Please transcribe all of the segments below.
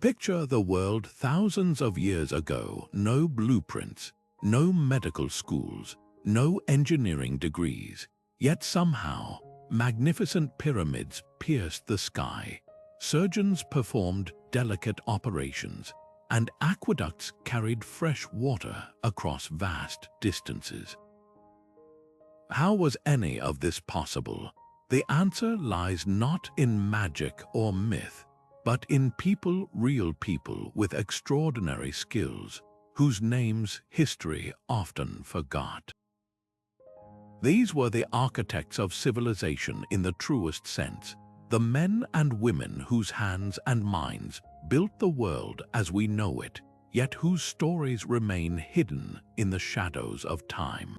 Picture the world thousands of years ago, no blueprints, no medical schools, no engineering degrees, yet somehow magnificent pyramids pierced the sky, surgeons performed delicate operations, and aqueducts carried fresh water across vast distances. How was any of this possible? The answer lies not in magic or myth, but in people, real people with extraordinary skills, whose names history often forgot. These were the architects of civilization in the truest sense, the men and women whose hands and minds built the world as we know it, yet whose stories remain hidden in the shadows of time.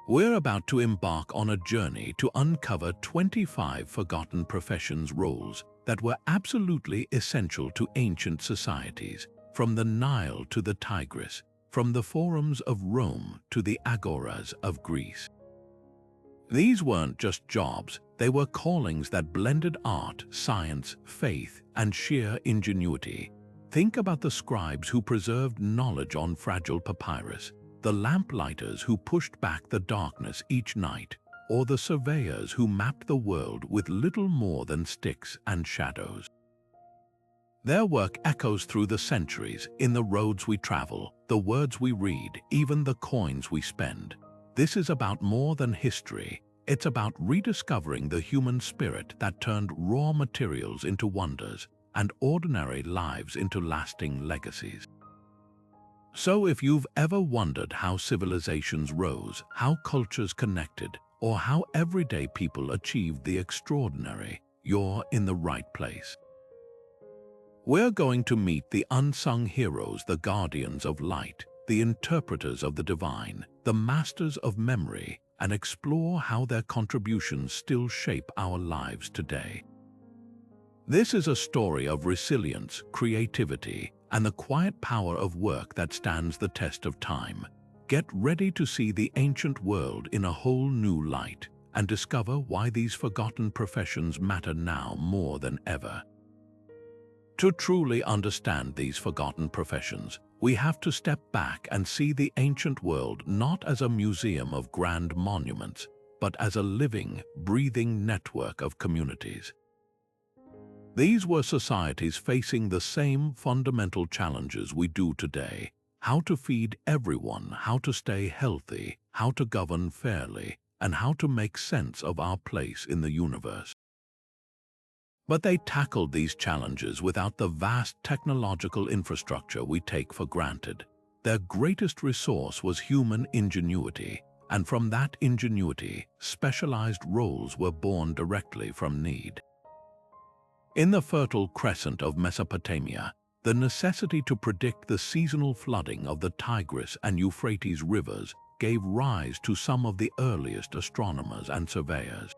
We're about to embark on a journey to uncover 25 forgotten professions' roles that were absolutely essential to ancient societies, from the Nile to the Tigris, from the forums of Rome to the agoras of Greece. These weren't just jobs, they were callings that blended art, science, faith, and sheer ingenuity. Think about the scribes who preserved knowledge on fragile papyrus, the lamplighters who pushed back the darkness each night, or the surveyors who mapped the world with little more than sticks and shadows. Their work echoes through the centuries, in the roads we travel, the words we read, even the coins we spend. This is about more than history. It's about rediscovering the human spirit that turned raw materials into wonders and ordinary lives into lasting legacies. So if you've ever wondered how civilizations rose, how cultures connected, or how everyday people achieved the extraordinary, you're in the right place. We're going to meet the unsung heroes, the guardians of light, the interpreters of the divine, the masters of memory, and explore how their contributions still shape our lives today. This is a story of resilience, creativity, and the quiet power of work that stands the test of time. Get ready to see the ancient world in a whole new light and discover why these forgotten professions matter now more than ever. To truly understand these forgotten professions, we have to step back and see the ancient world not as a museum of grand monuments, but as a living, breathing network of communities. These were societies facing the same fundamental challenges we do today: how to feed everyone, how to stay healthy, how to govern fairly, and how to make sense of our place in the universe. But they tackled these challenges without the vast technological infrastructure we take for granted. Their greatest resource was human ingenuity, and from that ingenuity, specialized roles were born directly from need. In the Fertile Crescent of Mesopotamia, the necessity to predict the seasonal flooding of the Tigris and Euphrates rivers gave rise to some of the earliest astronomers and surveyors.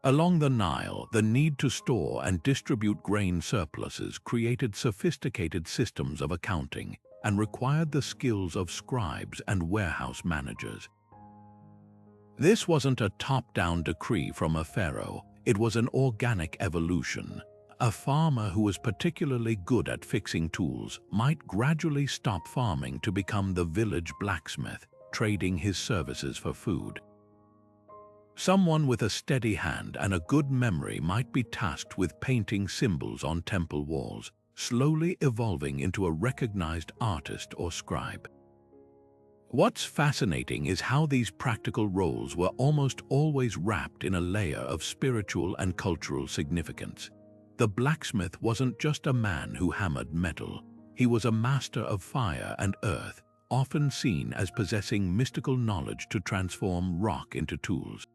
Along the Nile, the need to store and distribute grain surpluses created sophisticated systems of accounting and required the skills of scribes and warehouse managers. This wasn't a top-down decree from a pharaoh, it was an organic evolution. A farmer who was particularly good at fixing tools might gradually stop farming to become the village blacksmith, trading his services for food. Someone with a steady hand and a good memory might be tasked with painting symbols on temple walls, slowly evolving into a recognized artist or scribe. What's fascinating is how these practical roles were almost always wrapped in a layer of spiritual and cultural significance. The blacksmith wasn't just a man who hammered metal. He was a master of fire and earth, often seen as possessing mystical knowledge to transform rock into tools.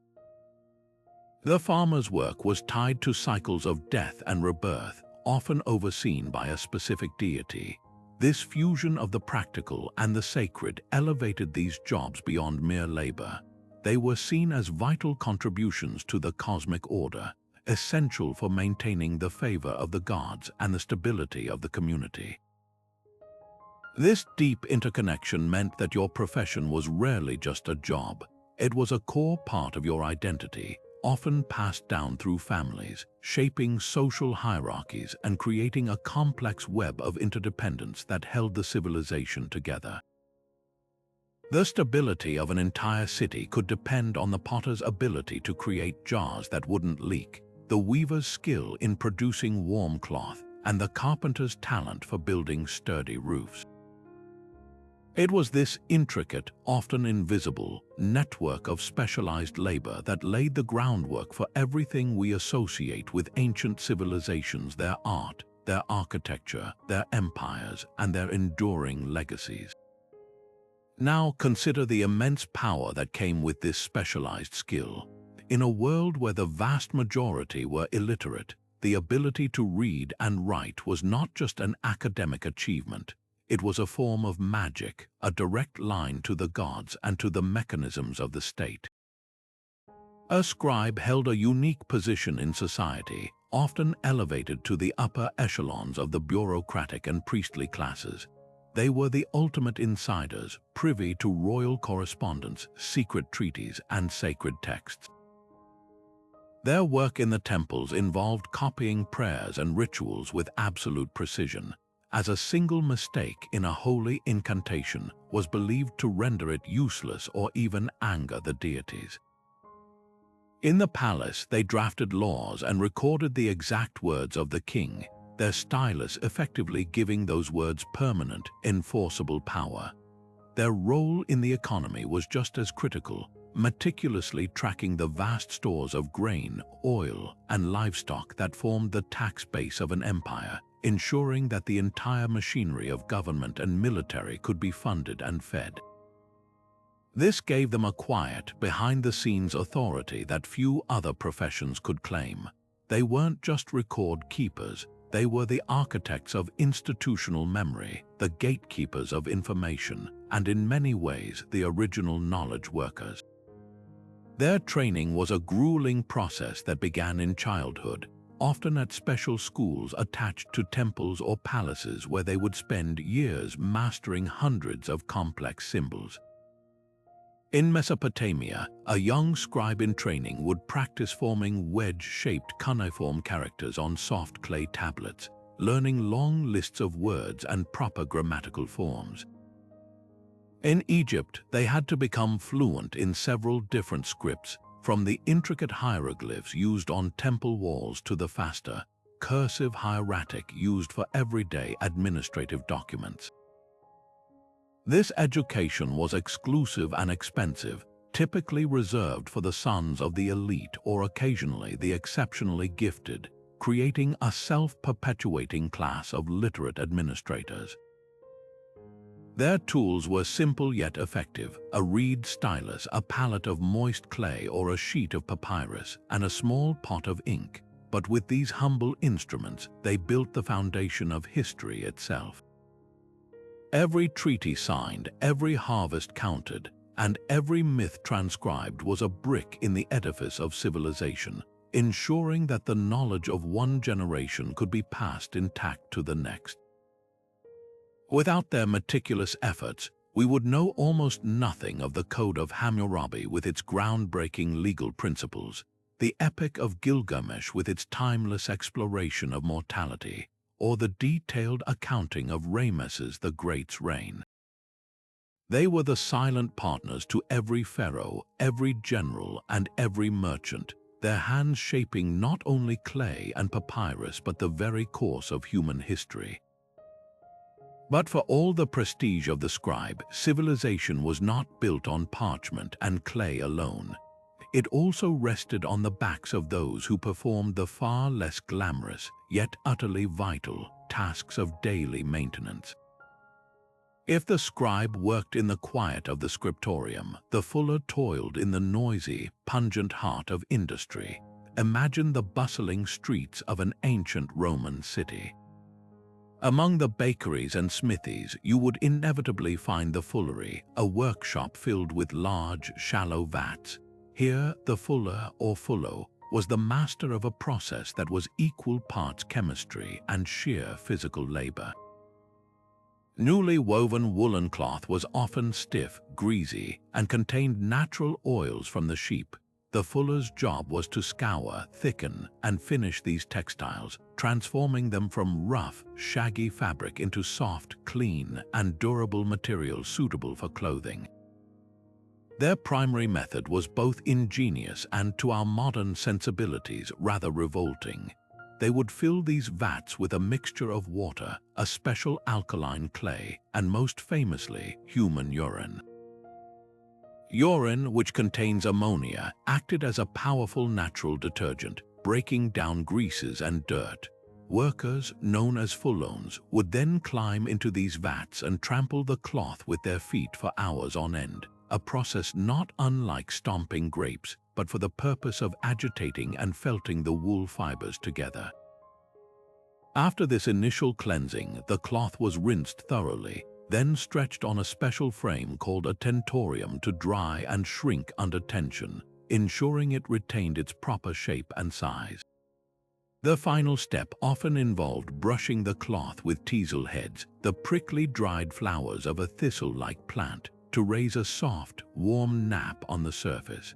The farmer's work was tied to cycles of death and rebirth, often overseen by a specific deity. This fusion of the practical and the sacred elevated these jobs beyond mere labor. They were seen as vital contributions to the cosmic order, essential for maintaining the favor of the gods and the stability of the community. This deep interconnection meant that your profession was rarely just a job. It was a core part of your identity, often passed down through families, shaping social hierarchies and creating a complex web of interdependence that held the civilization together. The stability of an entire city could depend on the potter's ability to create jars that wouldn't leak, the weaver's skill in producing warm cloth, and the carpenter's talent for building sturdy roofs. It was this intricate, often invisible, network of specialized labor that laid the groundwork for everything we associate with ancient civilizations: their art, their architecture, their empires, and their enduring legacies. Now consider the immense power that came with this specialized skill. In a world where the vast majority were illiterate, the ability to read and write was not just an academic achievement. It was a form of magic, a direct line to the gods and to the mechanisms of the state. A scribe held a unique position in society, often elevated to the upper echelons of the bureaucratic and priestly classes. They were the ultimate insiders, privy to royal correspondence, secret treaties, and sacred texts. Their work in the temples involved copying prayers and rituals with absolute precision, as a single mistake in a holy incantation was believed to render it useless or even anger the deities. In the palace, they drafted laws and recorded the exact words of the king, their stylus effectively giving those words permanent, enforceable power. Their role in the economy was just as critical, meticulously tracking the vast stores of grain, oil, and livestock that formed the tax base of an empire, ensuring that the entire machinery of government and military could be funded and fed. This gave them a quiet, behind-the-scenes authority that few other professions could claim. They weren't just record keepers, they were the architects of institutional memory, the gatekeepers of information, and in many ways the original knowledge workers. Their training was a grueling process that began in childhood, often at special schools attached to temples or palaces where they would spend years mastering hundreds of complex symbols. In Mesopotamia, a young scribe in training would practice forming wedge-shaped cuneiform characters on soft clay tablets, learning long lists of words and proper grammatical forms. In Egypt, they had to become fluent in several different scripts, from the intricate hieroglyphs used on temple walls to the faster, cursive hieratic used for everyday administrative documents. This education was exclusive and expensive, typically reserved for the sons of the elite or occasionally the exceptionally gifted, creating a self-perpetuating class of literate administrators. Their tools were simple yet effective: a reed stylus, a palette of moist clay or a sheet of papyrus, and a small pot of ink. But with these humble instruments, they built the foundation of history itself. Every treaty signed, every harvest counted, and every myth transcribed was a brick in the edifice of civilization, ensuring that the knowledge of one generation could be passed intact to the next. Without their meticulous efforts, we would know almost nothing of the Code of Hammurabi with its groundbreaking legal principles, the Epic of Gilgamesh with its timeless exploration of mortality, or the detailed accounting of Ramesses the Great's reign. They were the silent partners to every pharaoh, every general, and every merchant, their hands shaping not only clay and papyrus but the very course of human history. But for all the prestige of the scribe, civilization was not built on parchment and clay alone. It also rested on the backs of those who performed the far less glamorous, yet utterly vital, tasks of daily maintenance. If the scribe worked in the quiet of the scriptorium, the fuller toiled in the noisy, pungent heart of industry. Imagine the bustling streets of an ancient Roman city. Among the bakeries and smithies, you would inevitably find the fullery, a workshop filled with large, shallow vats. Here, the fuller or fullo was the master of a process that was equal parts chemistry and sheer physical labor. Newly woven woolen cloth was often stiff, greasy, and contained natural oils from the sheep. the fuller's job was to scour, thicken, and finish these textiles, transforming them from rough, shaggy fabric into soft, clean, and durable materials suitable for clothing. Their primary method was both ingenious and, to our modern sensibilities, rather revolting. They would fill these vats with a mixture of water, a special alkaline clay, and most famously, human urine. Urine, which contains ammonia, acted as a powerful natural detergent, breaking down greases and dirt. Workers, known as fullones, would then climb into these vats and trample the cloth with their feet for hours on end, a process not unlike stomping grapes, but for the purpose of agitating and felting the wool fibers together. After this initial cleansing, the cloth was rinsed thoroughly, then stretched on a special frame called a tentorium to dry and shrink under tension, ensuring it retained its proper shape and size. The final step often involved brushing the cloth with teasel heads, the prickly dried flowers of a thistle-like plant, to raise a soft, warm nap on the surface.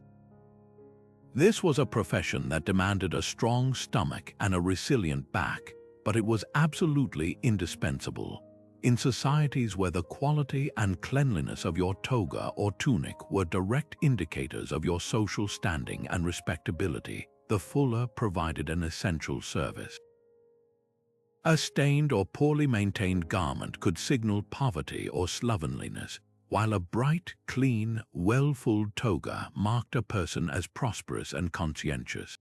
This was a profession that demanded a strong stomach and a resilient back, but it was absolutely indispensable. In societies where the quality and cleanliness of your toga or tunic were direct indicators of your social standing and respectability, the fuller provided an essential service. A stained or poorly maintained garment could signal poverty or slovenliness, while a bright, clean, well-fulled toga marked a person as prosperous and conscientious.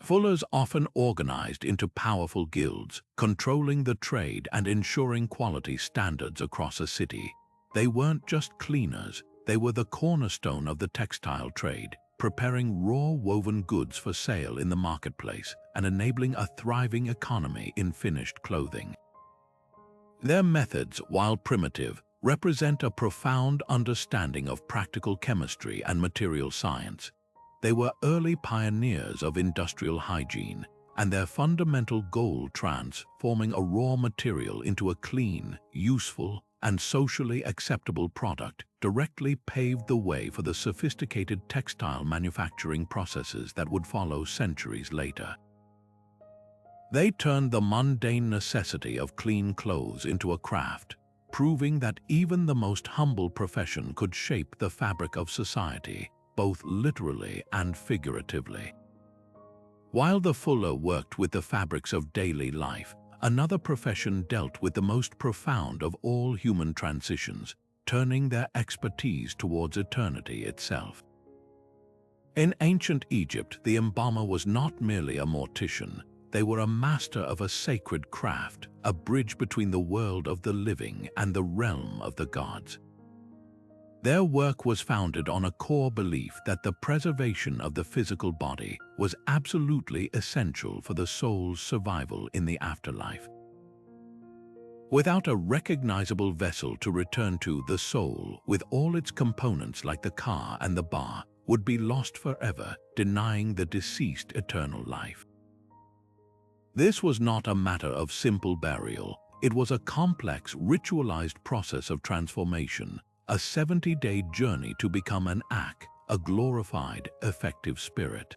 Fullers often organized into powerful guilds, controlling the trade and ensuring quality standards across a city. They weren't just cleaners, they were the cornerstone of the textile trade, preparing raw woven goods for sale in the marketplace and enabling a thriving economy in finished clothing. Their methods, while primitive, represent a profound understanding of practical chemistry and material science. They were early pioneers of industrial hygiene, and their fundamental goal, transforming a raw material into a clean, useful, and socially acceptable product, directly paved the way for the sophisticated textile manufacturing processes that would follow centuries later. They turned the mundane necessity of clean clothes into a craft, proving that even the most humble profession could shape the fabric of society, both literally and figuratively. While the fuller worked with the fabrics of daily life, another profession dealt with the most profound of all human transitions, turning their expertise towards eternity itself. In ancient Egypt, the embalmer was not merely a mortician. They were a master of a sacred craft, a bridge between the world of the living and the realm of the gods. Their work was founded on a core belief that the preservation of the physical body was absolutely essential for the soul's survival in the afterlife. Without a recognizable vessel to return to, the soul, with all its components like the car and the bar, would be lost forever, denying the deceased eternal life. This was not a matter of simple burial. It was a complex, ritualized process of transformation, a 70-day journey to become an ak, a glorified, effective spirit.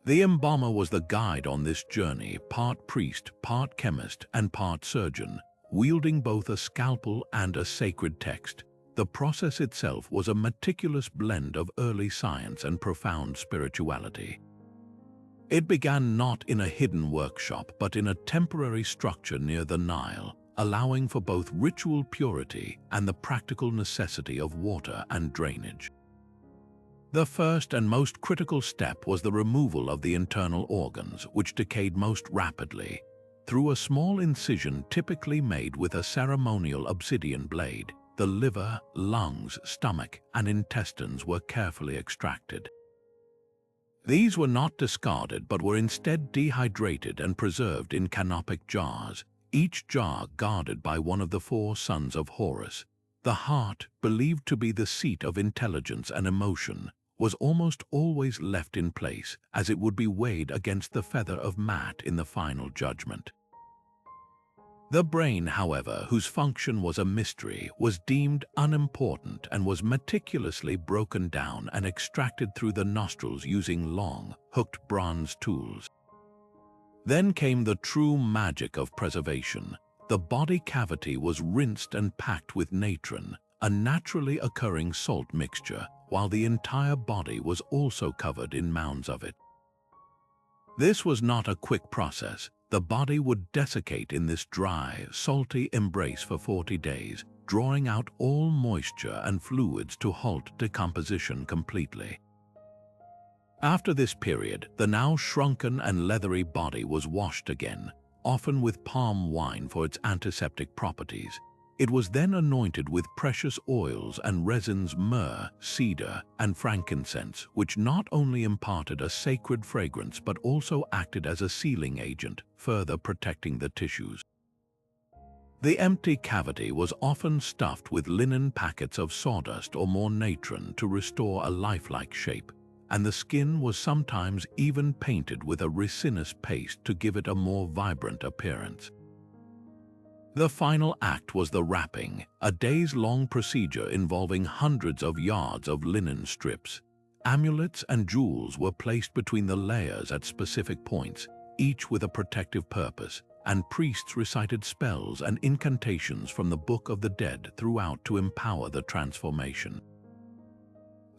The embalmer was the guide on this journey, part priest, part chemist, and part surgeon, wielding both a scalpel and a sacred text. The process itself was a meticulous blend of early science and profound spirituality. It began not in a hidden workshop, but in a temporary structure near the Nile, allowing for both ritual purity and the practical necessity of water and drainage. The first and most critical step was the removal of the internal organs, which decayed most rapidly. Through a small incision typically made with a ceremonial obsidian blade, the liver, lungs, stomach, and intestines were carefully extracted. These were not discarded but were instead dehydrated and preserved in canopic jars, each jar guarded by one of the 4 sons of Horus. The heart, believed to be the seat of intelligence and emotion, was almost always left in place, as it would be weighed against the feather of Mat in the final judgment. The brain, however, whose function was a mystery, was deemed unimportant and was meticulously broken down and extracted through the nostrils using long, hooked bronze tools. Then came the true magic of preservation. The body cavity was rinsed and packed with natron, a naturally occurring salt mixture, while the entire body was also covered in mounds of it. This was not a quick process. The body would desiccate in this dry, salty embrace for 40 days, drawing out all moisture and fluids to halt decomposition completely. After this period, the now shrunken and leathery body was washed again, often with palm wine for its antiseptic properties. It was then anointed with precious oils and resins, myrrh, cedar, and frankincense, which not only imparted a sacred fragrance but also acted as a sealing agent, further protecting the tissues. The empty cavity was often stuffed with linen packets of sawdust or more natron to restore a lifelike shape, and the skin was sometimes even painted with a resinous paste to give it a more vibrant appearance. The final act was the wrapping, a days-long procedure involving hundreds of yards of linen strips. Amulets and jewels were placed between the layers at specific points, each with a protective purpose, and priests recited spells and incantations from the Book of the Dead throughout to empower the transformation.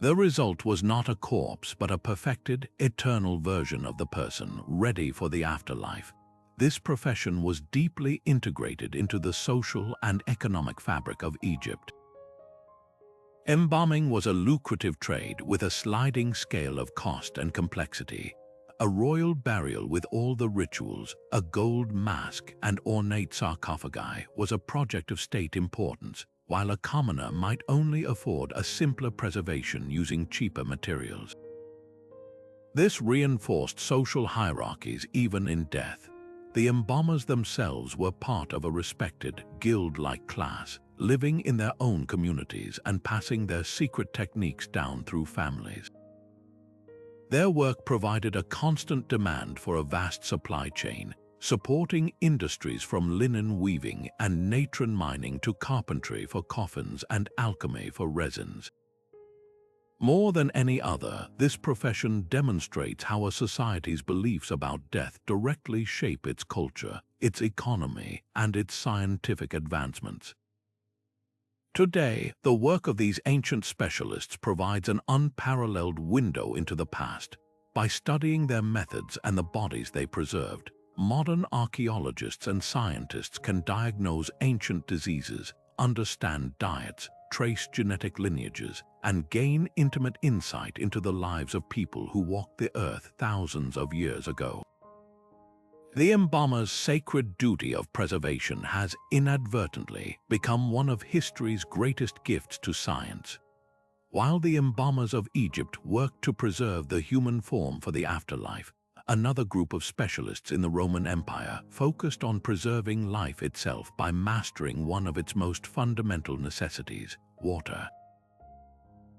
The result was not a corpse but a perfected, eternal version of the person, ready for the afterlife. This profession was deeply integrated into the social and economic fabric of Egypt. Embalming was a lucrative trade with a sliding scale of cost and complexity. A royal burial with all the rituals, a gold mask, and ornate sarcophagi was a project of state importance, while a commoner might only afford a simpler preservation using cheaper materials. This reinforced social hierarchies even in death. The embalmers themselves were part of a respected, guild-like class, living in their own communities and passing their secret techniques down through families. Their work provided a constant demand for a vast supply chain, supporting industries from linen weaving and natron mining to carpentry for coffins and alchemy for resins. More than any other, this profession demonstrates how a society's beliefs about death directly shape its culture, its economy, and its scientific advancements. Today, the work of these ancient specialists provides an unparalleled window into the past. By studying their methods and the bodies they preserved, modern archaeologists and scientists can diagnose ancient diseases, understand diets, trace genetic lineages, and gain intimate insight into the lives of people who walked the earth thousands of years ago. The embalmer's sacred duty of preservation has inadvertently become one of history's greatest gifts to science. While the embalmers of Egypt worked to preserve the human form for the afterlife, another group of specialists in the Roman Empire focused on preserving life itself by mastering one of its most fundamental necessities, water.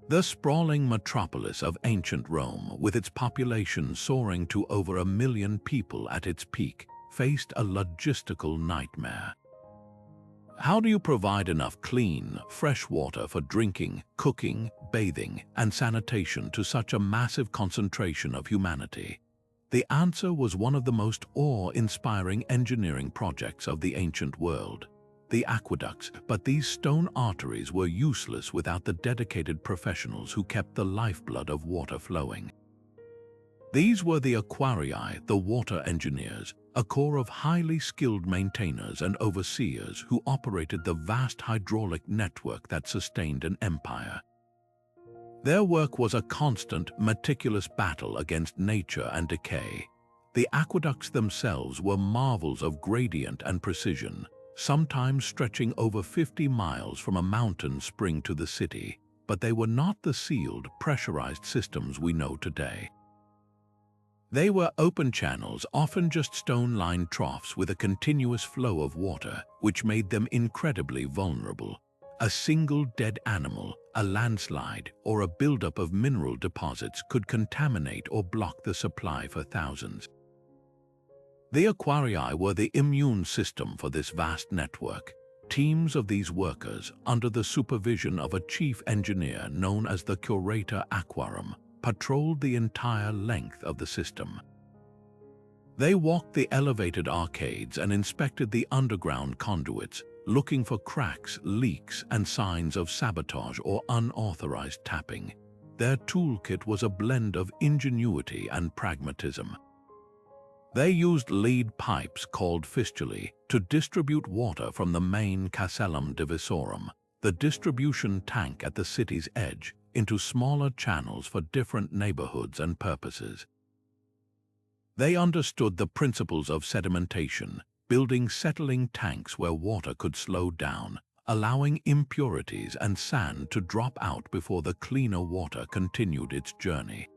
The sprawling metropolis of ancient Rome, with its population soaring to over 1 million people at its peak, faced a logistical nightmare. How do you provide enough clean, fresh water for drinking, cooking, bathing, and sanitation to such a massive concentration of humanity? The answer was one of the most awe-inspiring engineering projects of the ancient world, the aqueducts. But these stone arteries were useless without the dedicated professionals who kept the lifeblood of water flowing. These were the aquarii, the water engineers, a corps of highly skilled maintainers and overseers who operated the vast hydraulic network that sustained an empire. Their work was a constant, meticulous battle against nature and decay. The aqueducts themselves were marvels of gradient and precision, sometimes stretching over 50 miles from a mountain spring to the city, but they were not the sealed, pressurized systems we know today. They were open channels, often just stone-lined troughs with a continuous flow of water, which made them incredibly vulnerable. A single dead animal, a landslide, or a buildup of mineral deposits could contaminate or block the supply for thousands. The aquarii were the immune system for this vast network. Teams of these workers, under the supervision of a chief engineer known as the curator aquarum, patrolled the entire length of the system. They walked the elevated arcades and inspected the underground conduits, looking for cracks, leaks, and signs of sabotage or unauthorized tapping. Their toolkit was a blend of ingenuity and pragmatism. They used lead pipes called fistulae to distribute water from the main castellum divisorum, the distribution tank at the city's edge, into smaller channels for different neighborhoods and purposes. They understood the principles of sedimentation, building settling tanks where water could slow down, allowing impurities and sand to drop out before the cleaner water continued its journey.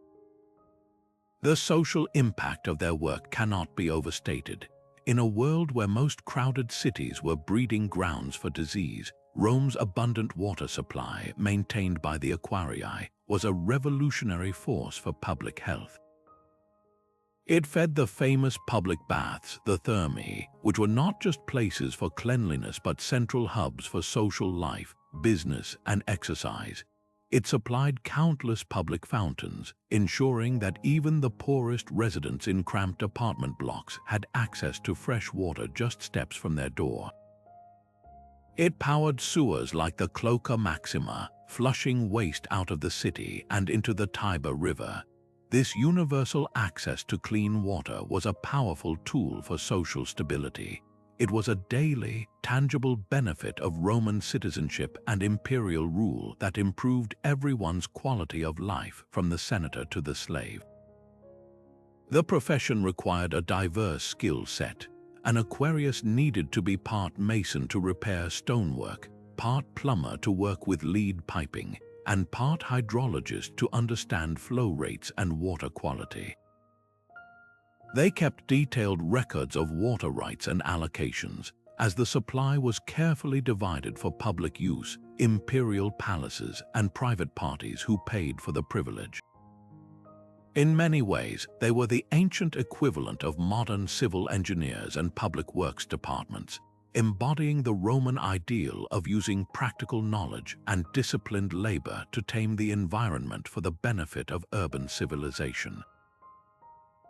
The social impact of their work cannot be overstated. In a world where most crowded cities were breeding grounds for disease, Rome's abundant water supply, maintained by the aquarii, was a revolutionary force for public health. It fed the famous public baths, the thermae, which were not just places for cleanliness but central hubs for social life, business, and exercise. It supplied countless public fountains, ensuring that even the poorest residents in cramped apartment blocks had access to fresh water just steps from their door. It powered sewers like the Cloaca Maxima, flushing waste out of the city and into the Tiber River. This universal access to clean water was a powerful tool for social stability. It was a daily, tangible benefit of Roman citizenship and imperial rule that improved everyone's quality of life, from the senator to the slave. The profession required a diverse skill set. An aquarius needed to be part mason to repair stonework, part plumber to work with lead piping, and part hydrologist to understand flow rates and water quality. They kept detailed records of water rights and allocations, as the supply was carefully divided for public use, imperial palaces, and private parties who paid for the privilege. In many ways, they were the ancient equivalent of modern civil engineers and public works departments, embodying the Roman ideal of using practical knowledge and disciplined labor to tame the environment for the benefit of urban civilization.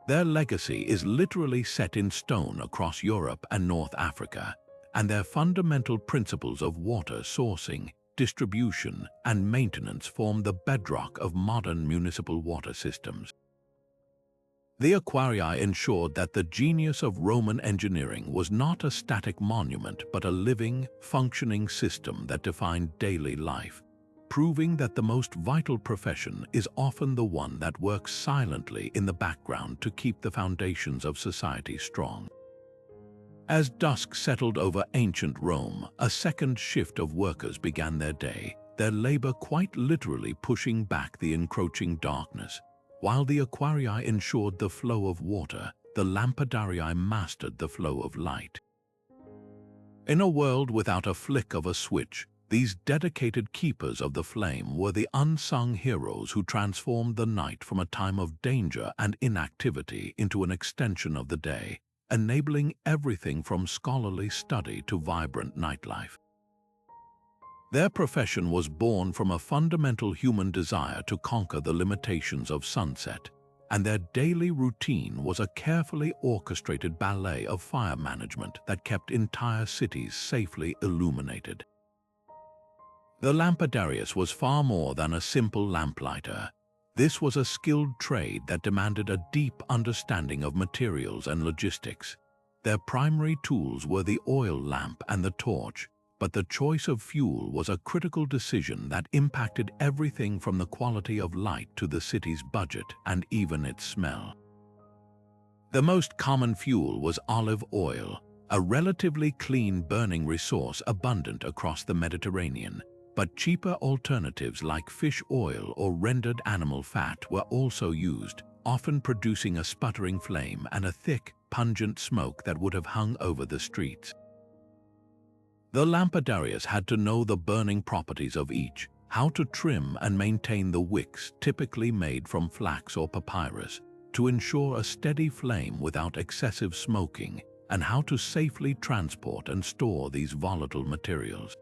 Their legacy is literally set in stone across Europe and North Africa, and their fundamental principles of water sourcing, distribution, and maintenance form the bedrock of modern municipal water systems. The aquarii ensured that the genius of Roman engineering was not a static monument but a living, functioning system that defined daily life, proving that the most vital profession is often the one that works silently in the background to keep the foundations of society strong. As dusk settled over ancient Rome, a second shift of workers began their day, their labor quite literally pushing back the encroaching darkness. While the aquarii ensured the flow of water, the lampadarii mastered the flow of light. In a world without a flick of a switch, these dedicated keepers of the flame were the unsung heroes who transformed the night from a time of danger and inactivity into an extension of the day, enabling everything from scholarly study to vibrant nightlife. Their profession was born from a fundamental human desire to conquer the limitations of sunset, and their daily routine was a carefully orchestrated ballet of fire management that kept entire cities safely illuminated. The Lampadarius was far more than a simple lamplighter. This was a skilled trade that demanded a deep understanding of materials and logistics. Their primary tools were the oil lamp and the torch, but the choice of fuel was a critical decision that impacted everything from the quality of light to the city's budget and even its smell. The most common fuel was olive oil, a relatively clean burning resource abundant across the Mediterranean, but cheaper alternatives like fish oil or rendered animal fat were also used, often producing a sputtering flame and a thick, pungent smoke that would have hung over the streets. The Lampadarius had to know the burning properties of each, how to trim and maintain the wicks typically made from flax or papyrus, to ensure a steady flame without excessive smoking, and how to safely transport and store these volatile materials.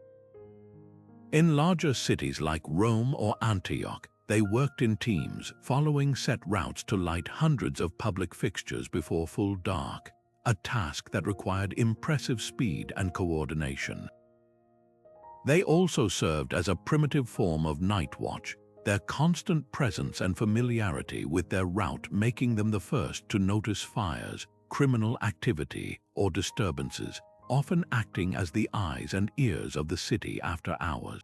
In larger cities like Rome or Antioch, they worked in teams, following set routes to light hundreds of public fixtures before full dark, a task that required impressive speed and coordination. They also served as a primitive form of night watch, their constant presence and familiarity with their route making them the first to notice fires, criminal activity, or disturbances, often acting as the eyes and ears of the city after hours.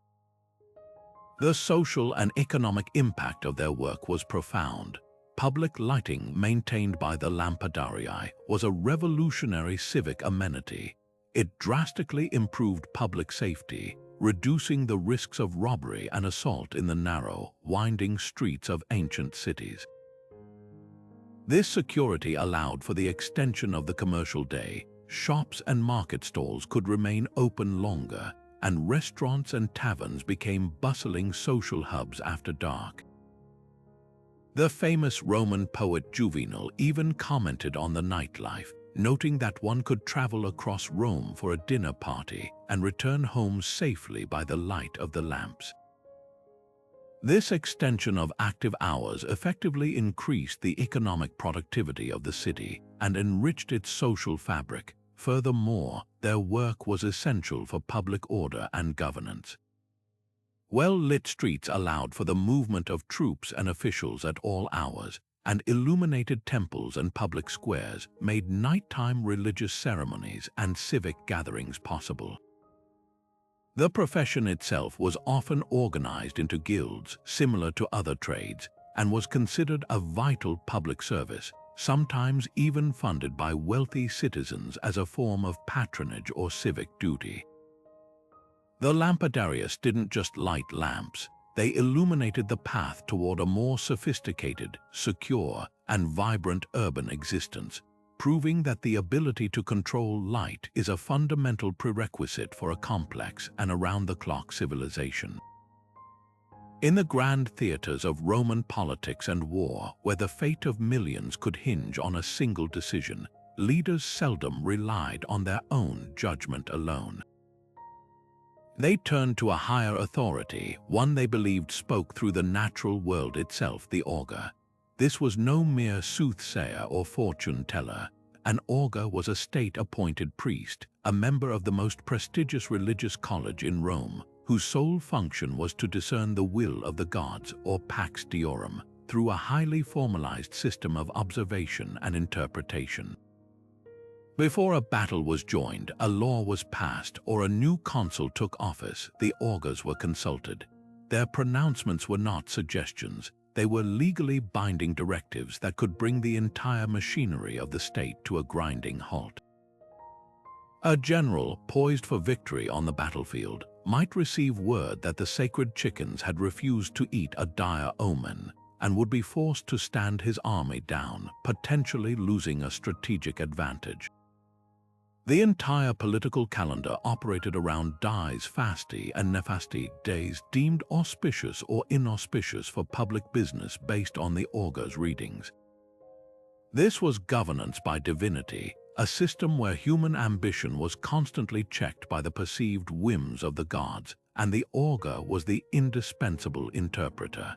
The social and economic impact of their work was profound. Public lighting maintained by the Lampadarii was a revolutionary civic amenity. It drastically improved public safety, reducing the risks of robbery and assault in the narrow, winding streets of ancient cities. This security allowed for the extension of the commercial day. Shops and market stalls could remain open longer, and restaurants and taverns became bustling social hubs after dark. The famous Roman poet Juvenal even commented on the nightlife, noting that one could travel across Rome for a dinner party and return home safely by the light of the lamps. This extension of active hours effectively increased the economic productivity of the city and enriched its social fabric. Furthermore, their work was essential for public order and governance. Well-lit streets allowed for the movement of troops and officials at all hours, and illuminated temples and public squares made nighttime religious ceremonies and civic gatherings possible. The profession itself was often organized into guilds similar to other trades and was considered a vital public service, sometimes even funded by wealthy citizens as a form of patronage or civic duty. The Lampadarius didn't just light lamps, they illuminated the path toward a more sophisticated, secure, and vibrant urban existence, proving that the ability to control light is a fundamental prerequisite for a complex and around-the-clock civilization. In the grand theaters of Roman politics and war, where the fate of millions could hinge on a single decision, leaders seldom relied on their own judgment alone. They turned to a higher authority, one they believed spoke through the natural world itself, the augur. This was no mere soothsayer or fortune teller. An augur was a state-appointed priest, a member of the most prestigious religious college in Rome, whose sole function was to discern the will of the gods, or pax deorum, through a highly formalized system of observation and interpretation. Before a battle was joined, a law was passed, or a new consul took office, the augurs were consulted. Their pronouncements were not suggestions, they were legally binding directives that could bring the entire machinery of the state to a grinding halt. A general, poised for victory on the battlefield, might receive word that the sacred chickens had refused to eat, a dire omen, and would be forced to stand his army down, potentially losing a strategic advantage. The entire political calendar operated around dies fasti and nefasti, days deemed auspicious or inauspicious for public business based on the augurs' readings. This was governance by divinity, a system where human ambition was constantly checked by the perceived whims of the gods, and the augur was the indispensable interpreter.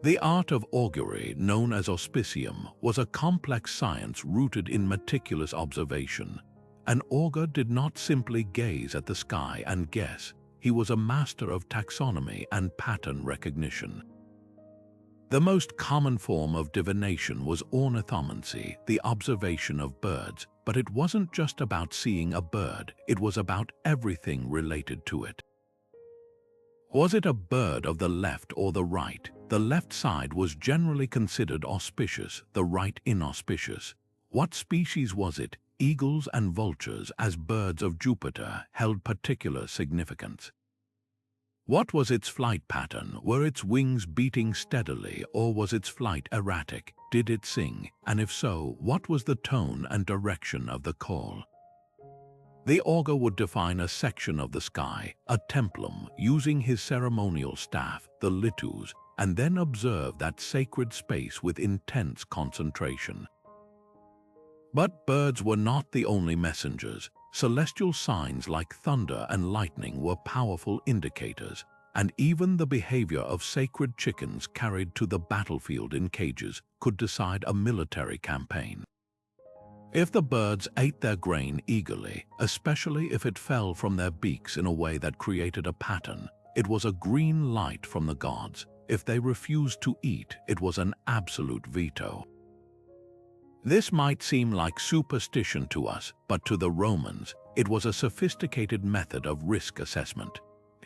The art of augury, known as auspicium, was a complex science rooted in meticulous observation. An augur did not simply gaze at the sky and guess, he was a master of taxonomy and pattern recognition. The most common form of divination was ornithomancy, the observation of birds, but it wasn't just about seeing a bird, it was about everything related to it. Was it a bird of the left or the right? The left side was generally considered auspicious, the right inauspicious. What species was it? Eagles and vultures, as birds of Jupiter, held particular significance. What was its flight pattern? Were its wings beating steadily, or was its flight erratic? Did it sing? And if so, what was the tone and direction of the call? The augur would define a section of the sky, a templum, using his ceremonial staff, the litus, and then observe that sacred space with intense concentration. But birds were not the only messengers. Celestial signs like thunder and lightning were powerful indicators, and even the behavior of sacred chickens carried to the battlefield in cages could decide a military campaign. If the birds ate their grain eagerly, especially if it fell from their beaks in a way that created a pattern, it was a green light from the gods. If they refused to eat, it was an absolute veto. This might seem like superstition to us, but to the Romans, it was a sophisticated method of risk assessment.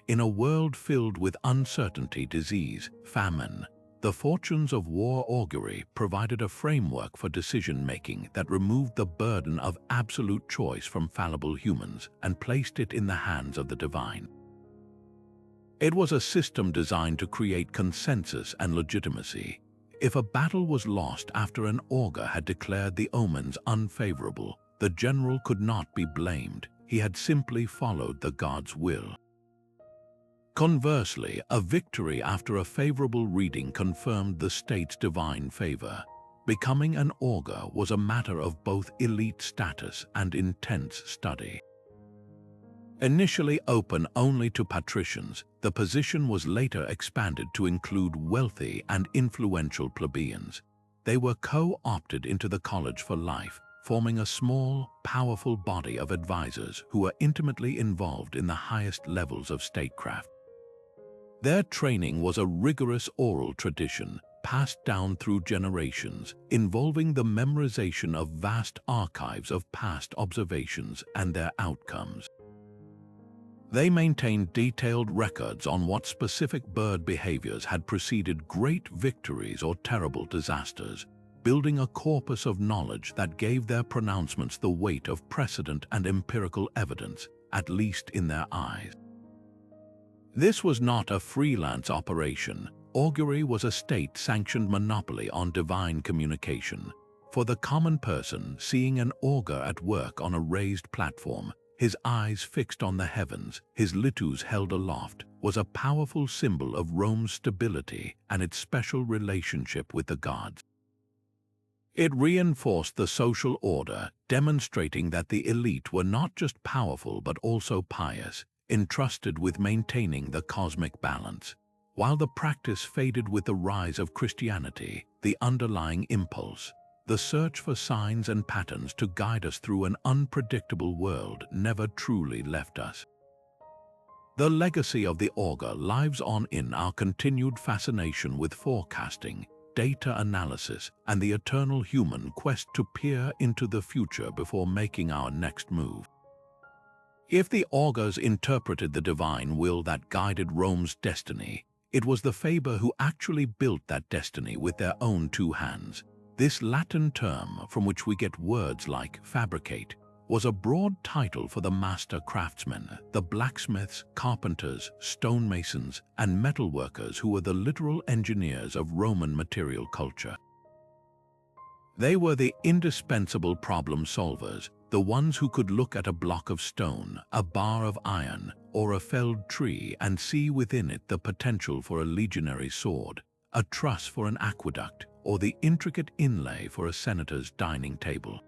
In a world filled with uncertainty, disease, famine, the fortunes of war augury provided a framework for decision-making that removed the burden of absolute choice from fallible humans and placed it in the hands of the divine. It was a system designed to create consensus and legitimacy. If a battle was lost after an augur had declared the omens unfavorable, the general could not be blamed. He had simply followed the god's will. Conversely, a victory after a favorable reading confirmed the state's divine favor. Becoming an augur was a matter of both elite status and intense study. Initially open only to patricians, the position was later expanded to include wealthy and influential plebeians. They were co-opted into the college for life, forming a small, powerful body of advisors who were intimately involved in the highest levels of statecraft. Their training was a rigorous oral tradition, passed down through generations, involving the memorization of vast archives of past observations and their outcomes. They maintained detailed records on what specific bird behaviors had preceded great victories or terrible disasters, building a corpus of knowledge that gave their pronouncements the weight of precedent and empirical evidence, at least in their eyes. This was not a freelance operation. Augury was a state-sanctioned monopoly on divine communication. For the common person, seeing an augur at work on a raised platform, his eyes fixed on the heavens, his litus held aloft, was a powerful symbol of Rome's stability and its special relationship with the gods. It reinforced the social order, demonstrating that the elite were not just powerful but also pious, entrusted with maintaining the cosmic balance. While the practice faded with the rise of Christianity, the underlying impulse, the search for signs and patterns to guide us through an unpredictable world, never truly left us. The legacy of the augur lives on in our continued fascination with forecasting, data analysis, and the eternal human quest to peer into the future before making our next move. If the augurs interpreted the divine will that guided Rome's destiny, it was the Faber who actually built that destiny with their own two hands. This Latin term, from which we get words like fabricate, was a broad title for the master craftsmen, the blacksmiths, carpenters, stonemasons, and metalworkers who were the literal engineers of Roman material culture. They were the indispensable problem solvers, the ones who could look at a block of stone, a bar of iron, or a felled tree and see within it the potential for a legionary sword, a truss for an aqueduct, or the intricate inlay for a senator's dining table.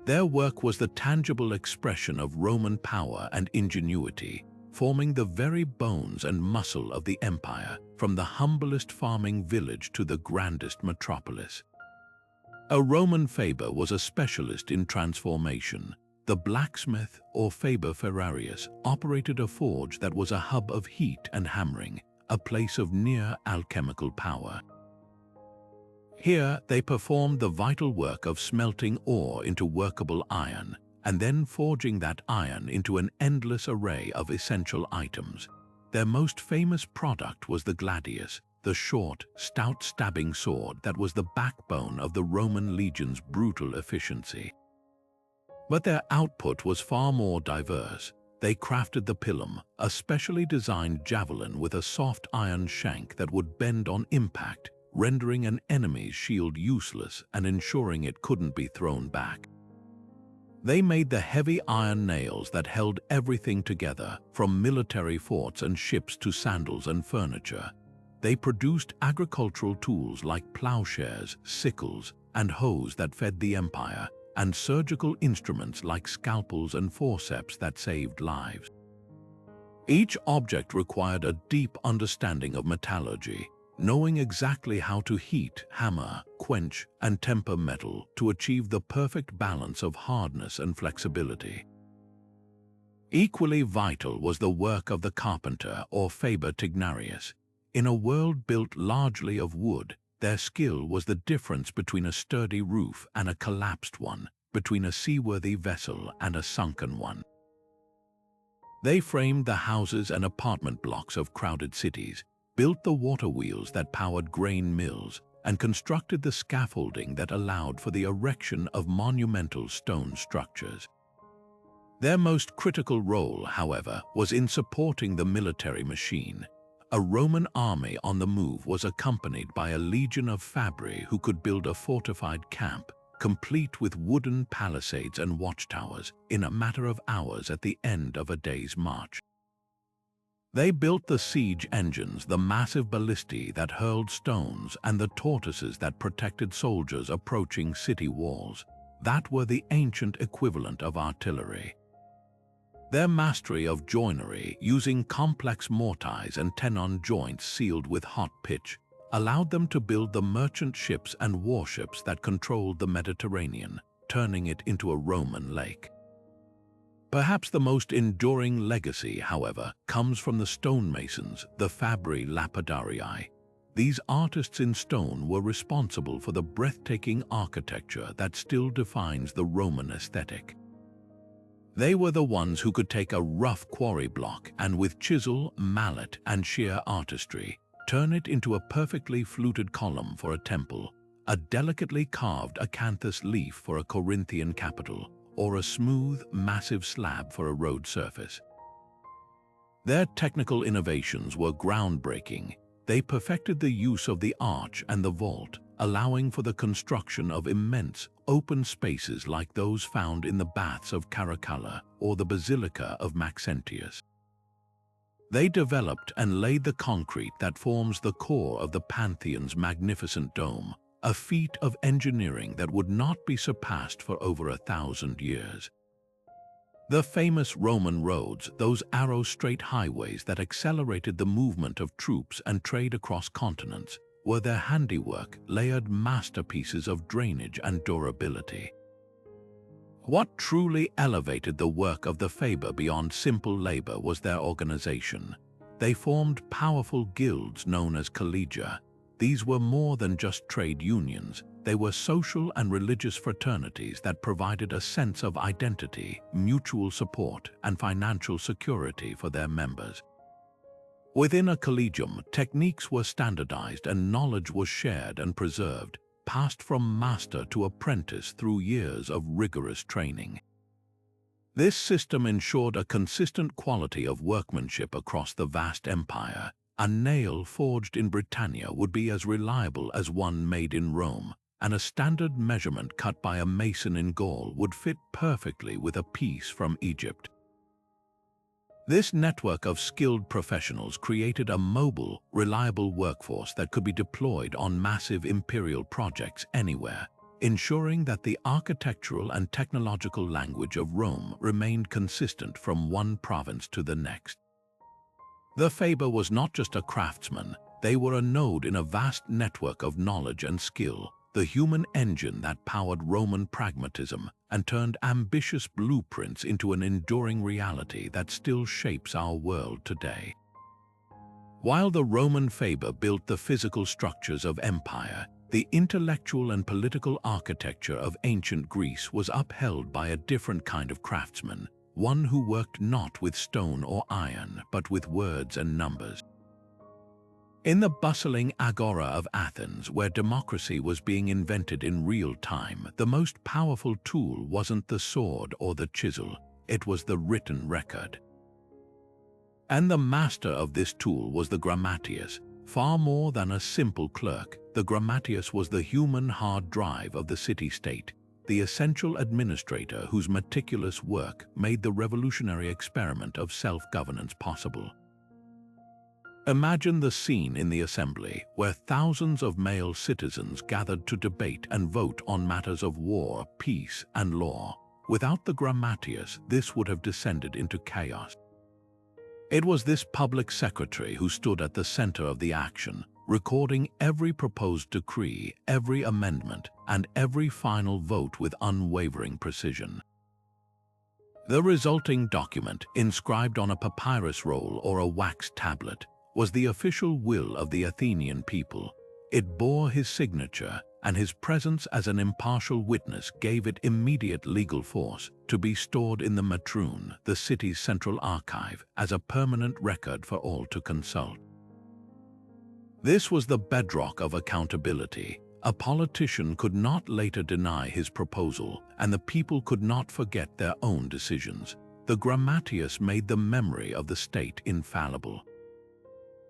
Their work was the tangible expression of Roman power and ingenuity, forming the very bones and muscle of the empire, from the humblest farming village to the grandest metropolis. A Roman Faber was a specialist in transformation. The blacksmith, or Faber Ferrarius, operated a forge that was a hub of heat and hammering, a place of near alchemical power. Here, they performed the vital work of smelting ore into workable iron, and then forging that iron into an endless array of essential items. Their most famous product was the gladius, the short, stout stabbing sword that was the backbone of the Roman legion's brutal efficiency. But their output was far more diverse. They crafted the pilum, a specially designed javelin with a soft iron shank that would bend on impact, rendering an enemy's shield useless and ensuring it couldn't be thrown back. They made the heavy iron nails that held everything together, from military forts and ships to sandals and furniture. they produced agricultural tools like plowshares, sickles, and hoes that fed the empire, and surgical instruments like scalpels and forceps that saved lives. Each object required a deep understanding of metallurgy, knowing exactly how to heat, hammer, quench, and temper metal to achieve the perfect balance of hardness and flexibility. Equally vital was the work of the carpenter or Faber Tignarius. In a world built largely of wood, their skill was the difference between a sturdy roof and a collapsed one, between a seaworthy vessel and a sunken one. They framed the houses and apartment blocks of crowded cities, built the water wheels that powered grain mills, and constructed the scaffolding that allowed for the erection of monumental stone structures. Their most critical role, however, was in supporting the military machine. A Roman army on the move was accompanied by a legion of Fabii who could build a fortified camp, complete with wooden palisades and watchtowers, in a matter of hours at the end of a day's march. They built the siege engines, the massive ballistae that hurled stones, and the tortoises that protected soldiers approaching city walls. That were the ancient equivalent of artillery. Their mastery of joinery, using complex mortise and tenon joints sealed with hot pitch, allowed them to build the merchant ships and warships that controlled the Mediterranean, turning it into a Roman lake. Perhaps the most enduring legacy, however, comes from the stonemasons, the Fabii Lapadarii. These artists in stone were responsible for the breathtaking architecture that still defines the Roman aesthetic. They were the ones who could take a rough quarry block and with chisel, mallet, and sheer artistry, turn it into a perfectly fluted column for a temple, a delicately carved acanthus leaf for a Corinthian capital, or a smooth, massive slab for a road surface. Their technical innovations were groundbreaking. They perfected the use of the arch and the vault, allowing for the construction of immense, open spaces like those found in the baths of Caracalla or the Basilica of Maxentius. They developed and laid the concrete that forms the core of the Pantheon's magnificent dome, a feat of engineering that would not be surpassed for over 1,000 years. The famous Roman roads, those arrow-straight highways that accelerated the movement of troops and trade across continents, were their handiwork, layered masterpieces of drainage and durability. What truly elevated the work of the Faber beyond simple labor was their organization. They formed powerful guilds known as collegia. These were more than just trade unions. They were social and religious fraternities that provided a sense of identity, mutual support, and financial security for their members. Within a collegium, techniques were standardized and knowledge was shared and preserved, passed from master to apprentice through years of rigorous training. This system ensured a consistent quality of workmanship across the vast empire. A nail forged in Britannia would be as reliable as one made in Rome, and a standard measurement cut by a mason in Gaul would fit perfectly with a piece from Egypt. This network of skilled professionals created a mobile, reliable workforce that could be deployed on massive imperial projects anywhere, ensuring that the architectural and technological language of Rome remained consistent from one province to the next. The Faber was not just a craftsman, they were a node in a vast network of knowledge and skill, the human engine that powered Roman pragmatism and turned ambitious blueprints into an enduring reality that still shapes our world today. While the Roman Faber built the physical structures of empire, the intellectual and political architecture of ancient Greece was upheld by a different kind of craftsman, one who worked not with stone or iron, but with words and numbers. In the bustling agora of Athens, where democracy was being invented in real time, the most powerful tool wasn't the sword or the chisel, it was the written record. And the master of this tool was the Grammatius. Far more than a simple clerk, the Grammatius was the human hard drive of the city-state, the essential administrator whose meticulous work made the revolutionary experiment of self-governance possible. Imagine the scene in the assembly where thousands of male citizens gathered to debate and vote on matters of war, peace, and law. Without the Grammatius, this would have descended into chaos. It was this public secretary who stood at the center of the action, recording every proposed decree, every amendment, and every final vote with unwavering precision. The resulting document, inscribed on a papyrus roll or a wax tablet, was the official will of the Athenian people. It bore his signature, and his presence as an impartial witness gave it immediate legal force to be stored in the Matroon, the city's central archive, as a permanent record for all to consult. This was the bedrock of accountability. A politician could not later deny his proposal, and the people could not forget their own decisions. The Grammatius made the memory of the state infallible.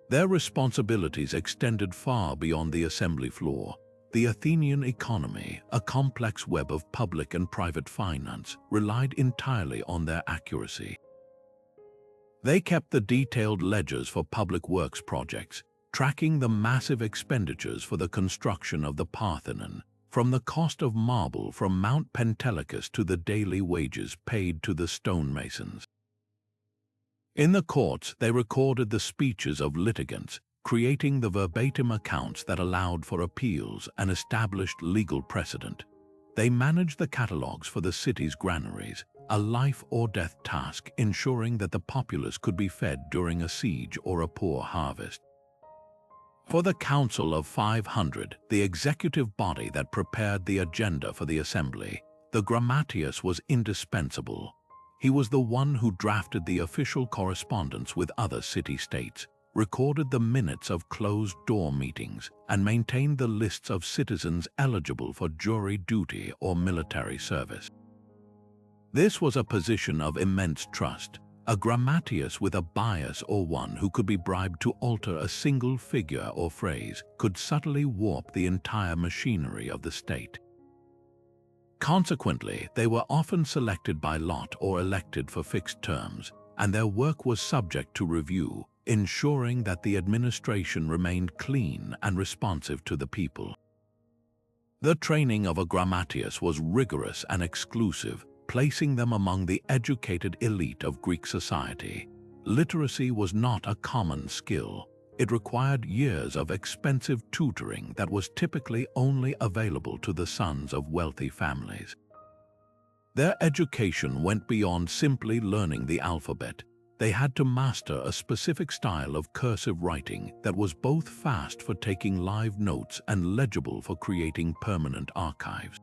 Their responsibilities extended far beyond the assembly floor. The Athenian economy, a complex web of public and private finance, relied entirely on their accuracy. They kept the detailed ledgers for public works projects, tracking the massive expenditures for the construction of the Parthenon, from the cost of marble from Mount Pentelicus to the daily wages paid to the stonemasons. In the courts, they recorded the speeches of litigants, creating the verbatim accounts that allowed for appeals and established legal precedent. They managed the catalogues for the city's granaries, a life-or-death task ensuring that the populace could be fed during a siege or a poor harvest. For the Council of 500, the executive body that prepared the agenda for the assembly, the Grammatius was indispensable. He was the one who drafted the official correspondence with other city-states, recorded the minutes of closed-door meetings, and maintained the lists of citizens eligible for jury duty or military service. This was a position of immense trust. A Grammatius with a bias or one who could be bribed to alter a single figure or phrase could subtly warp the entire machinery of the state. Consequently, they were often selected by lot or elected for fixed terms, and their work was subject to review, ensuring that the administration remained clean and responsive to the people. The training of a Grammatius was rigorous and exclusive, placing them among the educated elite of Greek society. Literacy was not a common skill. It required years of expensive tutoring that was typically only available to the sons of wealthy families. Their education went beyond simply learning the alphabet. They had to master a specific style of cursive writing that was both fast for taking live notes and legible for creating permanent archives.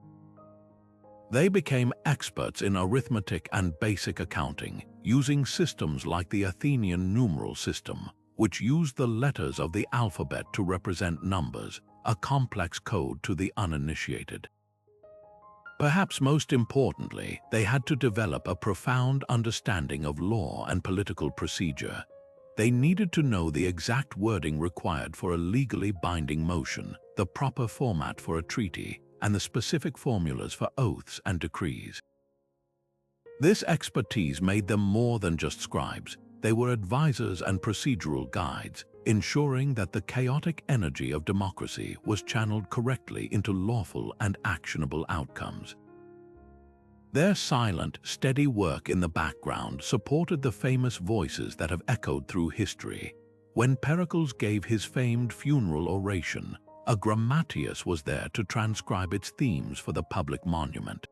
They became experts in arithmetic and basic accounting, using systems like the Athenian numeral system, which used the letters of the alphabet to represent numbers, a complex code to the uninitiated. Perhaps most importantly, they had to develop a profound understanding of law and political procedure. They needed to know the exact wording required for a legally binding motion, the proper format for a treaty, and the specific formulas for oaths and decrees. This expertise made them more than just scribes. They were advisors and procedural guides, ensuring that the chaotic energy of democracy was channeled correctly into lawful and actionable outcomes. Their silent, steady work in the background supported the famous voices that have echoed through history. When Pericles gave his famed funeral oration, a Grammatius was there to transcribe its themes for the public monument.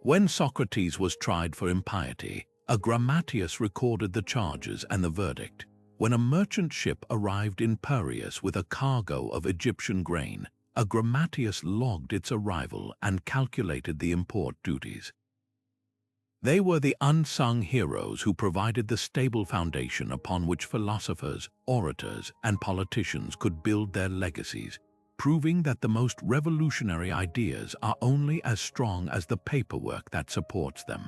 When Socrates was tried for impiety, a Grammatius recorded the charges and the verdict. When a merchant ship arrived in Piraeus with a cargo of Egyptian grain, a Grammatius logged its arrival and calculated the import duties. They were the unsung heroes who provided the stable foundation upon which philosophers, orators, and politicians could build their legacies, proving that the most revolutionary ideas are only as strong as the paperwork that supports them.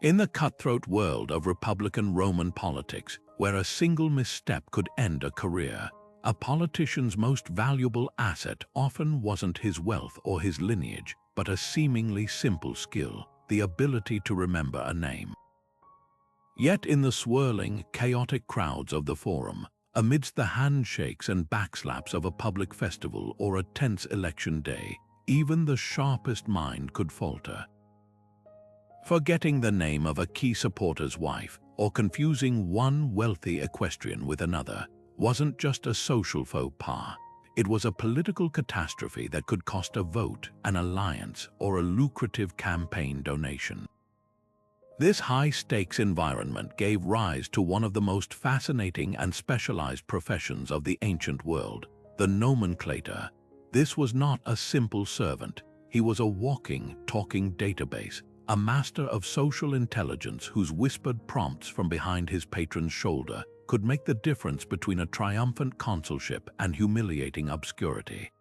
In the cutthroat world of Republican Roman politics, where a single misstep could end a career, a politician's most valuable asset often wasn't his wealth or his lineage, but a seemingly simple skill, the ability to remember a name. Yet in the swirling, chaotic crowds of the forum, amidst the handshakes and backslaps of a public festival or a tense election day, even the sharpest mind could falter. Forgetting the name of a key supporter's wife or confusing one wealthy equestrian with another wasn't just a social faux pas. It was a political catastrophe that could cost a vote, an alliance, or a lucrative campaign donation. This high-stakes environment gave rise to one of the most fascinating and specialized professions of the ancient world, the nomenclator. This was not a simple servant. He was a walking, talking database, a master of social intelligence whose whispered prompts from behind his patron's shoulder could make the difference between a triumphant consulship and humiliating obscurity.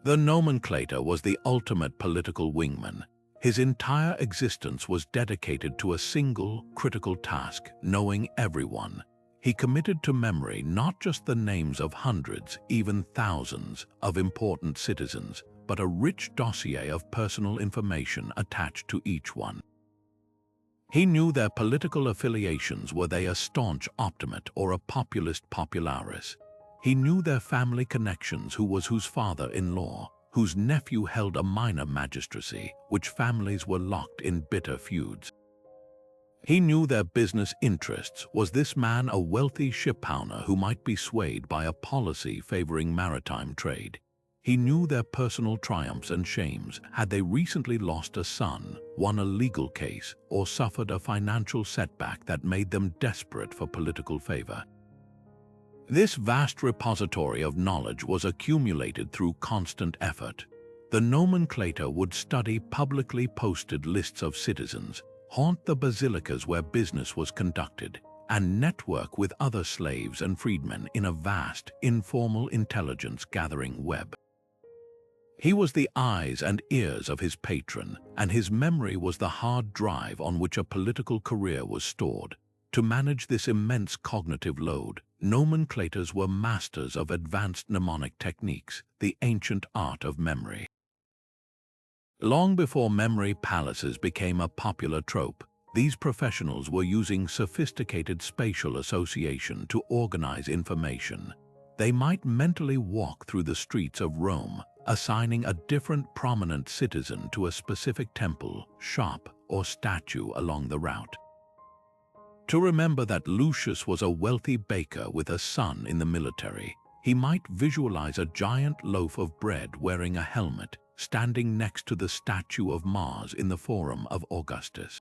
The nomenclator was the ultimate political wingman. His entire existence was dedicated to a single, critical task, knowing everyone. He committed to memory not just the names of hundreds, even thousands, of important citizens, but a rich dossier of personal information attached to each one. He knew their political affiliations, were they a staunch optimate or a populist popularis. He knew their family connections, who was whose father-in-law, whose nephew held a minor magistracy, which families were locked in bitter feuds. He knew their business interests. Was this man a wealthy shipowner who might be swayed by a policy favoring maritime trade? He knew their personal triumphs and shames. Had they recently lost a son, won a legal case, or suffered a financial setback that made them desperate for political favor? This vast repository of knowledge was accumulated through constant effort. The nomenclator would study publicly posted lists of citizens, haunt the basilicas where business was conducted, and network with other slaves and freedmen in a vast, informal intelligence-gathering web. He was the eyes and ears of his patron, and his memory was the hard drive on which a political career was stored. To manage this immense cognitive load, nomenclators were masters of advanced mnemonic techniques, the ancient art of memory. Long before memory palaces became a popular trope, these professionals were using sophisticated spatial association to organize information. They might mentally walk through the streets of Rome, assigning a different prominent citizen to a specific temple, shop, or statue along the route. To remember that Lucius was a wealthy baker with a son in the military, he might visualize a giant loaf of bread wearing a helmet, standing next to the statue of Mars in the Forum of Augustus.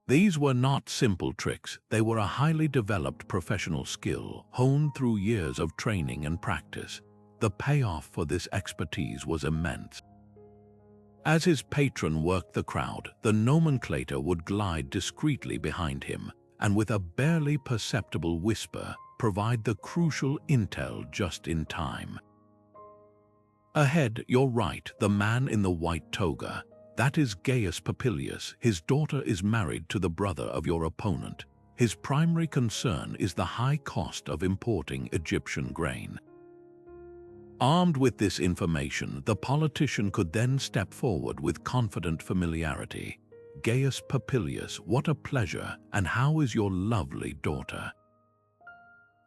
These were not simple tricks. They were a highly developed professional skill, honed through years of training and practice. The payoff for this expertise was immense. As his patron worked the crowd, the nomenclator would glide discreetly behind him, and with a barely perceptible whisper, provide the crucial intel just in time. Ahead, you're right, the man in the white toga. That is Gaius Popilius. His daughter is married to the brother of your opponent. His primary concern is the high cost of importing Egyptian grain. Armed with this information, the politician could then step forward with confident familiarity. Gaius Popilius, what a pleasure, and how is your lovely daughter?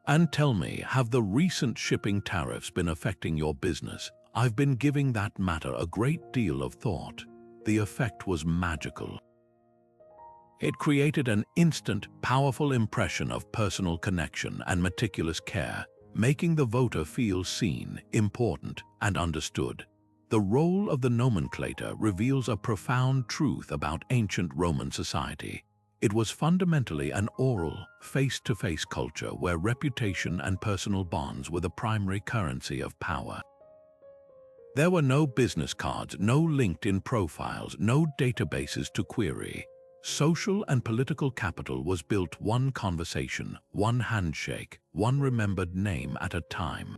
And tell me, have the recent shipping tariffs been affecting your business? I've been giving that matter a great deal of thought. The effect was magical. It created an instant, powerful impression of personal connection and meticulous care, making the voter feel seen, important, and understood. The role of the nomenclator reveals a profound truth about ancient Roman society. It was fundamentally an oral, face-to-face culture where reputation and personal bonds were the primary currency of power. There were no business cards, no LinkedIn profiles, no databases to query. Social and political capital was built one conversation, one handshake, one remembered name at a time.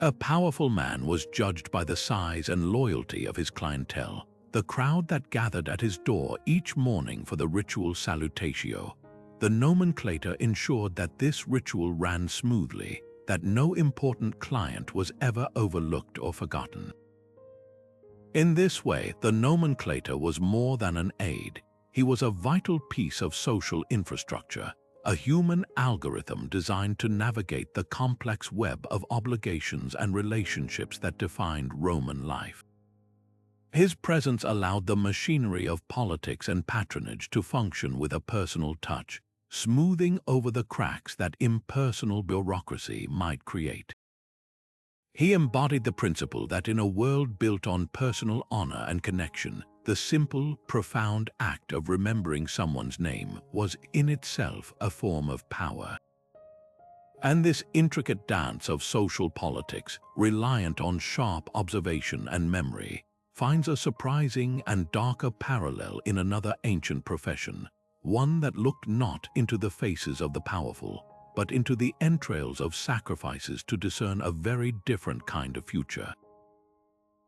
A powerful man was judged by the size and loyalty of his clientele, the crowd that gathered at his door each morning for the ritual salutatio. The nomenclator ensured that this ritual ran smoothly, that no important client was ever overlooked or forgotten. In this way, the nomenclator was more than an aid. he was a vital piece of social infrastructure, a human algorithm designed to navigate the complex web of obligations and relationships that defined Roman life. His presence allowed the machinery of politics and patronage to function with a personal touch, smoothing over the cracks that impersonal bureaucracy might create. He embodied the principle that in a world built on personal honor and connection, the simple, profound act of remembering someone's name was in itself a form of power. And this intricate dance of social politics, reliant on sharp observation and memory, finds a surprising and darker parallel in another ancient profession, one that looked not into the faces of the powerful, but into the entrails of sacrifices to discern a very different kind of future.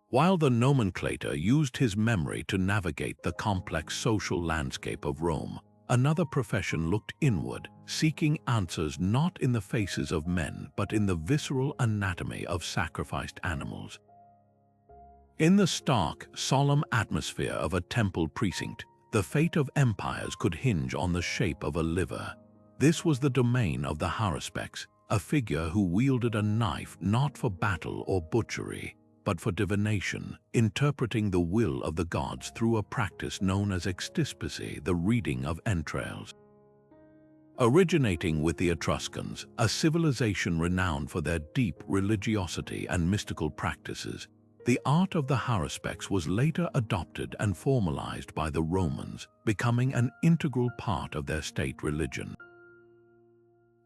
While the nomenclator used his memory to navigate the complex social landscape of Rome, another profession looked inward, seeking answers not in the faces of men but in the visceral anatomy of sacrificed animals. In the stark, solemn atmosphere of a temple precinct, the fate of empires could hinge on the shape of a liver. This was the domain of the Haruspex, a figure who wielded a knife not for battle or butchery, but for divination, interpreting the will of the gods through a practice known as extispicy, the reading of entrails. Originating with the Etruscans, a civilization renowned for their deep religiosity and mystical practices, the art of the Haruspex was later adopted and formalized by the Romans, becoming an integral part of their state religion.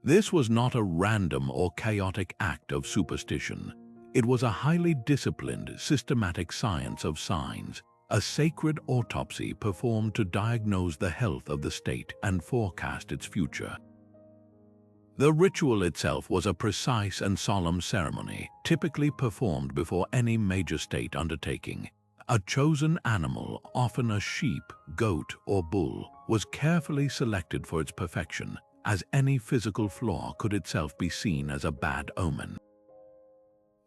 This was not a random or chaotic act of superstition. It was a highly disciplined, systematic science of signs, a sacred autopsy performed to diagnose the health of the state and forecast its future. The ritual itself was a precise and solemn ceremony, typically performed before any major state undertaking. A chosen animal, often a sheep, goat, or bull, was carefully selected for its perfection, as any physical flaw could itself be seen as a bad omen.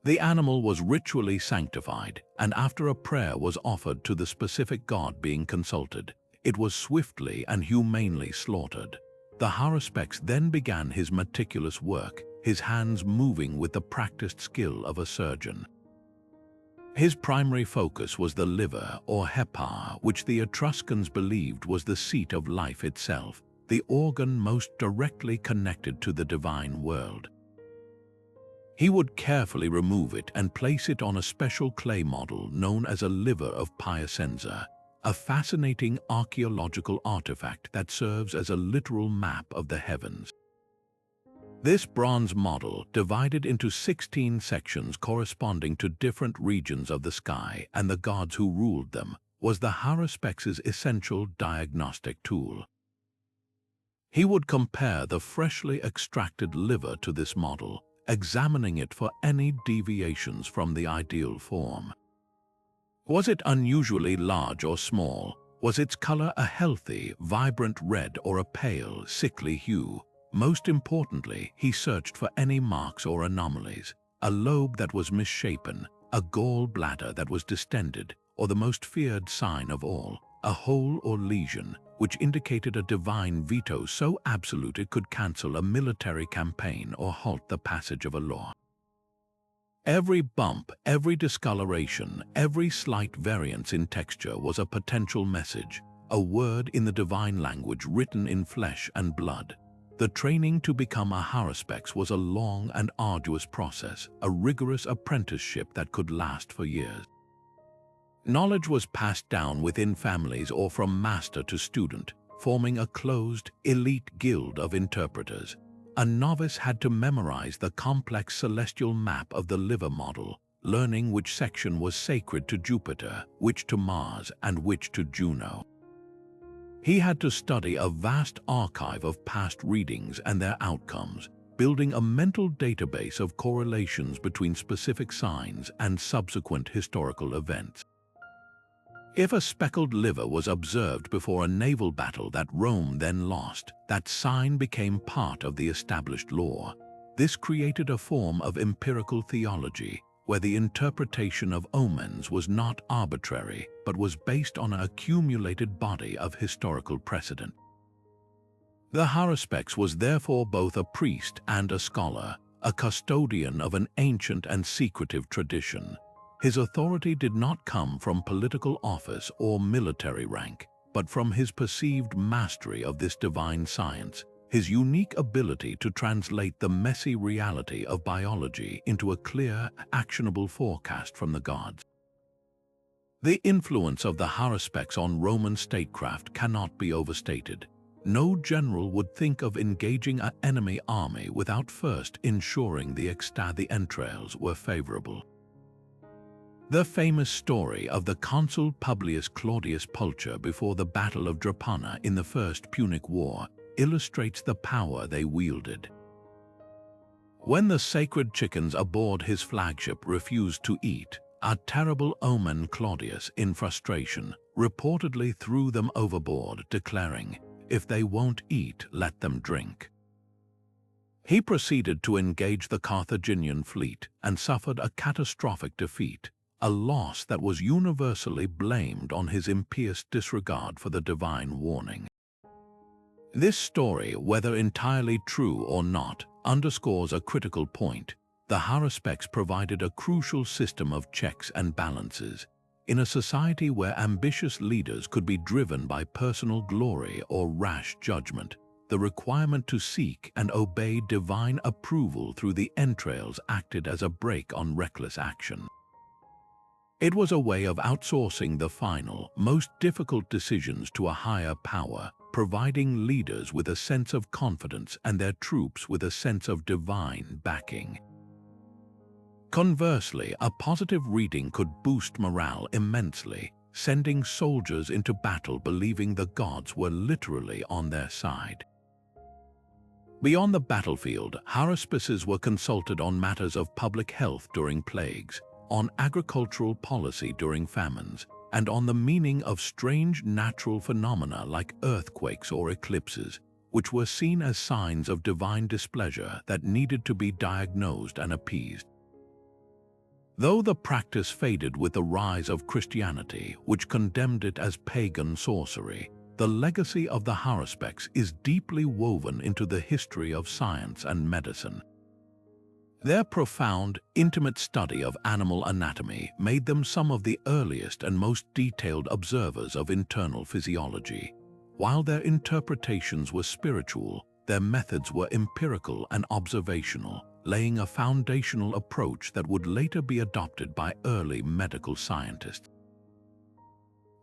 The animal was ritually sanctified, and after a prayer was offered to the specific god being consulted, it was swiftly and humanely slaughtered. The Haruspex then began his meticulous work, his hands moving with the practiced skill of a surgeon. His primary focus was the liver, or hepar, which the Etruscans believed was the seat of life itself, the organ most directly connected to the divine world. He would carefully remove it and place it on a special clay model known as a liver of Piacenza, a fascinating archaeological artifact that serves as a literal map of the heavens. This bronze model, divided into 16 sections corresponding to different regions of the sky and the gods who ruled them, was the Haruspex's essential diagnostic tool. He would compare the freshly extracted liver to this model, examining it for any deviations from the ideal form. Was it unusually large or small? Was its color a healthy, vibrant red or a pale, sickly hue? Most importantly, he searched for any marks or anomalies, a lobe that was misshapen, a gall bladder that was distended, or the most feared sign of all, a hole or lesion, which indicated a divine veto so absolute it could cancel a military campaign or halt the passage of a law. Every bump, every discoloration, every slight variance in texture was a potential message, a word in the divine language written in flesh and blood. The training to become a Haruspex was a long and arduous process, a rigorous apprenticeship that could last for years. Knowledge was passed down within families or from master to student, forming a closed, elite guild of interpreters. A novice had to memorize the complex celestial map of the liver model, learning which section was sacred to Jupiter, which to Mars, and which to Juno. He had to study a vast archive of past readings and their outcomes, building a mental database of correlations between specific signs and subsequent historical events. If a speckled liver was observed before a naval battle that Rome then lost, that sign became part of the established law. This created a form of empirical theology, where the interpretation of omens was not arbitrary but was based on an accumulated body of historical precedent. The Haruspex was therefore both a priest and a scholar, a custodian of an ancient and secretive tradition. His authority did not come from political office or military rank, but from his perceived mastery of this divine science, his unique ability to translate the messy reality of biology into a clear, actionable forecast from the gods. The influence of the Haruspex on Roman statecraft cannot be overstated. No general would think of engaging an enemy army without first ensuring the entrails were favorable. The famous story of the consul Publius Claudius Pulcher before the Battle of Drepana in the First Punic War illustrates the power they wielded. When the sacred chickens aboard his flagship refused to eat, a terrible omen Claudius, in frustration, reportedly threw them overboard, declaring, "If they won't eat, let them drink." He proceeded to engage the Carthaginian fleet and suffered a catastrophic defeat, a loss that was universally blamed on his impious disregard for the divine warning. This story, whether entirely true or not, underscores a critical point. The Haruspex provided a crucial system of checks and balances. In a society where ambitious leaders could be driven by personal glory or rash judgment, the requirement to seek and obey divine approval through the entrails acted as a brake on reckless action. It was a way of outsourcing the final, most difficult decisions to a higher power, providing leaders with a sense of confidence and their troops with a sense of divine backing. Conversely, a positive reading could boost morale immensely, sending soldiers into battle believing the gods were literally on their side. Beyond the battlefield, haruspices were consulted on matters of public health during plagues, on agricultural policy during famines, and on the meaning of strange natural phenomena like earthquakes or eclipses, which were seen as signs of divine displeasure that needed to be diagnosed and appeased. Though the practice faded with the rise of Christianity, which condemned it as pagan sorcery, the legacy of the Haruspex is deeply woven into the history of science and medicine. Their profound, intimate study of animal anatomy made them some of the earliest and most detailed observers of internal physiology. While their interpretations were spiritual, their methods were empirical and observational, laying a foundational approach that would later be adopted by early medical scientists.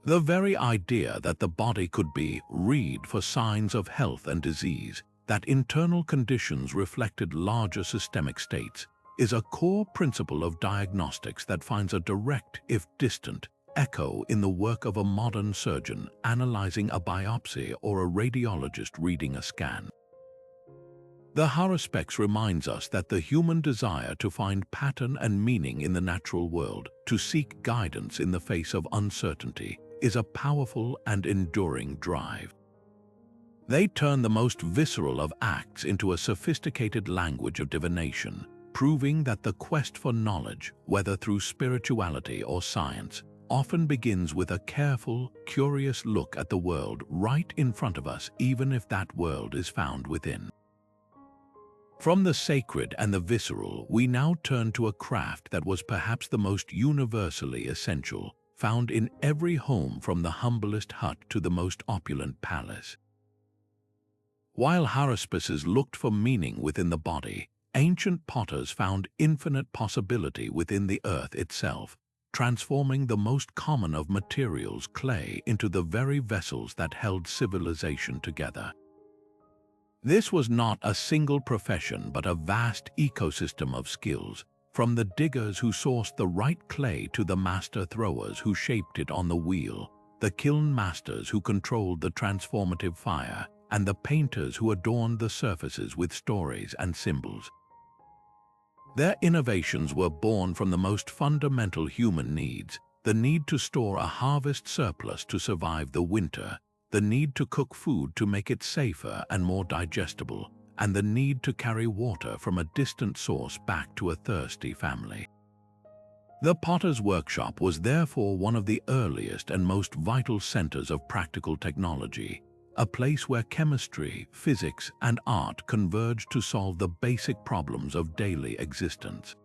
The very idea that the body could be read for signs of health and disease, that internal conditions reflected larger systemic states, is a core principle of diagnostics that finds a direct, if distant, echo in the work of a modern surgeon analyzing a biopsy or a radiologist reading a scan. The Haruspex reminds us that the human desire to find pattern and meaning in the natural world, to seek guidance in the face of uncertainty, is a powerful and enduring drive. They turn the most visceral of acts into a sophisticated language of divination, proving that the quest for knowledge, whether through spirituality or science, often begins with a careful, curious look at the world right in front of us, even if that world is found within. From the sacred and the visceral, we now turn to a craft that was perhaps the most universally essential, found in every home from the humblest hut to the most opulent palace. While haruspices looked for meaning within the body, ancient potters found infinite possibility within the earth itself, transforming the most common of materials, clay, into the very vessels that held civilization together. This was not a single profession but a vast ecosystem of skills, from the diggers who sourced the right clay to the master throwers who shaped it on the wheel, the kiln masters who controlled the transformative fire, and the painters who adorned the surfaces with stories and symbols. Their innovations were born from the most fundamental human needs: the need to store a harvest surplus to survive the winter, the need to cook food to make it safer and more digestible, and the need to carry water from a distant source back to a thirsty family. The potter's workshop was therefore one of the earliest and most vital centers of practical technology, a place where chemistry, physics, and art converged to solve the basic problems of daily existence.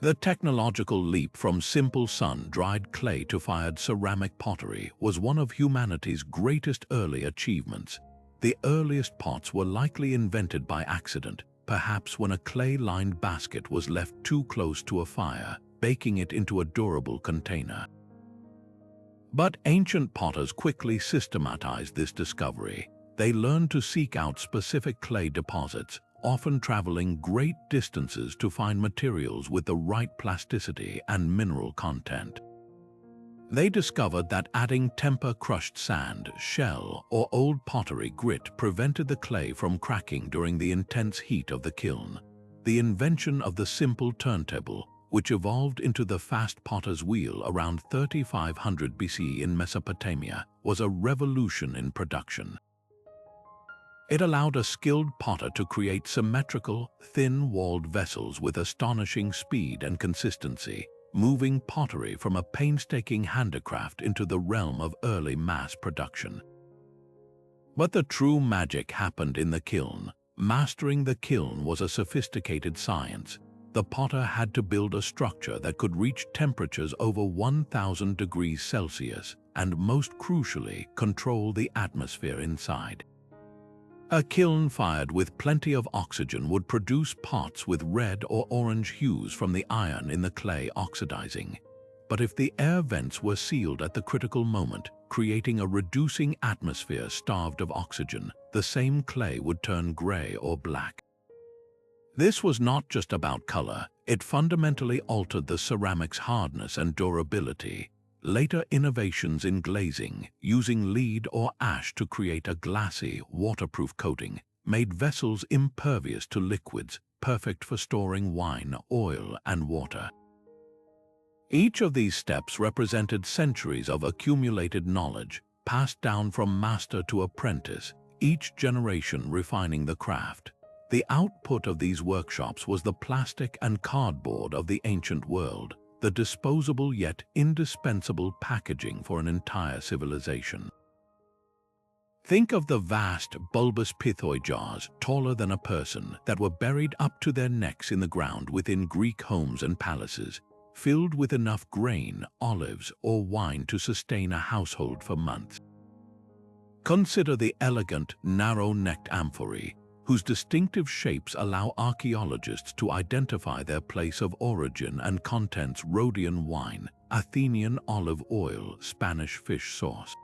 The technological leap from simple sun-dried clay to fired ceramic pottery was one of humanity's greatest early achievements. The earliest pots were likely invented by accident, perhaps when a clay-lined basket was left too close to a fire, baking it into a durable container. But ancient potters quickly systematized this discovery. They learned to seek out specific clay deposits, often traveling great distances to find materials with the right plasticity and mineral content. They discovered that adding temper-crushed sand, shell, or old pottery grit prevented the clay from cracking during the intense heat of the kiln. The invention of the simple turntable, which evolved into the fast potter's wheel around 3500 BC in Mesopotamia, was a revolution in production. It allowed a skilled potter to create symmetrical, thin-walled vessels with astonishing speed and consistency, moving pottery from a painstaking handicraft into the realm of early mass production. But the true magic happened in the kiln. Mastering the kiln was a sophisticated science. The potter had to build a structure that could reach temperatures over 1000 degrees Celsius and, most crucially, control the atmosphere inside. A kiln fired with plenty of oxygen would produce pots with red or orange hues from the iron in the clay oxidizing. But if the air vents were sealed at the critical moment, creating a reducing atmosphere starved of oxygen, the same clay would turn gray or black. This was not just about color, it fundamentally altered the ceramic's hardness and durability. Later innovations in glazing, using lead or ash to create a glassy, waterproof coating, made vessels impervious to liquids, perfect for storing wine, oil, and water. Each of these steps represented centuries of accumulated knowledge, passed down from master to apprentice, each generation refining the craft. The output of these workshops was the plastic and cardboard of the ancient world, the disposable yet indispensable packaging for an entire civilization. Think of the vast, bulbous pithoi jars, taller than a person, that were buried up to their necks in the ground within Greek homes and palaces, filled with enough grain, olives, or wine to sustain a household for months. Consider the elegant, narrow-necked amphorae, whose distinctive shapes allow archaeologists to identify their place of origin and contents: Rhodian wine, Athenian olive oil, Spanish fish sauce.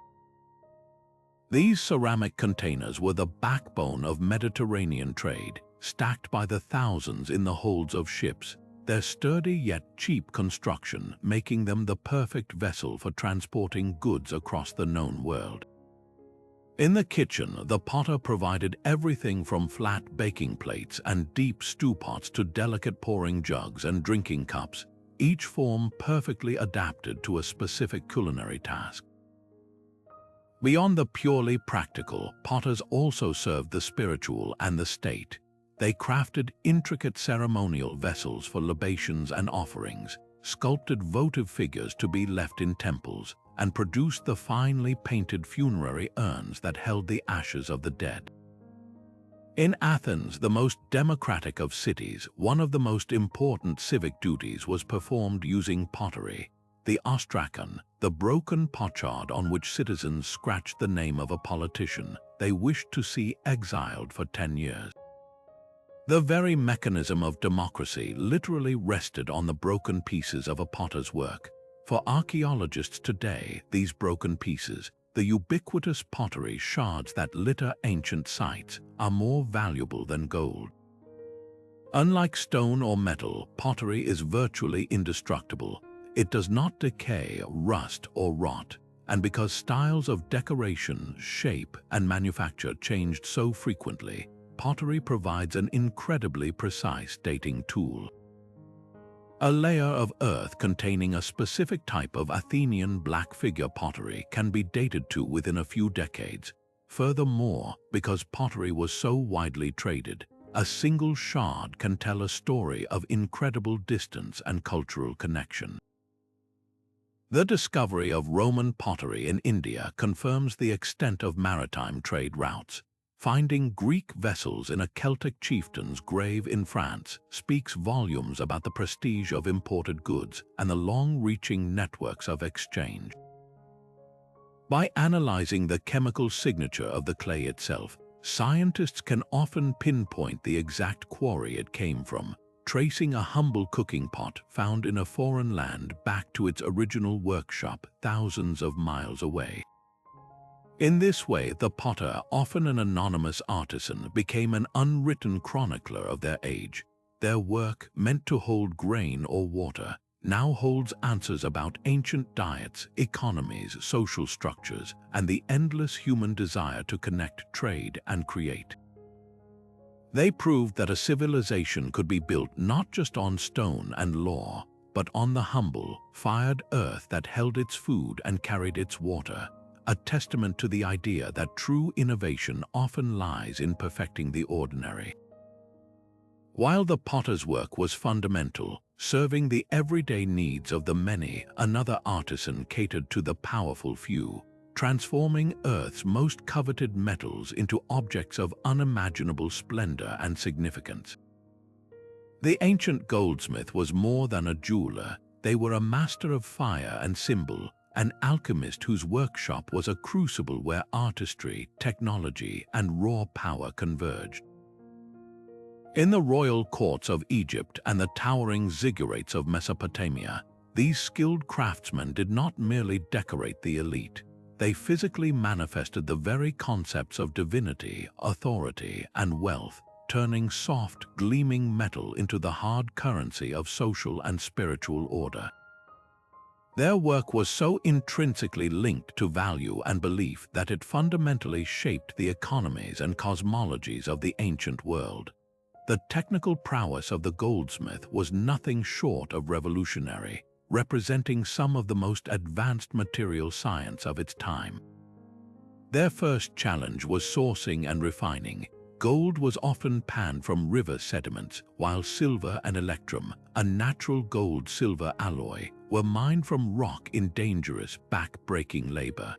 These ceramic containers were the backbone of Mediterranean trade, stacked by the thousands in the holds of ships, their sturdy yet cheap construction making them the perfect vessel for transporting goods across the known world. In the kitchen, the potter provided everything from flat baking plates and deep stew pots to delicate pouring jugs and drinking cups, each form perfectly adapted to a specific culinary task. Beyond the purely practical, potters also served the spiritual and the state. They crafted intricate ceremonial vessels for libations and offerings, sculpted votive figures to be left in temples, and produced the finely painted funerary urns that held the ashes of the dead. In Athens, the most democratic of cities, one of the most important civic duties was performed using pottery. The ostracon, the broken potsherd on which citizens scratched the name of a politician they wished to see exiled for 10 years. The very mechanism of democracy literally rested on the broken pieces of a potter's work. For archaeologists today, these broken pieces, the ubiquitous pottery shards that litter ancient sites, are more valuable than gold. Unlike stone or metal, pottery is virtually indestructible. It does not decay, rust, or rot, and because styles of decoration, shape, and manufacture changed so frequently, pottery provides an incredibly precise dating tool. A layer of earth containing a specific type of Athenian black figure pottery can be dated to within a few decades. Furthermore, because pottery was so widely traded, a single shard can tell a story of incredible distance and cultural connection. The discovery of Roman pottery in India confirms the extent of maritime trade routes. Finding Greek vessels in a Celtic chieftain's grave in France speaks volumes about the prestige of imported goods and the long-reaching networks of exchange. By analyzing the chemical signature of the clay itself, scientists can often pinpoint the exact quarry it came from, tracing a humble cooking pot found in a foreign land back to its original workshop thousands of miles away. In this way, the potter, often an anonymous artisan, became an unwritten chronicler of their age. Their work, meant to hold grain or water, now holds answers about ancient diets, economies, social structures, and the endless human desire to connect, trade, and create. They proved that a civilization could be built not just on stone and law, but on the humble, fired earth that held its food and carried its water, a testament to the idea that true innovation often lies in perfecting the ordinary. While the potter's work was fundamental, serving the everyday needs of the many, another artisan catered to the powerful few, transforming Earth's most coveted metals into objects of unimaginable splendor and significance. The ancient goldsmith was more than a jeweler. They were a master of fire and symbol, an alchemist whose workshop was a crucible where artistry, technology, and raw power converged. In the royal courts of Egypt and the towering ziggurats of Mesopotamia, these skilled craftsmen did not merely decorate the elite. They physically manifested the very concepts of divinity, authority, and wealth, turning soft, gleaming metal into the hard currency of social and spiritual order. Their work was so intrinsically linked to value and belief that it fundamentally shaped the economies and cosmologies of the ancient world. The technical prowess of the goldsmith was nothing short of revolutionary, representing some of the most advanced material science of its time. Their first challenge was sourcing and refining. Gold was often panned from river sediments, while silver and electrum, a natural gold-silver alloy, were mined from rock in dangerous, back-breaking labor.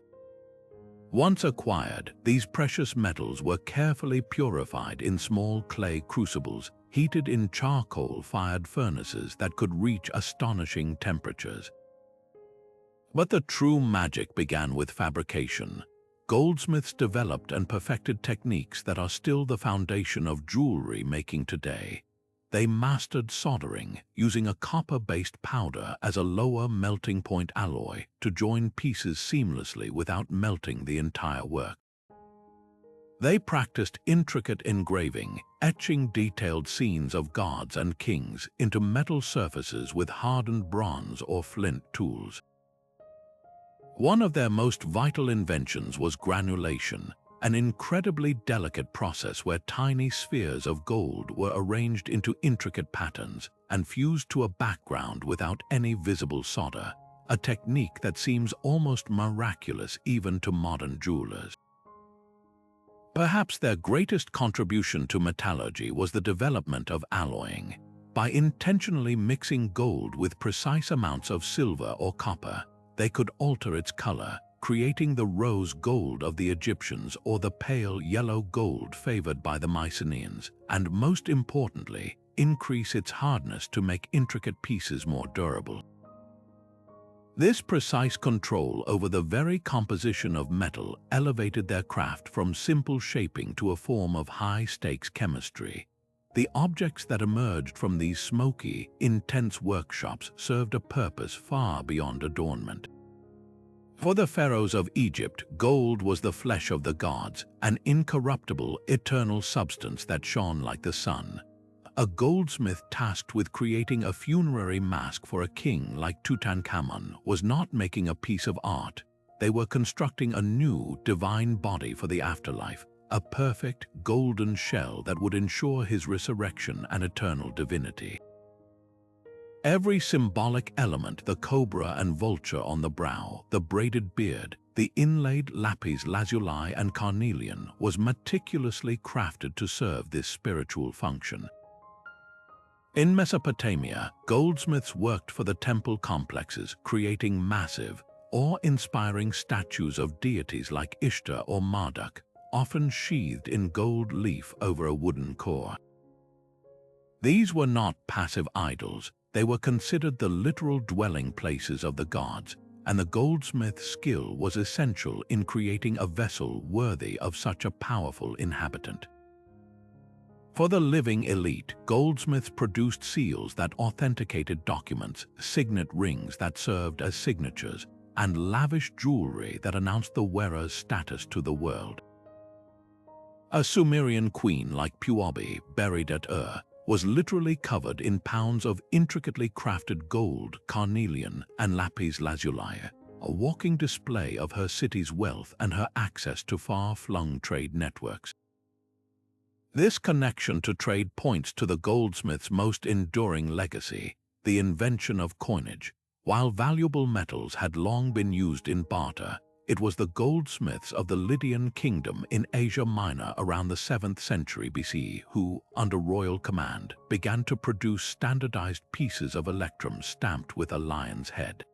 Once acquired, these precious metals were carefully purified in small clay crucibles, heated in charcoal-fired furnaces that could reach astonishing temperatures. But the true magic began with fabrication. Goldsmiths developed and perfected techniques that are still the foundation of jewelry making today. They mastered soldering, using a copper-based powder as a lower melting point alloy to join pieces seamlessly without melting the entire work. They practiced intricate engraving, etching detailed scenes of gods and kings into metal surfaces with hardened bronze or flint tools. One of their most vital inventions was granulation, an incredibly delicate process where tiny spheres of gold were arranged into intricate patterns and fused to a background without any visible solder, a technique that seems almost miraculous even to modern jewelers. Perhaps their greatest contribution to metallurgy was the development of alloying. By intentionally mixing gold with precise amounts of silver or copper, they could alter its color, creating the rose gold of the Egyptians or the pale yellow gold favored by the Mycenaeans, and most importantly, increase its hardness to make intricate pieces more durable. This precise control over the very composition of metal elevated their craft from simple shaping to a form of high-stakes chemistry. The objects that emerged from these smoky, intense workshops served a purpose far beyond adornment. For the pharaohs of Egypt, gold was the flesh of the gods, an incorruptible, eternal substance that shone like the sun. A goldsmith tasked with creating a funerary mask for a king like Tutankhamun was not making a piece of art. They were constructing a new, divine body for the afterlife, a perfect, golden shell that would ensure his resurrection and eternal divinity. Every symbolic element, the cobra and vulture on the brow, the braided beard, the inlaid lapis lazuli and carnelian was meticulously crafted to serve this spiritual function. In Mesopotamia, goldsmiths worked for the temple complexes, creating massive, awe-inspiring statues of deities like Ishtar or Marduk, often sheathed in gold leaf over a wooden core. These were not passive idols, they were considered the literal dwelling places of the gods, and the goldsmith's skill was essential in creating a vessel worthy of such a powerful inhabitant. For the living elite, goldsmiths produced seals that authenticated documents, signet rings that served as signatures, and lavish jewelry that announced the wearer's status to the world. A Sumerian queen like Puobi, buried at Ur, was literally covered in pounds of intricately crafted gold, carnelian, and lapis lazuli, a walking display of her city's wealth and her access to far-flung trade networks. This connection to trade points to the goldsmith's most enduring legacy, the invention of coinage. While valuable metals had long been used in barter, it was the goldsmiths of the Lydian kingdom in Asia Minor around the 7th century BC who, under royal command, began to produce standardized pieces of electrum stamped with a lion's head.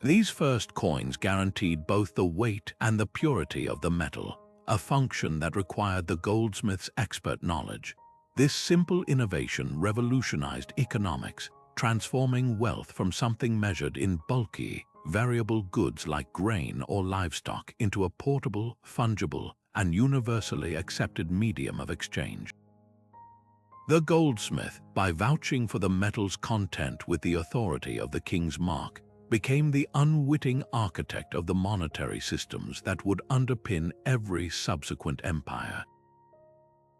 These first coins guaranteed both the weight and the purity of the metal, a function that required the goldsmith's expert knowledge. This simple innovation revolutionized economics, transforming wealth from something measured in bulky, variable goods like grain or livestock into a portable, fungible, and universally accepted medium of exchange. The goldsmith, by vouching for the metal's content with the authority of the king's mark, became the unwitting architect of the monetary systems that would underpin every subsequent empire.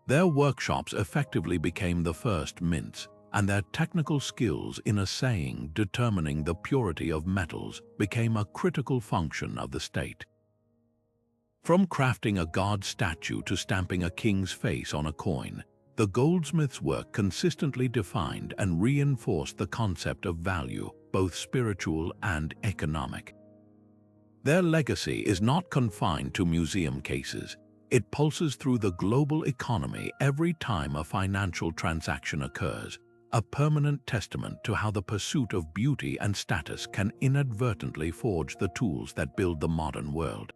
Their workshops effectively became the first mints, and their technical skills in assaying, determining the purity of metals became a critical function of the state. From crafting a god statue to stamping a king's face on a coin, the goldsmith's work consistently defined and reinforced the concept of value, both spiritual and economic. Their legacy is not confined to museum cases. It pulses through the global economy every time a financial transaction occurs, a permanent testament to how the pursuit of beauty and status can inadvertently forge the tools that build the modern world.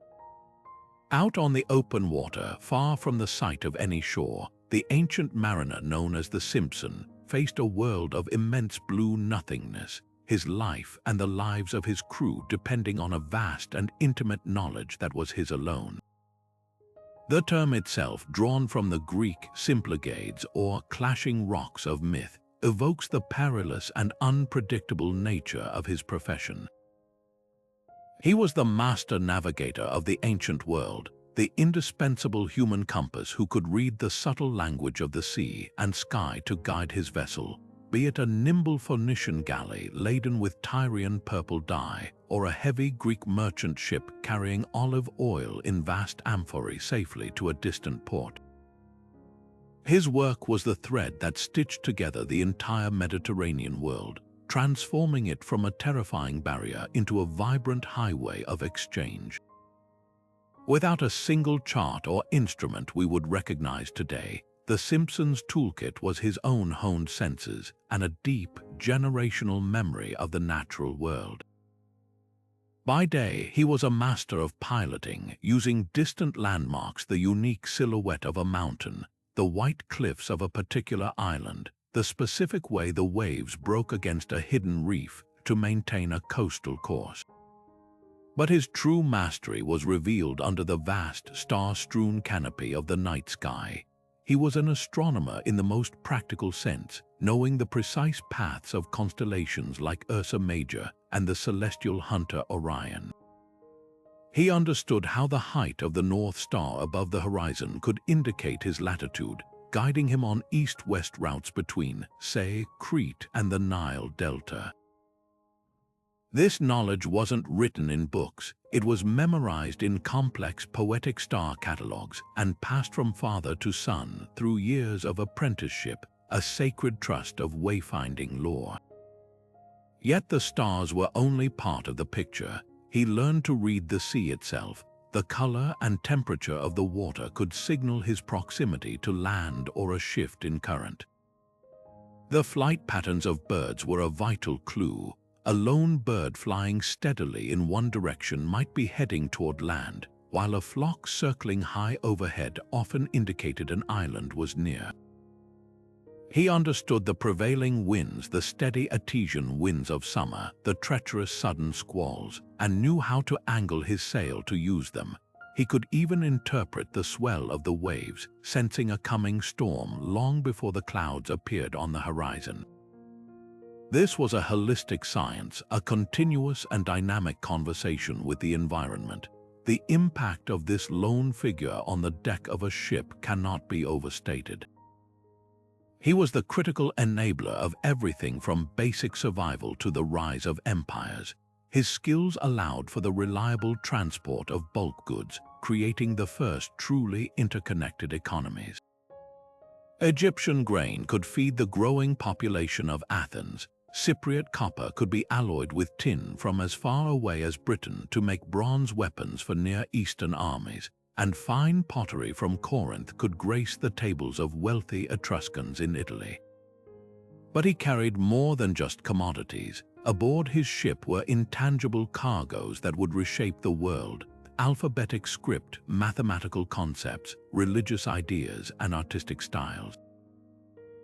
Out on the open water, far from the sight of any shore, the ancient mariner known as the Simpson faced a world of immense blue nothingness, his life and the lives of his crew depending on a vast and intimate knowledge that was his alone. The term itself, drawn from the Greek symplegades or clashing rocks of myth, evokes the perilous and unpredictable nature of his profession. He was the master navigator of the ancient world, the indispensable human compass who could read the subtle language of the sea and sky to guide his vessel, be it a nimble Phoenician galley laden with Tyrian purple dye, or a heavy Greek merchant ship carrying olive oil in vast amphorae safely to a distant port. His work was the thread that stitched together the entire Mediterranean world, transforming it from a terrifying barrier into a vibrant highway of exchange. Without a single chart or instrument we would recognize today, the Simpson's toolkit was his own honed senses and a deep, generational memory of the natural world. By day, he was a master of piloting, using distant landmarks, the unique silhouette of a mountain, the white cliffs of a particular island, the specific way the waves broke against a hidden reef to maintain a coastal course. But his true mastery was revealed under the vast, star-strewn canopy of the night sky. He was an astronomer in the most practical sense, knowing the precise paths of constellations like Ursa Major and the celestial hunter Orion. He understood how the height of the North Star above the horizon could indicate his latitude, guiding him on east-west routes between, say, Crete and the Nile Delta. This knowledge wasn't written in books, it was memorized in complex poetic star catalogues and passed from father to son through years of apprenticeship, a sacred trust of wayfinding lore. Yet the stars were only part of the picture. He learned to read the sea itself. The color and temperature of the water could signal his proximity to land or a shift in current. The flight patterns of birds were a vital clue. A lone bird flying steadily in one direction might be heading toward land, while a flock circling high overhead often indicated an island was near. He understood the prevailing winds, the steady Artesian winds of summer, the treacherous sudden squalls, and knew how to angle his sail to use them. He could even interpret the swell of the waves, sensing a coming storm long before the clouds appeared on the horizon. This was a holistic science, a continuous and dynamic conversation with the environment. The impact of this lone figure on the deck of a ship cannot be overstated. He was the critical enabler of everything from basic survival to the rise of empires. His skills allowed for the reliable transport of bulk goods, creating the first truly interconnected economies. Egyptian grain could feed the growing population of Athens. Cypriot copper could be alloyed with tin from as far away as Britain to make bronze weapons for Near Eastern armies, and fine pottery from Corinth could grace the tables of wealthy Etruscans in Italy. But he carried more than just commodities. Aboard his ship were intangible cargoes that would reshape the world: alphabetic script, mathematical concepts, religious ideas, and artistic styles.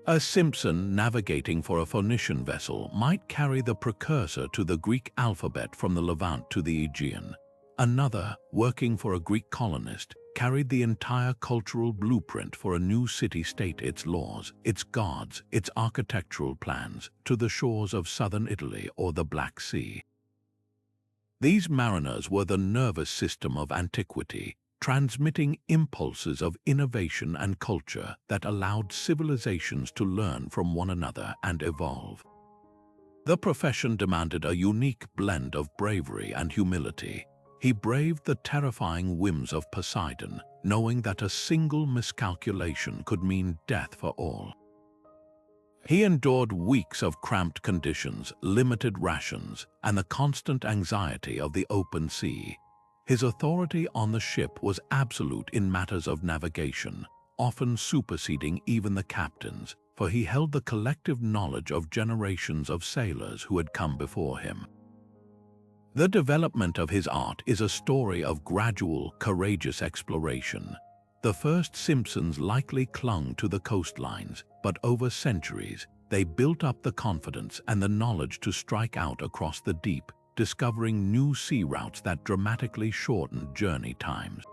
A Simpson navigating for a Phoenician vessel might carry the precursor to the Greek alphabet from the Levant to the Aegean. Another, working for a Greek colonist, carried the entire cultural blueprint for a new city-state, its laws, its gods, its architectural plans, to the shores of southern Italy or the Black Sea. These mariners were the nervous system of antiquity, transmitting impulses of innovation and culture that allowed civilizations to learn from one another and evolve. The profession demanded a unique blend of bravery and humility. He braved the terrifying whims of Poseidon, knowing that a single miscalculation could mean death for all. He endured weeks of cramped conditions, limited rations, and the constant anxiety of the open sea. His authority on the ship was absolute in matters of navigation, often superseding even the captains, for he held the collective knowledge of generations of sailors who had come before him. The development of his art is a story of gradual, courageous exploration. The first Simpsons likely clung to the coastlines, but over centuries, they built up the confidence and the knowledge to strike out across the deep, discovering new sea routes that dramatically shortened journey times.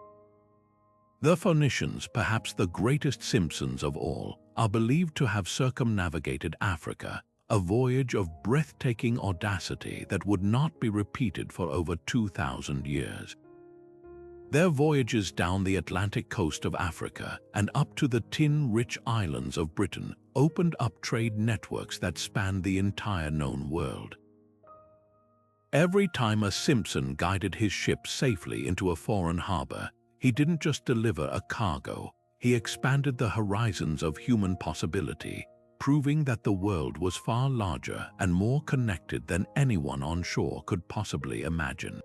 The Phoenicians, perhaps the greatest Simpsons of all, are believed to have circumnavigated Africa, a voyage of breathtaking audacity that would not be repeated for over 2,000 years. Their voyages down the Atlantic coast of Africa and up to the tin-rich islands of Britain opened up trade networks that spanned the entire known world. Every time a Simpson guided his ship safely into a foreign harbor, he didn't just deliver a cargo, he expanded the horizons of human possibility, proving that the world was far larger and more connected than anyone on shore could possibly imagine.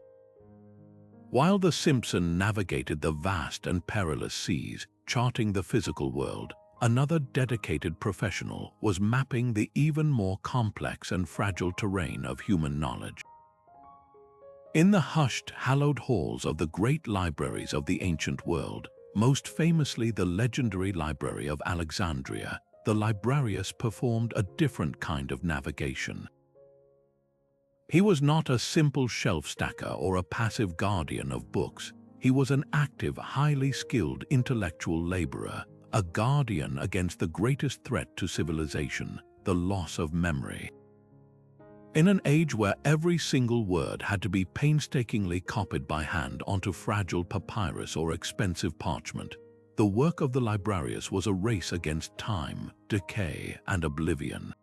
While the Simpson navigated the vast and perilous seas, charting the physical world, another dedicated professional was mapping the even more complex and fragile terrain of human knowledge. In the hushed, hallowed halls of the great libraries of the ancient world, most famously the legendary Library of Alexandria, the Librarius performed a different kind of navigation. He was not a simple shelf stacker or a passive guardian of books. He was an active, highly skilled intellectual laborer, a guardian against the greatest threat to civilization, the loss of memory. In an age where every single word had to be painstakingly copied by hand onto fragile papyrus or expensive parchment, the work of the Librarius was a race against time, decay, and oblivion.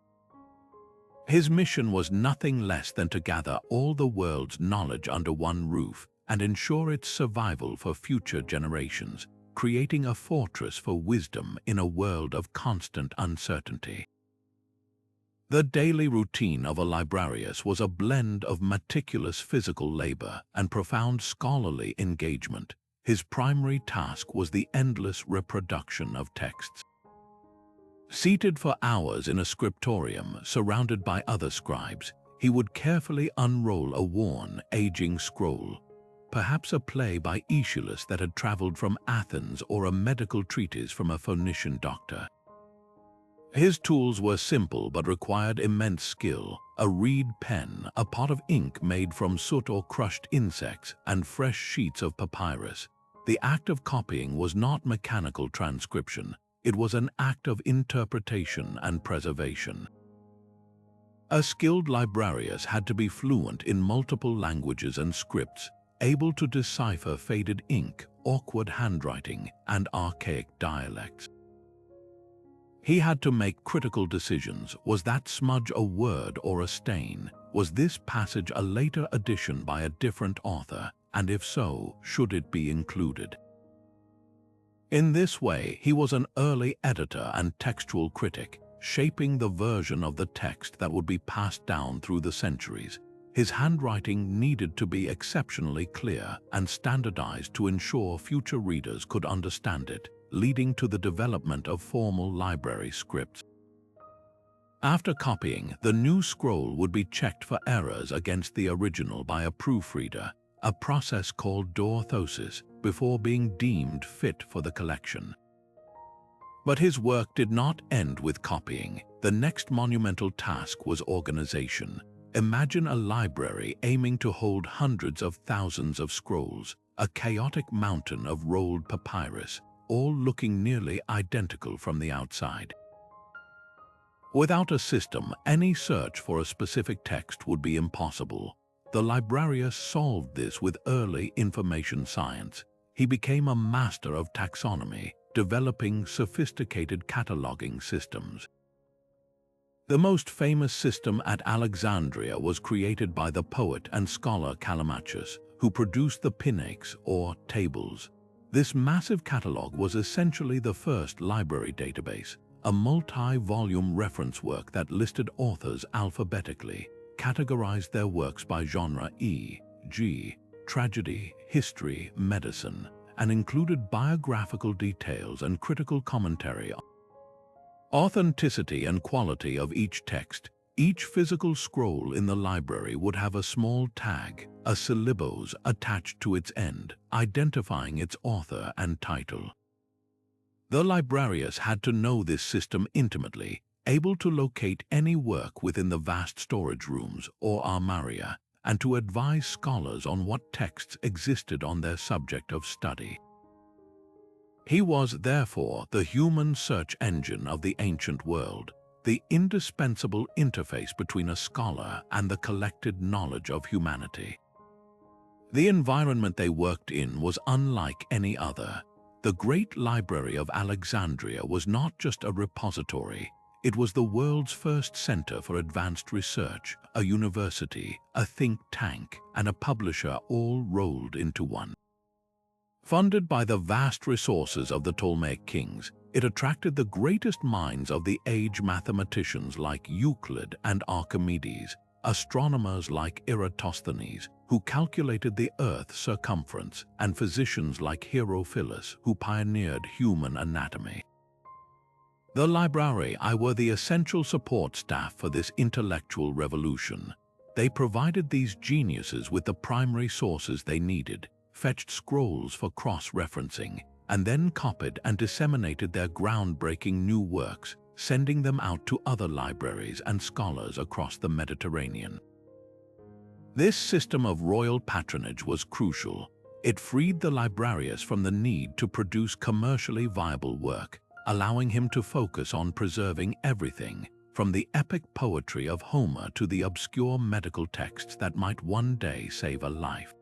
His mission was nothing less than to gather all the world's knowledge under one roof and ensure its survival for future generations, creating a fortress for wisdom in a world of constant uncertainty. The daily routine of a librarius was a blend of meticulous physical labor and profound scholarly engagement. His primary task was the endless reproduction of texts. Seated for hours in a scriptorium surrounded by other scribes, he would carefully unroll a worn, aging scroll, perhaps a play by Aeschylus that had traveled from Athens or a medical treatise from a Phoenician doctor. His tools were simple but required immense skill: a reed pen, a pot of ink made from soot or crushed insects, and fresh sheets of papyrus. The act of copying was not mechanical transcription. It was an act of interpretation and preservation. A skilled librarius had to be fluent in multiple languages and scripts, able to decipher faded ink, awkward handwriting, and archaic dialects. He had to make critical decisions. Was that smudge a word or a stain? Was this passage a later addition by a different author? And if so, should it be included? In this way, he was an early editor and textual critic, shaping the version of the text that would be passed down through the centuries. His handwriting needed to be exceptionally clear and standardized to ensure future readers could understand it, leading to the development of formal library scripts. After copying, the new scroll would be checked for errors against the original by a proofreader, a process called diorthosis, before being deemed fit for the collection. But his work did not end with copying. The next monumental task was organization. Imagine a library aiming to hold hundreds of thousands of scrolls, a chaotic mountain of rolled papyrus, all looking nearly identical from the outside. Without a system, any search for a specific text would be impossible. The librarius solved this with early information science. He became a master of taxonomy, developing sophisticated cataloging systems. The most famous system at Alexandria was created by the poet and scholar Callimachus, who produced the Pinaques, or tables. This massive catalog was essentially the first library database, a multi-volume reference work that listed authors alphabetically, categorized their works by genre e.g., tragedy, history, medicine, and included biographical details and critical commentary on authenticity and quality of each text. Each physical scroll in the library would have a small tag, a syllabus, attached to its end, identifying its author and title. The librarius had to know this system intimately, able to locate any work within the vast storage rooms or armaria, and to advise scholars on what texts existed on their subject of study. He was, therefore, the human search engine of the ancient world, the indispensable interface between a scholar and the collected knowledge of humanity. The environment they worked in was unlike any other. The great library of Alexandria was not just a repository. It was the world's first center for advanced research, a university, a think tank, and a publisher all rolled into one. Funded by the vast resources of the Ptolemaic kings, it attracted the greatest minds of the age, mathematicians like Euclid and Archimedes, astronomers like Eratosthenes, who calculated the Earth's circumference, and physicians like Herophilus, who pioneered human anatomy. The librari were the essential support staff for this intellectual revolution. They provided these geniuses with the primary sources they needed, fetched scrolls for cross-referencing, and then copied and disseminated their groundbreaking new works, sending them out to other libraries and scholars across the Mediterranean. This system of royal patronage was crucial. It freed the librarius from the need to produce commercially viable work, allowing him to focus on preserving everything, from the epic poetry of Homer to the obscure medical texts that might one day save a life.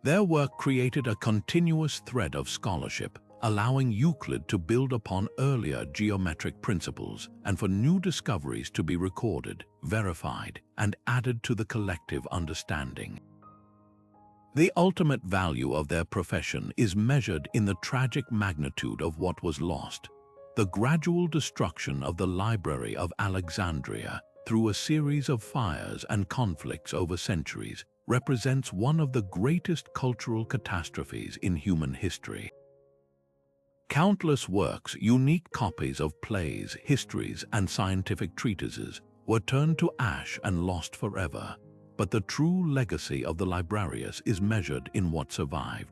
Their work created a continuous thread of scholarship, allowing Euclid to build upon earlier geometric principles and for new discoveries to be recorded, verified, and added to the collective understanding. The ultimate value of their profession is measured in the tragic magnitude of what was lost. The gradual destruction of the Library of Alexandria through a series of fires and conflicts over centuries represents one of the greatest cultural catastrophes in human history. Countless works, unique copies of plays, histories, and scientific treatises, were turned to ash and lost forever, but the true legacy of the Librarius is measured in what survived.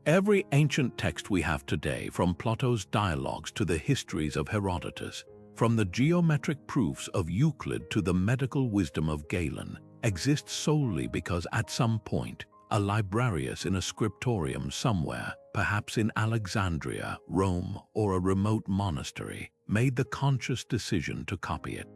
Every ancient text we have today, from Plato's dialogues to the histories of Herodotus, from the geometric proofs of Euclid to the medical wisdom of Galen, exists solely because at some point, a Librarius in a scriptorium somewhere, perhaps in Alexandria, Rome, or a remote monastery, made the conscious decision to copy it.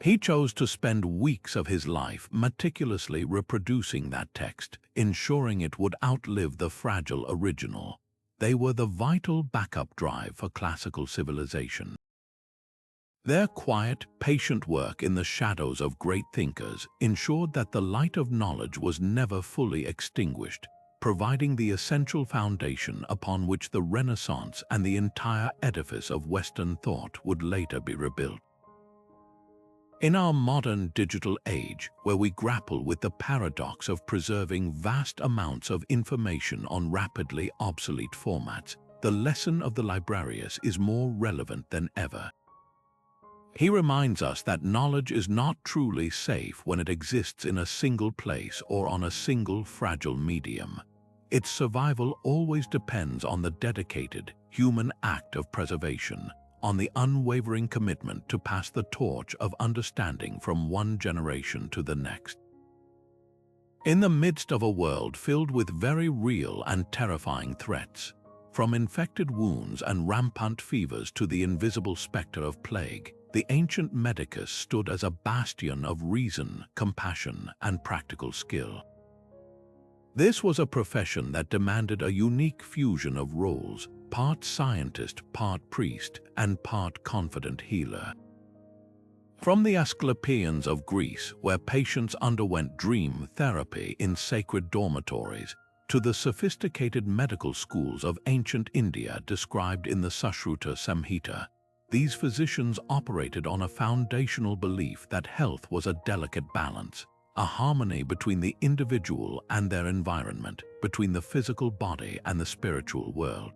He chose to spend weeks of his life meticulously reproducing that text, ensuring it would outlive the fragile original. They were the vital backup drive for classical civilization. Their quiet, patient work in the shadows of great thinkers ensured that the light of knowledge was never fully extinguished, providing the essential foundation upon which the Renaissance and the entire edifice of Western thought would later be rebuilt. In our modern digital age, where we grapple with the paradox of preserving vast amounts of information on rapidly obsolete formats, the lesson of the Librarius is more relevant than ever. He reminds us that knowledge is not truly safe when it exists in a single place or on a single fragile medium. Its survival always depends on the dedicated, human act of preservation, on the unwavering commitment to pass the torch of understanding from one generation to the next. In the midst of a world filled with very real and terrifying threats, from infected wounds and rampant fevers to the invisible specter of plague, the ancient Medicus stood as a bastion of reason, compassion, and practical skill. This was a profession that demanded a unique fusion of roles, part scientist, part priest, and part confident healer. From the Asclepians of Greece, where patients underwent dream therapy in sacred dormitories, to the sophisticated medical schools of ancient India described in the Sushruta Samhita, these physicians operated on a foundational belief that health was a delicate balance, a harmony between the individual and their environment, between the physical body and the spiritual world.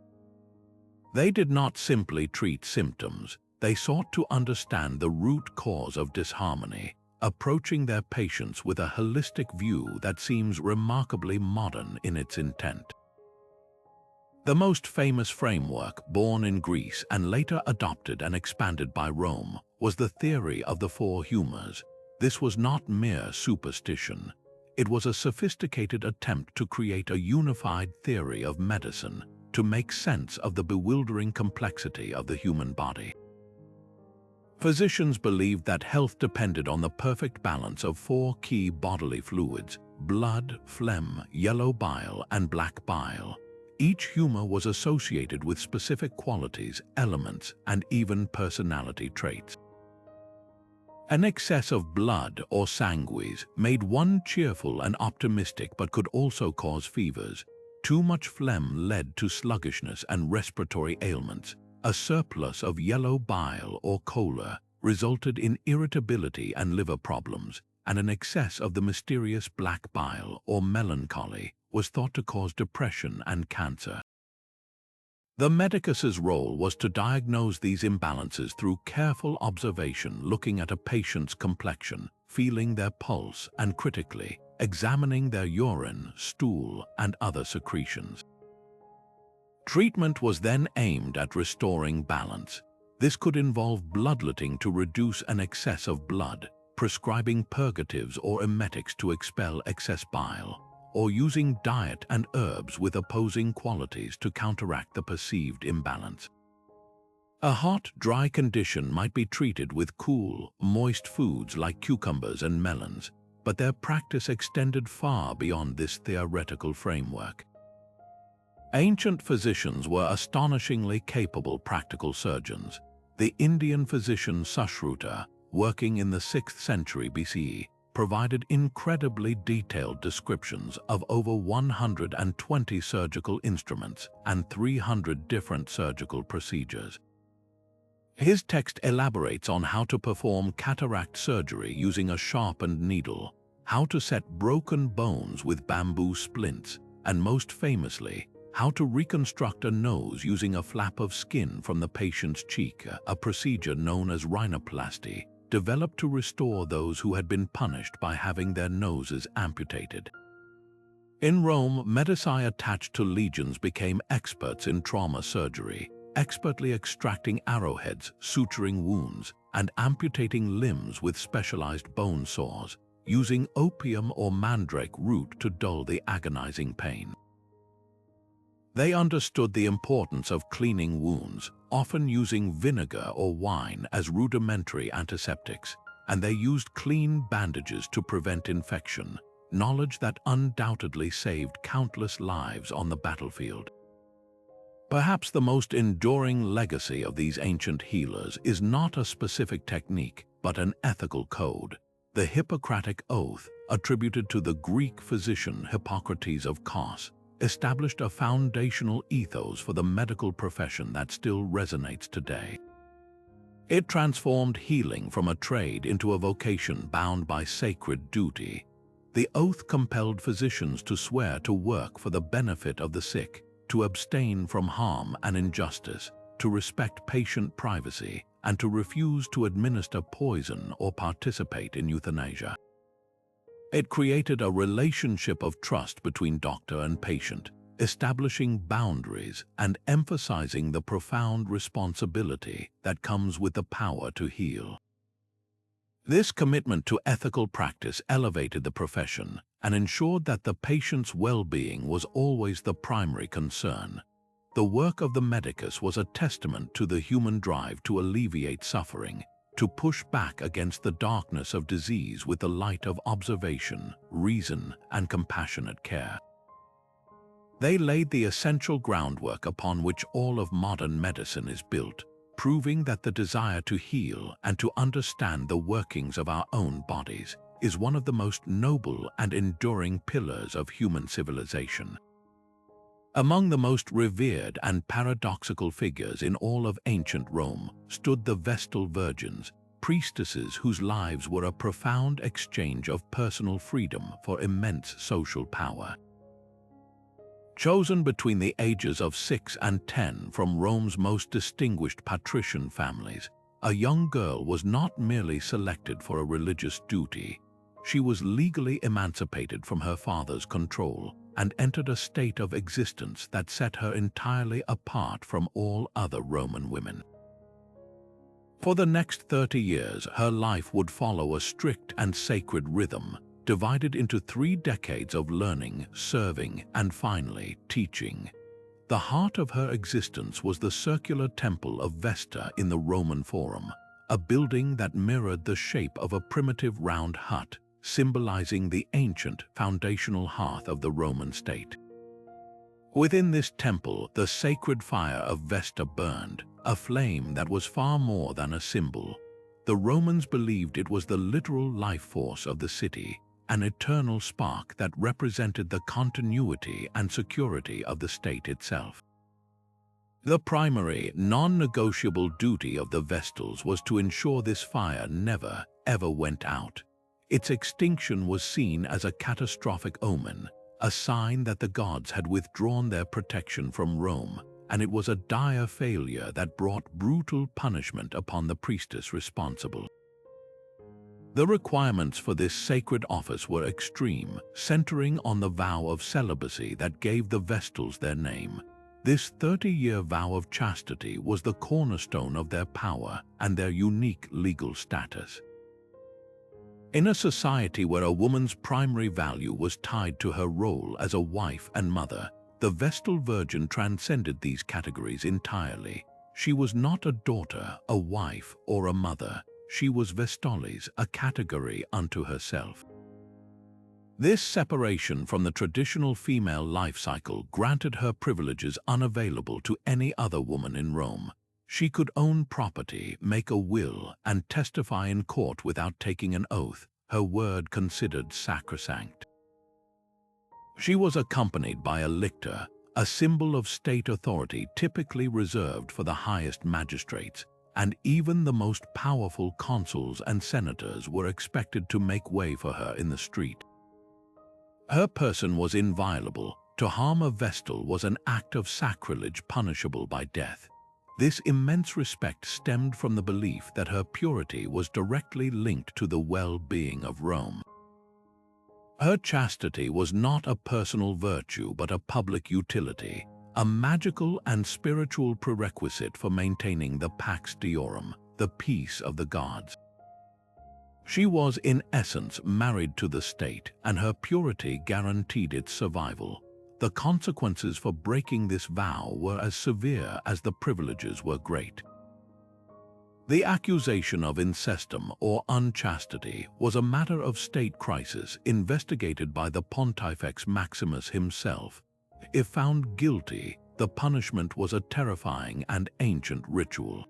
They did not simply treat symptoms, they sought to understand the root cause of disharmony, approaching their patients with a holistic view that seems remarkably modern in its intent. The most famous framework, born in Greece and later adopted and expanded by Rome, was the theory of the four humors. This was not mere superstition. It was a sophisticated attempt to create a unified theory of medicine, to make sense of the bewildering complexity of the human body. Physicians believed that health depended on the perfect balance of four key bodily fluids: blood, phlegm, yellow bile, and black bile. Each humor was associated with specific qualities, elements, and even personality traits. An excess of blood, or sanguis, made one cheerful and optimistic but could also cause fevers. Too much phlegm led to sluggishness and respiratory ailments. A surplus of yellow bile or choler resulted in irritability and liver problems, and an excess of the mysterious black bile or melancholy was thought to cause depression and cancer. The medicus's role was to diagnose these imbalances through careful observation, looking at a patient's complexion, feeling their pulse, and critically examining their urine, stool, and other secretions. Treatment was then aimed at restoring balance. This could involve bloodletting to reduce an excess of blood, prescribing purgatives or emetics to expel excess bile, or using diet and herbs with opposing qualities to counteract the perceived imbalance. A hot, dry condition might be treated with cool, moist foods like cucumbers and melons, but their practice extended far beyond this theoretical framework. Ancient physicians were astonishingly capable practical surgeons. The Indian physician Sushruta, working in the 6th century BCE, provided incredibly detailed descriptions of over 120 surgical instruments and 300 different surgical procedures. His text elaborates on how to perform cataract surgery using a sharpened needle, how to set broken bones with bamboo splints, and most famously, how to reconstruct a nose using a flap of skin from the patient's cheek, a procedure known as rhinoplasty, developed to restore those who had been punished by having their noses amputated. In Rome, medici attached to legions became experts in trauma surgery, expertly extracting arrowheads, suturing wounds, and amputating limbs with specialized bone saws, using opium or mandrake root to dull the agonizing pain. They understood the importance of cleaning wounds, often using vinegar or wine as rudimentary antiseptics, and they used clean bandages to prevent infection, knowledge that undoubtedly saved countless lives on the battlefield. Perhaps the most enduring legacy of these ancient healers is not a specific technique, but an ethical code. The Hippocratic Oath, attributed to the Greek physician Hippocrates of Kos, established a foundational ethos for the medical profession that still resonates today. It transformed healing from a trade into a vocation bound by sacred duty. The oath compelled physicians to swear to work for the benefit of the sick, to abstain from harm and injustice, to respect patient privacy, and to refuse to administer poison or participate in euthanasia. It created a relationship of trust between doctor and patient, establishing boundaries and emphasizing the profound responsibility that comes with the power to heal. This commitment to ethical practice elevated the profession and ensured that the patient's well-being was always the primary concern. The work of the Medicus was a testament to the human drive to alleviate suffering, to push back against the darkness of disease with the light of observation, reason, and compassionate care. They laid the essential groundwork upon which all of modern medicine is built, proving that the desire to heal and to understand the workings of our own bodies is one of the most noble and enduring pillars of human civilization. Among the most revered and paradoxical figures in all of ancient Rome stood the Vestal virgins, priestesses whose lives were a profound exchange of personal freedom for immense social power. Chosen between the ages of 6 and 10 from Rome's most distinguished patrician families, a young girl was not merely selected for a religious duty. She was legally emancipated from her father's control and entered a state of existence that set her entirely apart from all other Roman women. For the next 30 years, her life would follow a strict and sacred rhythm, divided into 3 decades of learning, serving, and finally, teaching. The heart of her existence was the circular temple of Vesta in the Roman Forum, a building that mirrored the shape of a primitive round hut, symbolizing the ancient foundational hearth of the Roman state. Within this temple, the sacred fire of Vesta burned, a flame that was far more than a symbol. The Romans believed it was the literal life force of the city, an eternal spark that represented the continuity and security of the state itself. The primary, non-negotiable duty of the Vestals was to ensure this fire never, ever went out. Its extinction was seen as a catastrophic omen, a sign that the gods had withdrawn their protection from Rome, and it was a dire failure that brought brutal punishment upon the priestess responsible. The requirements for this sacred office were extreme, centering on the vow of celibacy that gave the Vestals their name. This 30-year vow of chastity was the cornerstone of their power and their unique legal status. In a society where a woman's primary value was tied to her role as a wife and mother, the Vestal Virgin transcended these categories entirely. She was not a daughter, a wife, or a mother. She was Vestalis, a category unto herself. This separation from the traditional female life cycle granted her privileges unavailable to any other woman in Rome. She could own property, make a will, and testify in court without taking an oath, her word considered sacrosanct. She was accompanied by a lictor, a symbol of state authority typically reserved for the highest magistrates, and even the most powerful consuls and senators were expected to make way for her in the street. Her person was inviolable. To harm a Vestal was an act of sacrilege punishable by death. This immense respect stemmed from the belief that her purity was directly linked to the well-being of Rome. Her chastity was not a personal virtue but a public utility, a magical and spiritual prerequisite for maintaining the Pax Deorum, the peace of the gods. She was in essence married to the state, and her purity guaranteed its survival. The consequences for breaking this vow were as severe as the privileges were great. The accusation of incestum or unchastity was a matter of state crisis investigated by the Pontifex Maximus himself. If found guilty, the punishment was a terrifying and ancient ritual.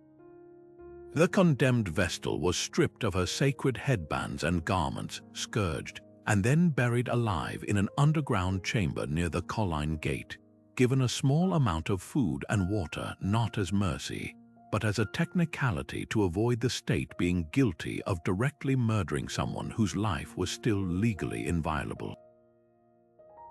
The condemned Vestal was stripped of her sacred headbands and garments, scourged, and then buried alive in an underground chamber near the Colline Gate, given a small amount of food and water not as mercy, but as a technicality to avoid the state being guilty of directly murdering someone whose life was still legally inviolable.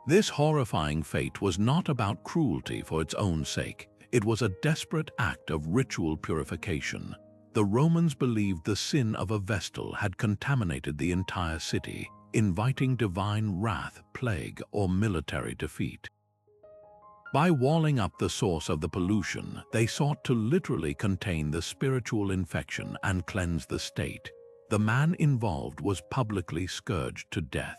This horrifying fate was not about cruelty for its own sake. It was a desperate act of ritual purification. The Romans believed the sin of a Vestal had contaminated the entire city, inviting divine wrath, plague, or military defeat. By walling up the source of the pollution, they sought to literally contain the spiritual infection and cleanse the state. The man involved was publicly scourged to death.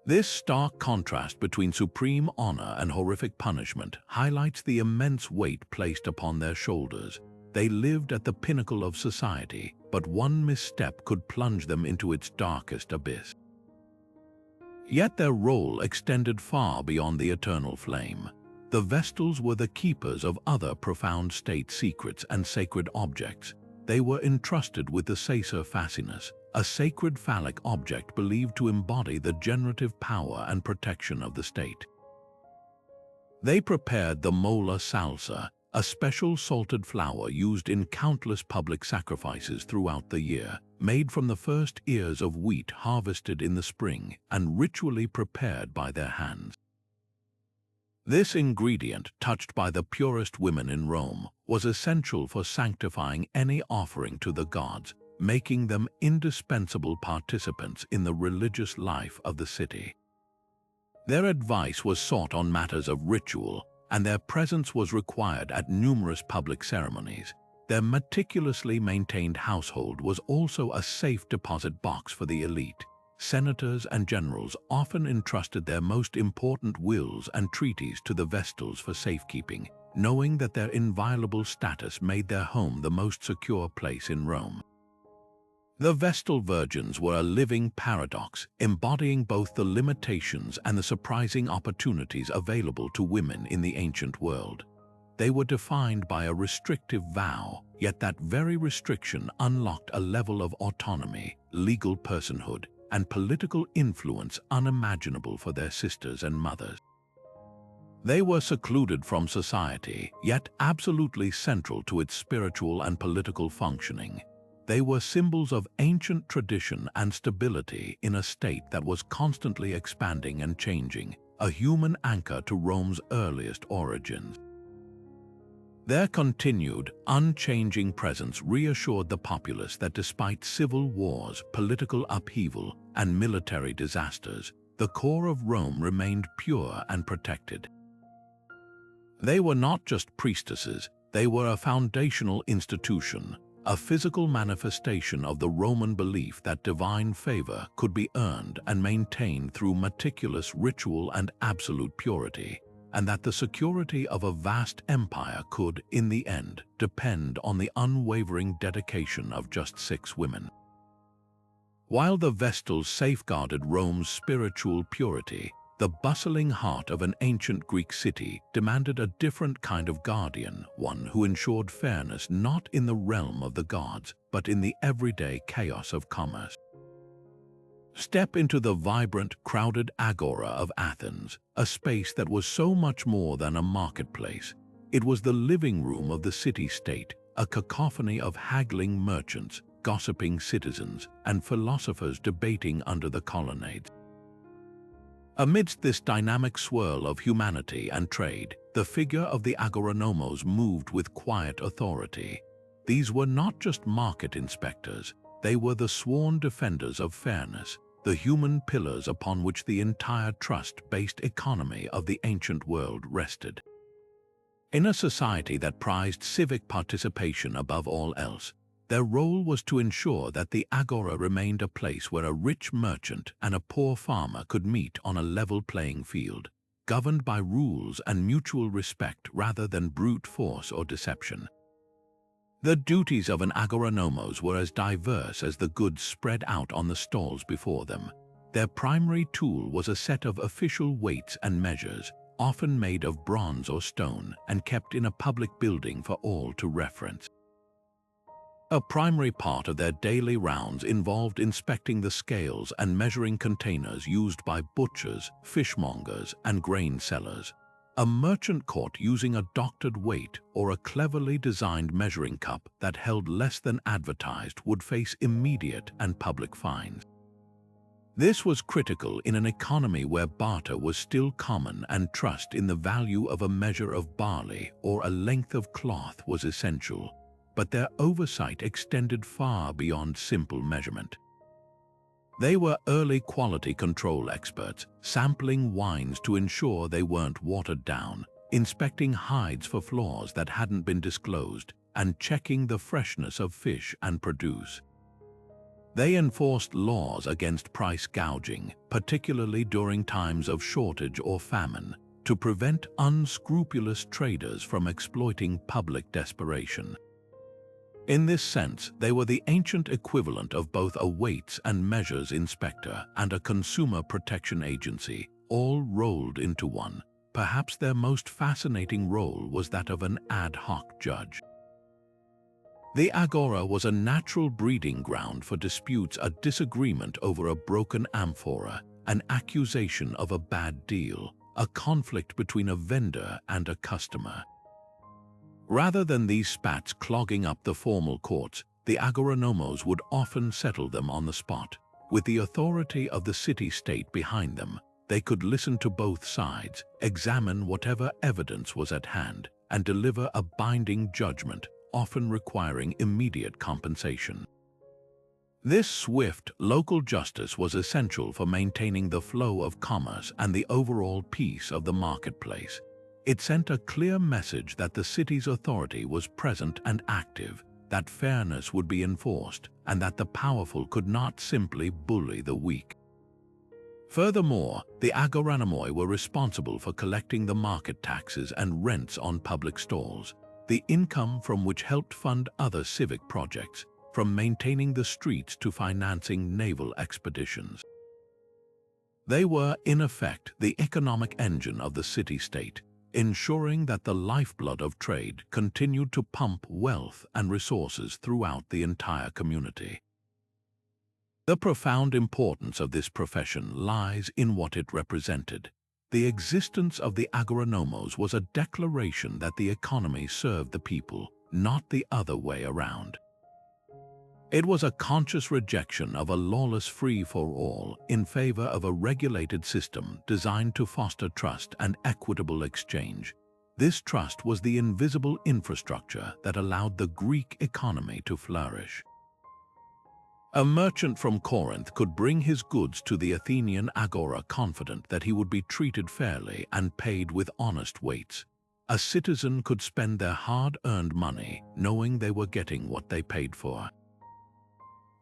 This stark contrast between supreme honor and horrific punishment highlights the immense weight placed upon their shoulders. They lived at the pinnacle of society, but one misstep could plunge them into its darkest abyss. Yet their role extended far beyond the eternal flame. The Vestals were the keepers of other profound state secrets and sacred objects. They were entrusted with the sacer fascinus, a sacred phallic object believed to embody the generative power and protection of the state. They prepared the mola salsa, a special salted flour used in countless public sacrifices throughout the year, made from the first ears of wheat harvested in the spring and ritually prepared by their hands. This ingredient, touched by the purest women in Rome, was essential for sanctifying any offering to the gods, making them indispensable participants in the religious life of the city. Their advice was sought on matters of ritual, and their presence was required at numerous public ceremonies. Their meticulously maintained household was also a safe deposit box for the elite. Senators and generals often entrusted their most important wills and treaties to the Vestals for safekeeping, knowing that their inviolable status made their home the most secure place in Rome. The Vestal virgins were a living paradox, embodying both the limitations and the surprising opportunities available to women in the ancient world. They were defined by a restrictive vow, yet that very restriction unlocked a level of autonomy, legal personhood, and political influence unimaginable for their sisters and mothers. They were secluded from society, yet absolutely central to its spiritual and political functioning. They were symbols of ancient tradition and stability in a state that was constantly expanding and changing, a human anchor to Rome's earliest origins. Their continued, unchanging presence reassured the populace that despite civil wars, political upheaval, and military disasters, the core of Rome remained pure and protected. They were not just priestesses, they were a foundational institution, a physical manifestation of the Roman belief that divine favor could be earned and maintained through meticulous ritual and absolute purity, and that the security of a vast empire could, in the end, depend on the unwavering dedication of just 6 women. While the Vestals safeguarded Rome's spiritual purity, the bustling heart of an ancient Greek city demanded a different kind of guardian, one who ensured fairness not in the realm of the gods, but in the everyday chaos of commerce. Step into the vibrant, crowded agora of Athens, a space that was so much more than a marketplace. It was the living room of the city-state, a cacophony of haggling merchants, gossiping citizens, and philosophers debating under the colonnades. Amidst this dynamic swirl of humanity and trade, the figure of the agoranomos moved with quiet authority. These were not just market inspectors, they were the sworn defenders of fairness, the human pillars upon which the entire trust-based economy of the ancient world rested. In a society that prized civic participation above all else, their role was to ensure that the agora remained a place where a rich merchant and a poor farmer could meet on a level playing field, governed by rules and mutual respect rather than brute force or deception. The duties of an agoranomos were as diverse as the goods spread out on the stalls before them. Their primary tool was a set of official weights and measures, often made of bronze or stone and kept in a public building for all to reference. A primary part of their daily rounds involved inspecting the scales and measuring containers used by butchers, fishmongers, and grain sellers. A merchant caught using a doctored weight or a cleverly designed measuring cup that held less than advertised would face immediate and public fines. This was critical in an economy where barter was still common and trust in the value of a measure of barley or a length of cloth was essential, but their oversight extended far beyond simple measurement. They were early quality control experts, sampling wines to ensure they weren't watered down, inspecting hides for flaws that hadn't been disclosed, and checking the freshness of fish and produce. They enforced laws against price gouging, particularly during times of shortage or famine, to prevent unscrupulous traders from exploiting public desperation. In this sense, they were the ancient equivalent of both a weights and measures inspector and a consumer protection agency, all rolled into one. Perhaps their most fascinating role was that of an ad hoc judge. The agora was a natural breeding ground for disputes, a disagreement over a broken amphora, an accusation of a bad deal, a conflict between a vendor and a customer. Rather than these spats clogging up the formal courts, the agoranomos would often settle them on the spot. With the authority of the city-state behind them, they could listen to both sides, examine whatever evidence was at hand, and deliver a binding judgment, often requiring immediate compensation. This swift, local justice was essential for maintaining the flow of commerce and the overall peace of the marketplace. It sent a clear message that the city's authority was present and active, that fairness would be enforced, and that the powerful could not simply bully the weak. Furthermore, the agoranomoi were responsible for collecting the market taxes and rents on public stalls, the income from which helped fund other civic projects, from maintaining the streets to financing naval expeditions. They were, in effect, the economic engine of the city-state, ensuring that the lifeblood of trade continued to pump wealth and resources throughout the entire community. The profound importance of this profession lies in what it represented. The existence of the agoranomos was a declaration that the economy served the people, not the other way around. It was a conscious rejection of a lawless free-for-all in favor of a regulated system designed to foster trust and equitable exchange. This trust was the invisible infrastructure that allowed the Greek economy to flourish. A merchant from Corinth could bring his goods to the Athenian agora confident that he would be treated fairly and paid with honest weights. A citizen could spend their hard-earned money knowing they were getting what they paid for.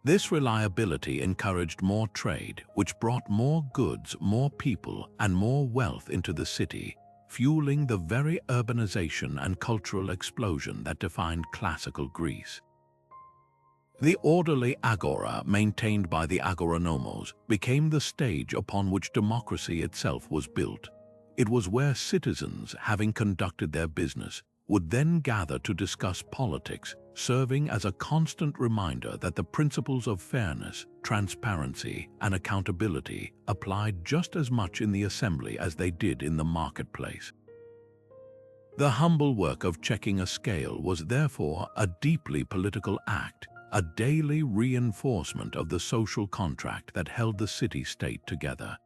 This reliability encouraged more trade, which brought more goods, more people, and more wealth into the city, fueling the very urbanization and cultural explosion that defined classical Greece. The orderly agora maintained by the agoranomos became the stage upon which democracy itself was built. It was where citizens, having conducted their business, would then gather to discuss politics, serving as a constant reminder that the principles of fairness, transparency, and accountability applied just as much in the assembly as they did in the marketplace. The humble work of checking a scale was therefore a deeply political act, a daily reinforcement of the social contract that held the city-state together.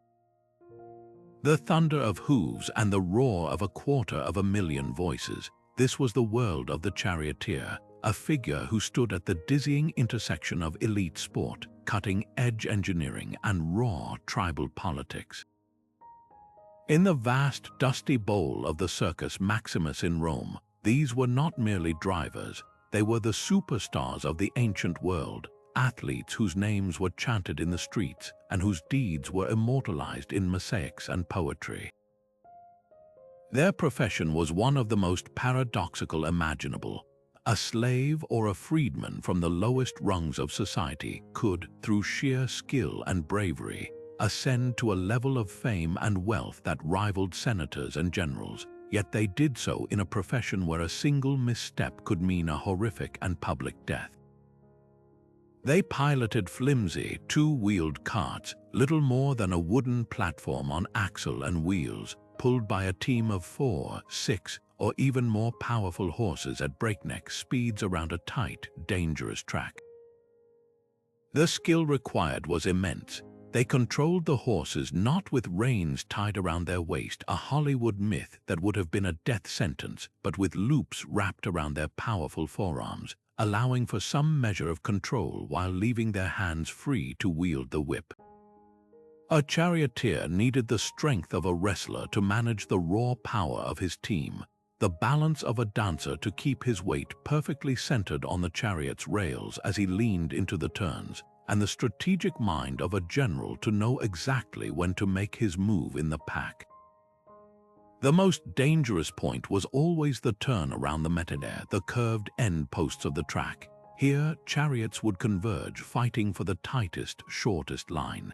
The thunder of hooves and the roar of 250,000 voices, this was the world of the charioteer, a figure who stood at the dizzying intersection of elite sport, cutting-edge engineering, and raw tribal politics. In the vast, dusty bowl of the Circus Maximus in Rome, these were not merely drivers, they were the superstars of the ancient world, athletes whose names were chanted in the streets and whose deeds were immortalized in mosaics and poetry. Their profession was one of the most paradoxical imaginable. A slave or a freedman from the lowest rungs of society could, through sheer skill and bravery, ascend to a level of fame and wealth that rivaled senators and generals, yet they did so in a profession where a single misstep could mean a horrific and public death. They piloted flimsy, two-wheeled carts, little more than a wooden platform on axle and wheels, pulled by a team of 4, 6, or even more powerful horses at breakneck speeds around a tight, dangerous track. The skill required was immense. They controlled the horses not with reins tied around their waist, a Hollywood myth that would have been a death sentence, but with loops wrapped around their powerful forearms, allowing for some measure of control while leaving their hands free to wield the whip. A charioteer needed the strength of a wrestler to manage the raw power of his team, the balance of a dancer to keep his weight perfectly centered on the chariot's rails as he leaned into the turns, and the strategic mind of a general to know exactly when to make his move in the pack. The most dangerous point was always the turn around the metadaire, the curved end posts of the track. Here, chariots would converge, fighting for the tightest, shortest line.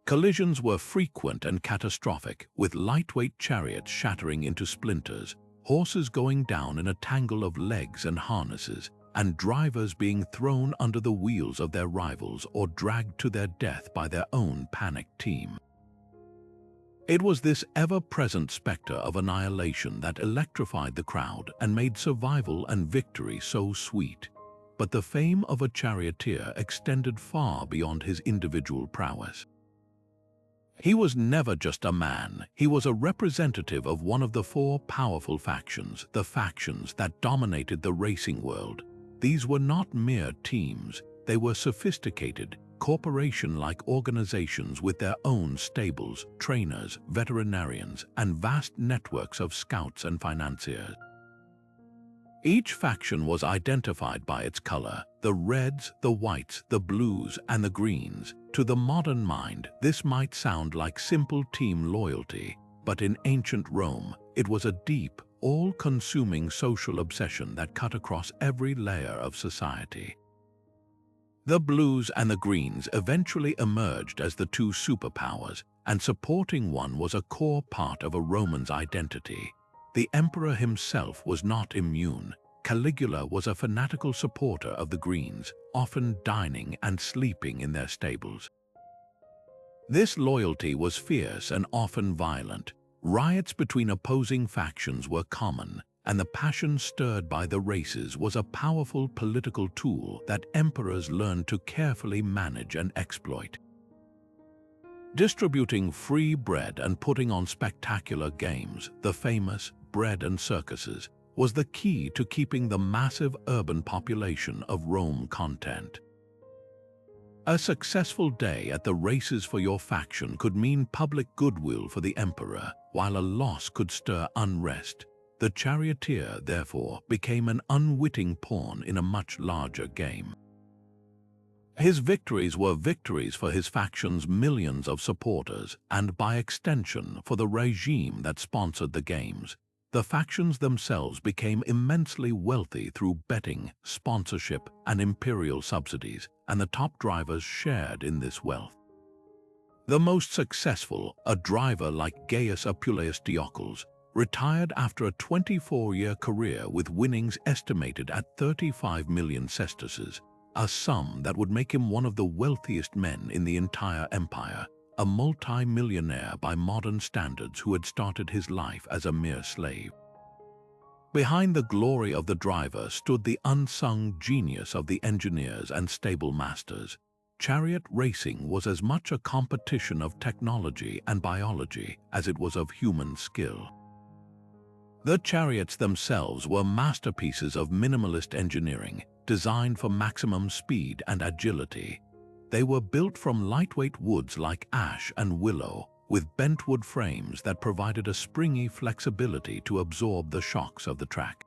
Collisions were frequent and catastrophic, with lightweight chariots shattering into splinters, horses going down in a tangle of legs and harnesses, and drivers being thrown under the wheels of their rivals or dragged to their death by their own panicked team. It was this ever-present specter of annihilation that electrified the crowd and made survival and victory so sweet. But the fame of a charioteer extended far beyond his individual prowess. He was never just a man, he was a representative of one of the 4 powerful factions, the factions that dominated the racing world. These were not mere teams, they were sophisticated, corporation-like organizations with their own stables, trainers, veterinarians, and vast networks of scouts and financiers. Each faction was identified by its color, the reds, the whites, the blues, and the greens. To the modern mind, this might sound like simple team loyalty, but in ancient Rome, it was a deep, all-consuming social obsession that cut across every layer of society. The blues and the greens eventually emerged as the 2 superpowers, and supporting one was a core part of a Roman's identity. The emperor himself was not immune. Caligula was a fanatical supporter of the greens, often dining and sleeping in their stables. This loyalty was fierce and often violent. Riots between opposing factions were common, and the passion stirred by the races was a powerful political tool that emperors learned to carefully manage and exploit. Distributing free bread and putting on spectacular games, the famous bread and circuses, was the key to keeping the massive urban population of Rome content. A successful day at the races for your faction could mean public goodwill for the emperor, while a loss could stir unrest. The charioteer, therefore, became an unwitting pawn in a much larger game. His victories were victories for his faction's millions of supporters, and by extension for the regime that sponsored the games. The factions themselves became immensely wealthy through betting, sponsorship, and imperial subsidies, and the top drivers shared in this wealth. The most successful, a driver like Gaius Appuleius Diocles, retired after a 24-year career with winnings estimated at 35 million sesterces, a sum that would make him one of the wealthiest men in the entire empire, a multi-millionaire by modern standards who had started his life as a mere slave. Behind the glory of the driver stood the unsung genius of the engineers and stable masters. Chariot racing was as much a competition of technology and biology as it was of human skill. The chariots themselves were masterpieces of minimalist engineering, designed for maximum speed and agility. They were built from lightweight woods like ash and willow, with bentwood frames that provided a springy flexibility to absorb the shocks of the track.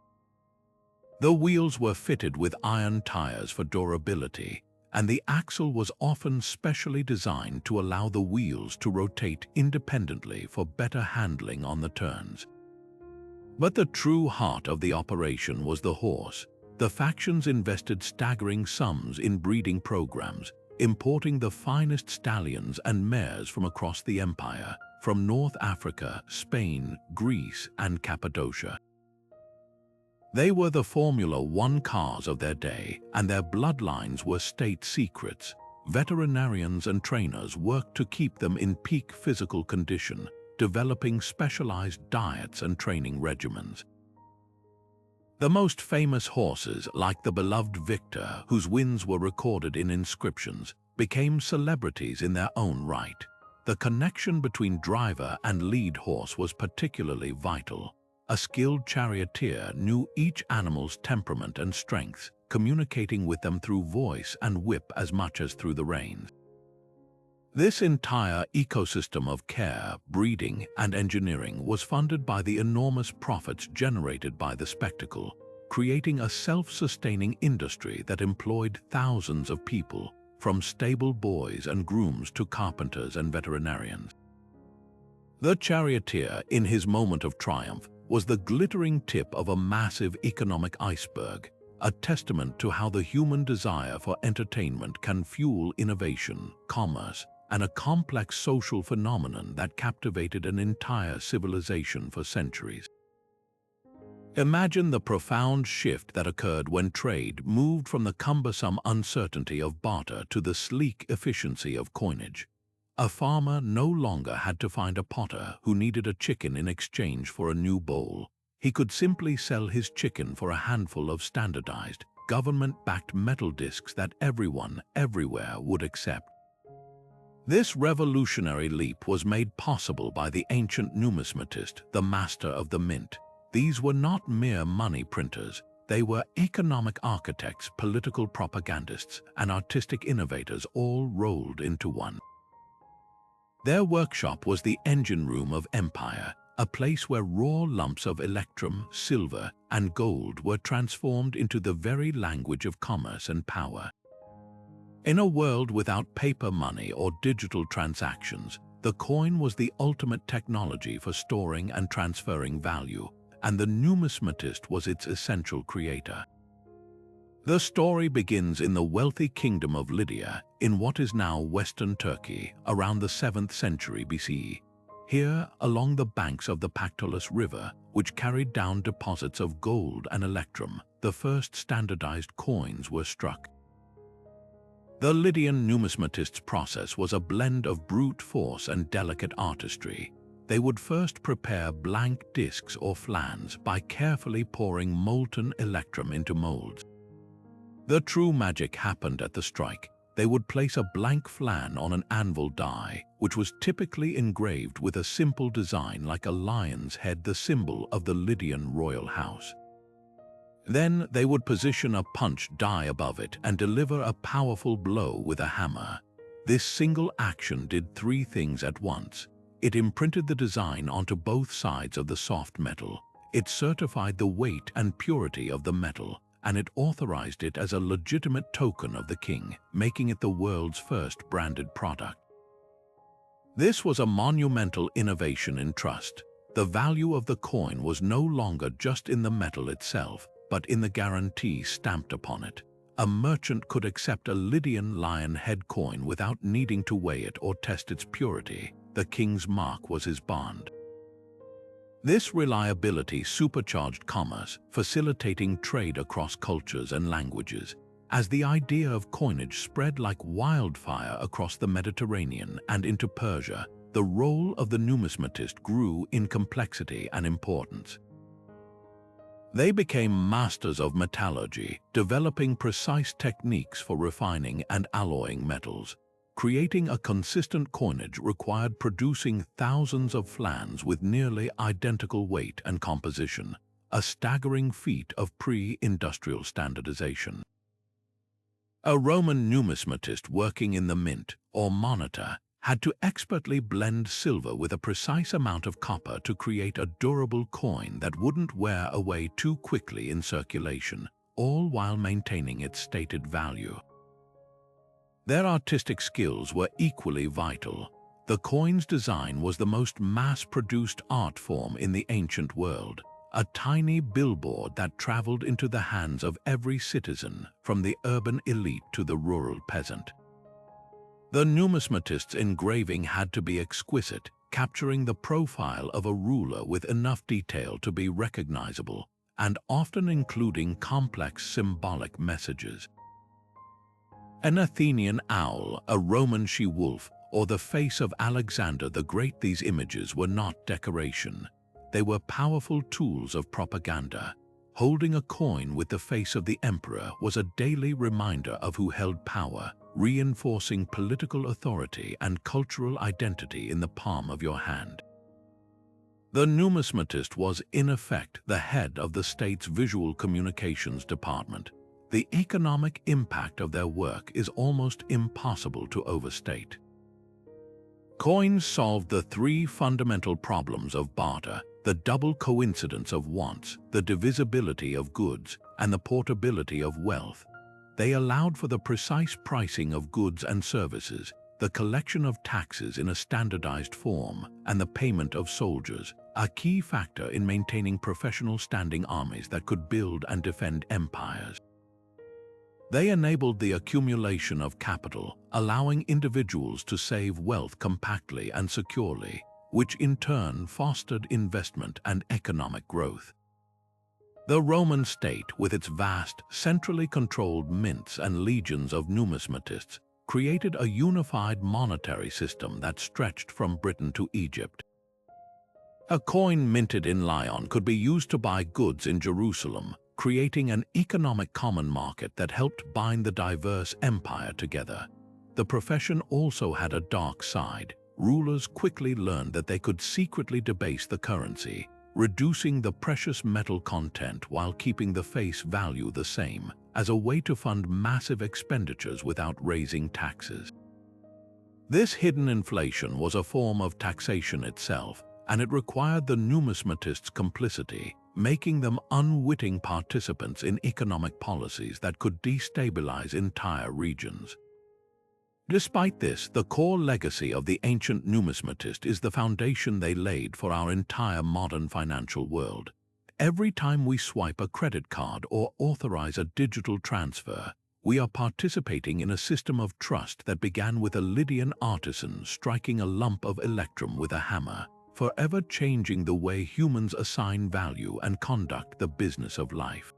The wheels were fitted with iron tires for durability, and the axle was often specially designed to allow the wheels to rotate independently for better handling on the turns. But the true heart of the operation was the horse. The factions invested staggering sums in breeding programs, importing the finest stallions and mares from across the empire, from North Africa, Spain, Greece, and Cappadocia. They were the Formula One cars of their day, and their bloodlines were state secrets. Veterinarians and trainers worked to keep them in peak physical condition, developing specialized diets and training regimens. The most famous horses, like the beloved Victor, whose wins were recorded in inscriptions, became celebrities in their own right. The connection between driver and lead horse was particularly vital. A skilled charioteer knew each animal's temperament and strengths, communicating with them through voice and whip as much as through the reins. This entire ecosystem of care, breeding, and engineering was funded by the enormous profits generated by the spectacle, creating a self-sustaining industry that employed thousands of people, from stable boys and grooms to carpenters and veterinarians. The charioteer, in his moment of triumph, was the glittering tip of a massive economic iceberg, a testament to how the human desire for entertainment can fuel innovation, commerce, and a complex social phenomenon that captivated an entire civilization for centuries. Imagine the profound shift that occurred when trade moved from the cumbersome uncertainty of barter to the sleek efficiency of coinage. A farmer no longer had to find a potter who needed a chicken in exchange for a new bowl. He could simply sell his chicken for a handful of standardized, government-backed metal discs that everyone, everywhere would accept. This revolutionary leap was made possible by the ancient numismatist, the master of the mint. These were not mere money printers. They were economic architects, political propagandists, and artistic innovators all rolled into one. Their workshop was the engine room of empire, a place where raw lumps of electrum, silver, and gold were transformed into the very language of commerce and power. In a world without paper money or digital transactions, the coin was the ultimate technology for storing and transferring value, and the numismatist was its essential creator. The story begins in the wealthy kingdom of Lydia, in what is now Western Turkey, around the 7th century BCE. Here, along the banks of the Pactolus River, which carried down deposits of gold and electrum, the first standardized coins were struck. The Lydian numismatist's process was a blend of brute force and delicate artistry. They would first prepare blank discs or flans by carefully pouring molten electrum into molds. The true magic happened at the strike. They would place a blank flan on an anvil die, which was typically engraved with a simple design like a lion's head, the symbol of the Lydian royal house. Then they would position a punch die above it and deliver a powerful blow with a hammer. This single action did three things at once. It imprinted the design onto both sides of the soft metal. It certified the weight and purity of the metal, and it authorized it as a legitimate token of the king, making it the world's first branded product. This was a monumental innovation in trust. The value of the coin was no longer just in the metal itself, but in the guarantee stamped upon it. A merchant could accept a Lydian lion head coin without needing to weigh it or test its purity. The king's mark was his bond. This reliability supercharged commerce, facilitating trade across cultures and languages. As the idea of coinage spread like wildfire across the Mediterranean and into Persia, the role of the numismatist grew in complexity and importance. They became masters of metallurgy, developing precise techniques for refining and alloying metals. Creating a consistent coinage required producing thousands of flans with nearly identical weight and composition, a staggering feat of pre-industrial standardization. A Roman numismatist working in the mint, or monitor, had to expertly blend silver with a precise amount of copper to create a durable coin that wouldn't wear away too quickly in circulation, all while maintaining its stated value. Their artistic skills were equally vital. The coin's design was the most mass-produced art form in the ancient world, a tiny billboard that traveled into the hands of every citizen, from the urban elite to the rural peasant. The numismatist's engraving had to be exquisite, capturing the profile of a ruler with enough detail to be recognizable, and often including complex symbolic messages. An Athenian owl, a Roman she-wolf, or the face of Alexander the Great, these images were not decoration. They were powerful tools of propaganda. Holding a coin with the face of the emperor was a daily reminder of who held power, reinforcing political authority and cultural identity in the palm of your hand. The numismatist was, in effect, the head of the state's visual communications department. The economic impact of their work is almost impossible to overstate. Coins solved the three fundamental problems of barter: the double coincidence of wants, the divisibility of goods, and the portability of wealth. They allowed for the precise pricing of goods and services, the collection of taxes in a standardized form, and the payment of soldiers, a key factor in maintaining professional standing armies that could build and defend empires. They enabled the accumulation of capital, allowing individuals to save wealth compactly and securely, which in turn fostered investment and economic growth. The Roman state, with its vast, centrally controlled mints and legions of numismatists, created a unified monetary system that stretched from Britain to Egypt. A coin minted in Lyon could be used to buy goods in Jerusalem, creating an economic common market that helped bind the diverse empire together. The profession also had a dark side. Rulers quickly learned that they could secretly debase the currency, reducing the precious metal content while keeping the face value the same, as a way to fund massive expenditures without raising taxes. This hidden inflation was a form of taxation itself, and it required the numismatists' complicity, making them unwitting participants in economic policies that could destabilize entire regions. Despite this, the core legacy of the ancient numismatist is the foundation they laid for our entire modern financial world. Every time we swipe a credit card or authorize a digital transfer, we are participating in a system of trust that began with a Lydian artisan striking a lump of electrum with a hammer, forever changing the way humans assign value and conduct the business of life.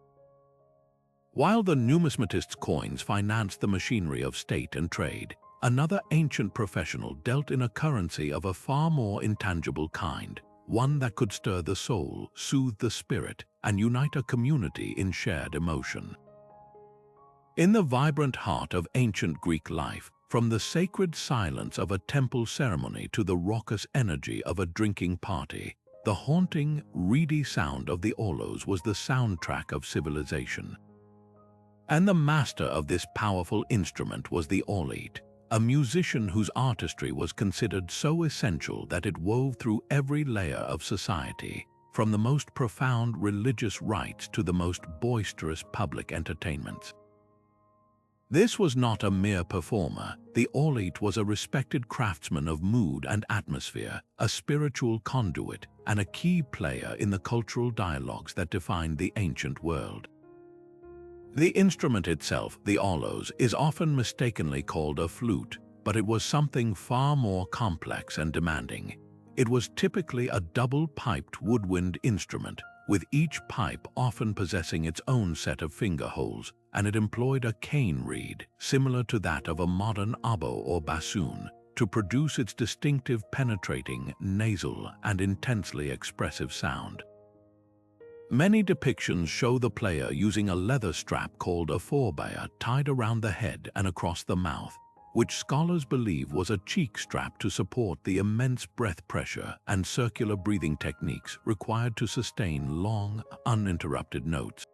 While the numismatist's coins financed the machinery of state and trade, another ancient professional dealt in a currency of a far more intangible kind, one that could stir the soul, soothe the spirit, and unite a community in shared emotion. In the vibrant heart of ancient Greek life, from the sacred silence of a temple ceremony to the raucous energy of a drinking party, the haunting, reedy sound of the aulos was the soundtrack of civilization. And the master of this powerful instrument was the aulite, a musician whose artistry was considered so essential that it wove through every layer of society, from the most profound religious rites to the most boisterous public entertainments. This was not a mere performer. The aulite was a respected craftsman of mood and atmosphere, a spiritual conduit, and a key player in the cultural dialogues that defined the ancient world. The instrument itself, the aulos, is often mistakenly called a flute, but it was something far more complex and demanding. It was typically a double-piped woodwind instrument, with each pipe often possessing its own set of finger holes, and it employed a cane reed, similar to that of a modern oboe or bassoon, to produce its distinctive penetrating, nasal, and intensely expressive sound. Many depictions show the player using a leather strap called a forebear tied around the head and across the mouth, which scholars believe was a cheek strap to support the immense breath pressure and circular breathing techniques required to sustain long, uninterrupted notes.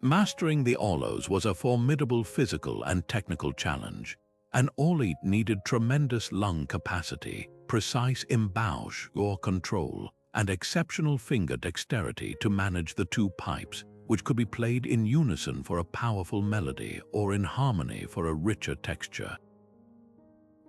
Mastering the aulos was a formidable physical and technical challenge. An aulite needed tremendous lung capacity, precise embouche or control, and exceptional finger dexterity to manage the two pipes, which could be played in unison for a powerful melody or in harmony for a richer texture.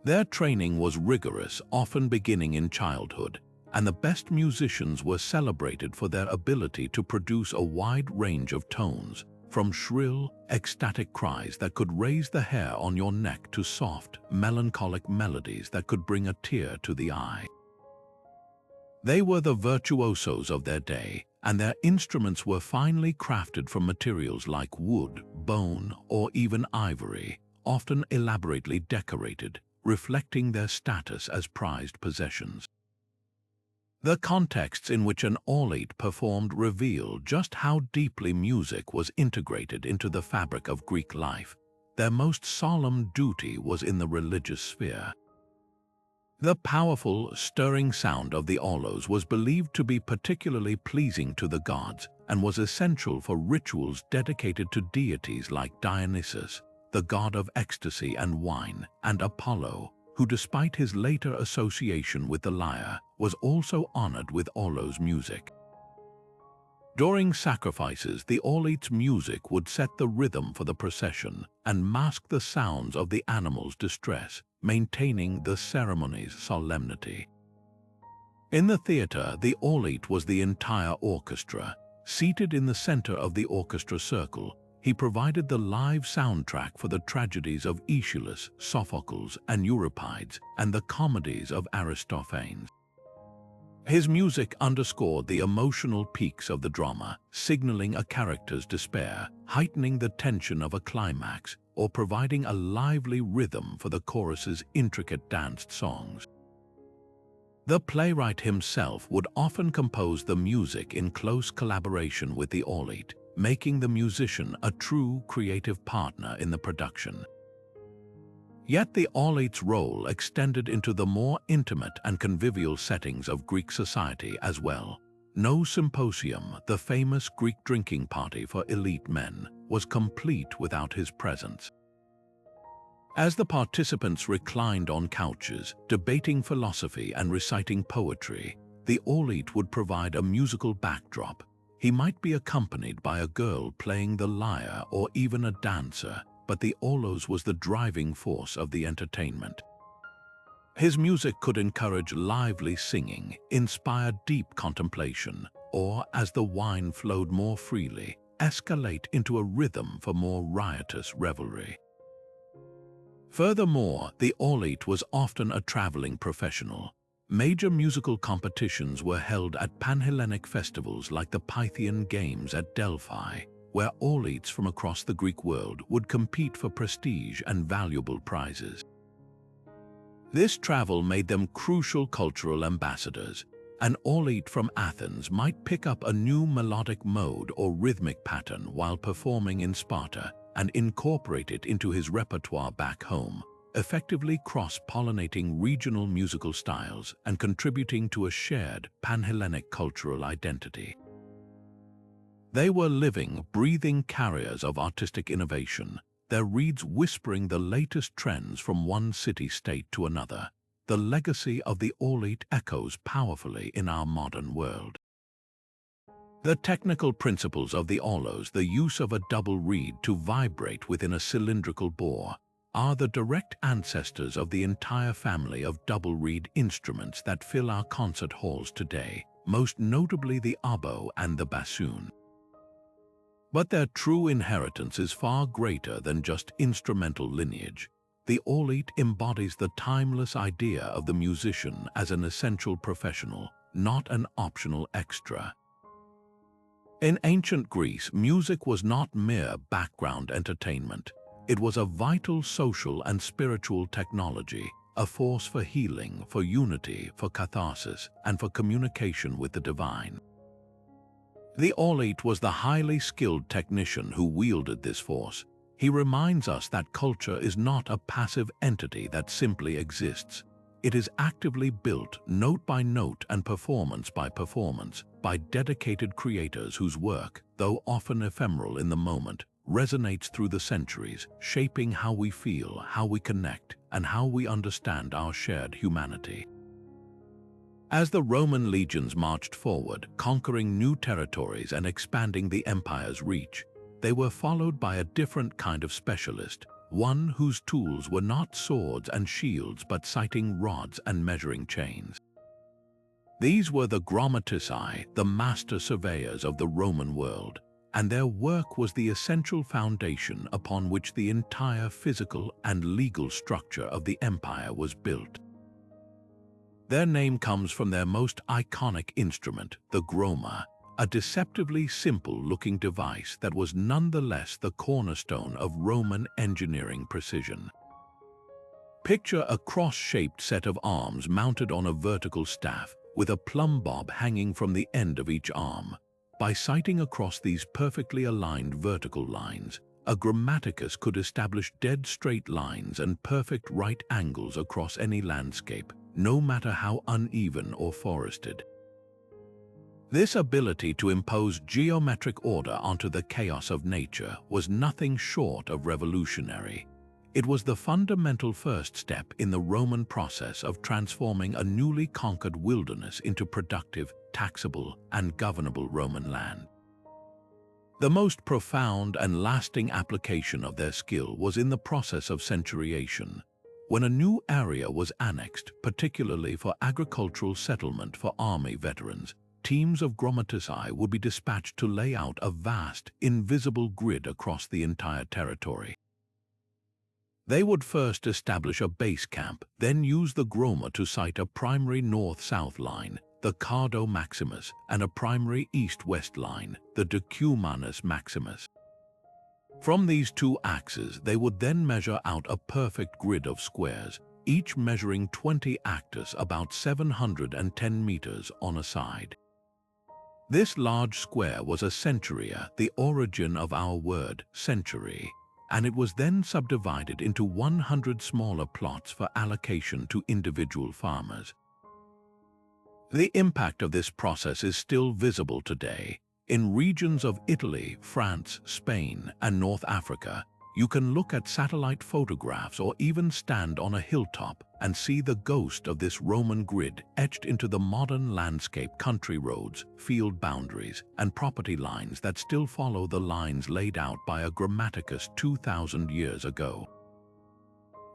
Their training was rigorous, often beginning in childhood, and the best musicians were celebrated for their ability to produce a wide range of tones, from shrill, ecstatic cries that could raise the hair on your neck to soft, melancholic melodies that could bring a tear to the eye. They were the virtuosos of their day, and their instruments were finely crafted from materials like wood, bone, or even ivory, often elaborately decorated, reflecting their status as prized possessions. The contexts in which an aulite performed reveal just how deeply music was integrated into the fabric of Greek life. Their most solemn duty was in the religious sphere. The powerful, stirring sound of the aulos was believed to be particularly pleasing to the gods and was essential for rituals dedicated to deities like Dionysus, the god of ecstasy and wine, and Apollo, who despite his later association with the lyre, was also honored with aulos music. During sacrifices, the aulite's music would set the rhythm for the procession and mask the sounds of the animal's distress, maintaining the ceremony's solemnity. In the theater, the aulite was the entire orchestra. Seated in the center of the orchestra circle, he provided the live soundtrack for the tragedies of Aeschylus, Sophocles, and Euripides, and the comedies of Aristophanes. His music underscored the emotional peaks of the drama, signaling a character's despair, heightening the tension of a climax, or providing a lively rhythm for the chorus's intricate danced songs. The playwright himself would often compose the music in close collaboration with the aulite, making the musician a true creative partner in the production. Yet the aulite's role extended into the more intimate and convivial settings of Greek society as well. No symposium, the famous Greek drinking party for elite men, was complete without his presence. As the participants reclined on couches, debating philosophy and reciting poetry, the aulite would provide a musical backdrop. He might be accompanied by a girl playing the lyre or even a dancer, but the aulos was the driving force of the entertainment. His music could encourage lively singing, inspire deep contemplation, or, as the wine flowed more freely, escalate into a rhythm for more riotous revelry. Furthermore, the aulite was often a traveling professional. Major musical competitions were held at Panhellenic festivals like the Pythian Games at Delphi, where aulites from across the Greek world would compete for prestige and valuable prizes. This travel made them crucial cultural ambassadors. An aulite from Athens might pick up a new melodic mode or rhythmic pattern while performing in Sparta and incorporate it into his repertoire back home, effectively cross-pollinating regional musical styles and contributing to a shared Panhellenic cultural identity. They were living, breathing carriers of artistic innovation, their reeds whispering the latest trends from one city-state to another. The legacy of the aulite echoes powerfully in our modern world. The technical principles of the aulos, the use of a double reed to vibrate within a cylindrical bore, are the direct ancestors of the entire family of double reed instruments that fill our concert halls today, most notably the oboe and the bassoon. But their true inheritance is far greater than just instrumental lineage. The orlite embodies the timeless idea of the musician as an essential professional, not an optional extra. In ancient Greece, music was not mere background entertainment. It was a vital social and spiritual technology, a force for healing, for unity, for catharsis, and for communication with the divine. The orlite was the highly skilled technician who wielded this force. He reminds us that culture is not a passive entity that simply exists. It is actively built, note by note and performance by performance, by dedicated creators whose work, though often ephemeral in the moment, resonates through the centuries, shaping how we feel, how we connect, and how we understand our shared humanity. As the Roman legions marched forward, conquering new territories and expanding the empire's reach, they were followed by a different kind of specialist, one whose tools were not swords and shields but citing rods and measuring chains. These were the grammatici, the master surveyors of the Roman world, and their work was the essential foundation upon which the entire physical and legal structure of the empire was built. Their name comes from their most iconic instrument, the groma, a deceptively simple-looking device that was nonetheless the cornerstone of Roman engineering precision. Picture a cross-shaped set of arms mounted on a vertical staff, with a plumb bob hanging from the end of each arm. By sighting across these perfectly aligned vertical lines, a grammaticus could establish dead straight lines and perfect right angles across any landscape, no matter how uneven or forested. This ability to impose geometric order onto the chaos of nature was nothing short of revolutionary. It was the fundamental first step in the Roman process of transforming a newly conquered wilderness into productive, taxable, and governable Roman land. The most profound and lasting application of their skill was in the process of centuriation, when a new area was annexed, particularly for agricultural settlement for army veterans. Teams of grammatici would be dispatched to lay out a vast, invisible grid across the entire territory. They would first establish a base camp, then use the groma to site a primary north-south line, the Cardo Maximus, and a primary east-west line, the Decumanus Maximus. From these two axes, they would then measure out a perfect grid of squares, each measuring 20 actus, about 710 meters on a side. This large square was a centuria, the origin of our word century, and it was then subdivided into 100 smaller plots for allocation to individual farmers. The impact of this process is still visible today. In regions of Italy, France, Spain, and North Africa, you can look at satellite photographs or even stand on a hilltop and see the ghost of this Roman grid etched into the modern landscape. Country roads, field boundaries, and property lines that still follow the lines laid out by a grammaticus 2,000 years ago.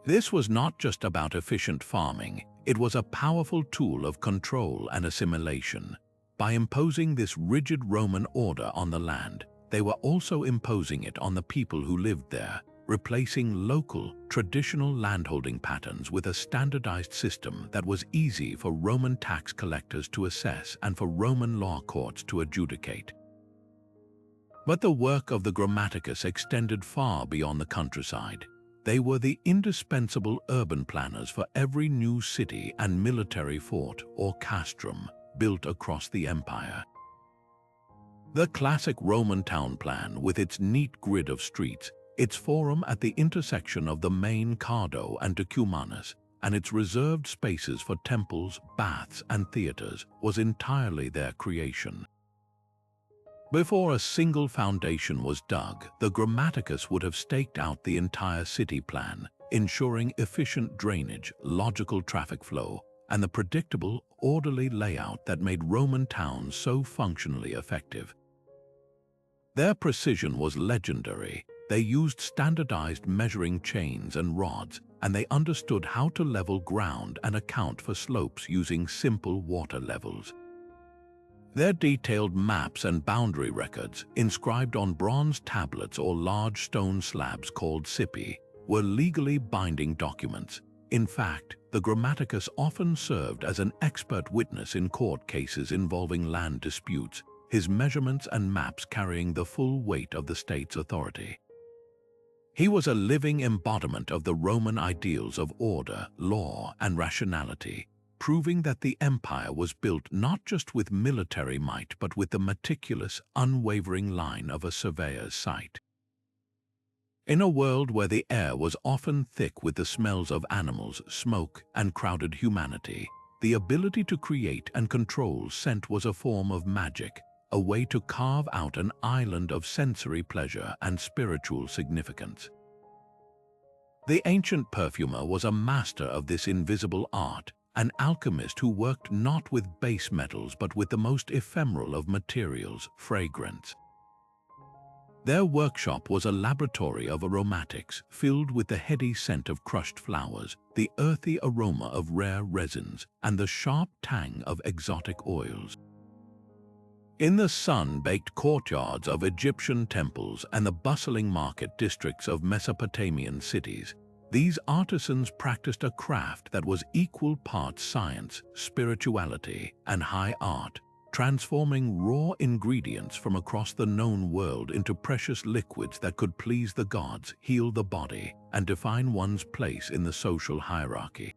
This was not just about efficient farming, it was a powerful tool of control and assimilation. By imposing this rigid Roman order on the land, they were also imposing it on the people who lived there, replacing local, traditional landholding patterns with a standardized system that was easy for Roman tax collectors to assess and for Roman law courts to adjudicate. But the work of the grammaticus extended far beyond the countryside. They were the indispensable urban planners for every new city and military fort or castrum built across the empire. The classic Roman town plan, with its neat grid of streets, its forum at the intersection of the main Cardo and Decumanus, and its reserved spaces for temples, baths, and theaters, was entirely their creation. Before a single foundation was dug, the grammaticus would have staked out the entire city plan, ensuring efficient drainage, logical traffic flow, and the predictable, orderly layout that made Roman towns so functionally effective. Their precision was legendary. They used standardized measuring chains and rods, and they understood how to level ground and account for slopes using simple water levels. Their detailed maps and boundary records, inscribed on bronze tablets or large stone slabs called cippi, were legally binding documents. In fact, the Grammatius often served as an expert witness in court cases involving land disputes, his measurements and maps carrying the full weight of the state's authority. He was a living embodiment of the Roman ideals of order, law, and rationality, proving that the empire was built not just with military might but with the meticulous, unwavering line of a surveyor's sight. In a world where the air was often thick with the smells of animals, smoke, and crowded humanity, the ability to create and control scent was a form of magic, a way to carve out an island of sensory pleasure and spiritual significance. The ancient perfumer was a master of this invisible art, an alchemist who worked not with base metals but with the most ephemeral of materials, fragrance. Their workshop was a laboratory of aromatics filled with the heady scent of crushed flowers, the earthy aroma of rare resins, and the sharp tang of exotic oils. In the sun-baked courtyards of Egyptian temples and the bustling market districts of Mesopotamian cities, these artisans practiced a craft that was equal parts science, spirituality, and high art, transforming raw ingredients from across the known world into precious liquids that could please the gods, heal the body, and define one's place in the social hierarchy.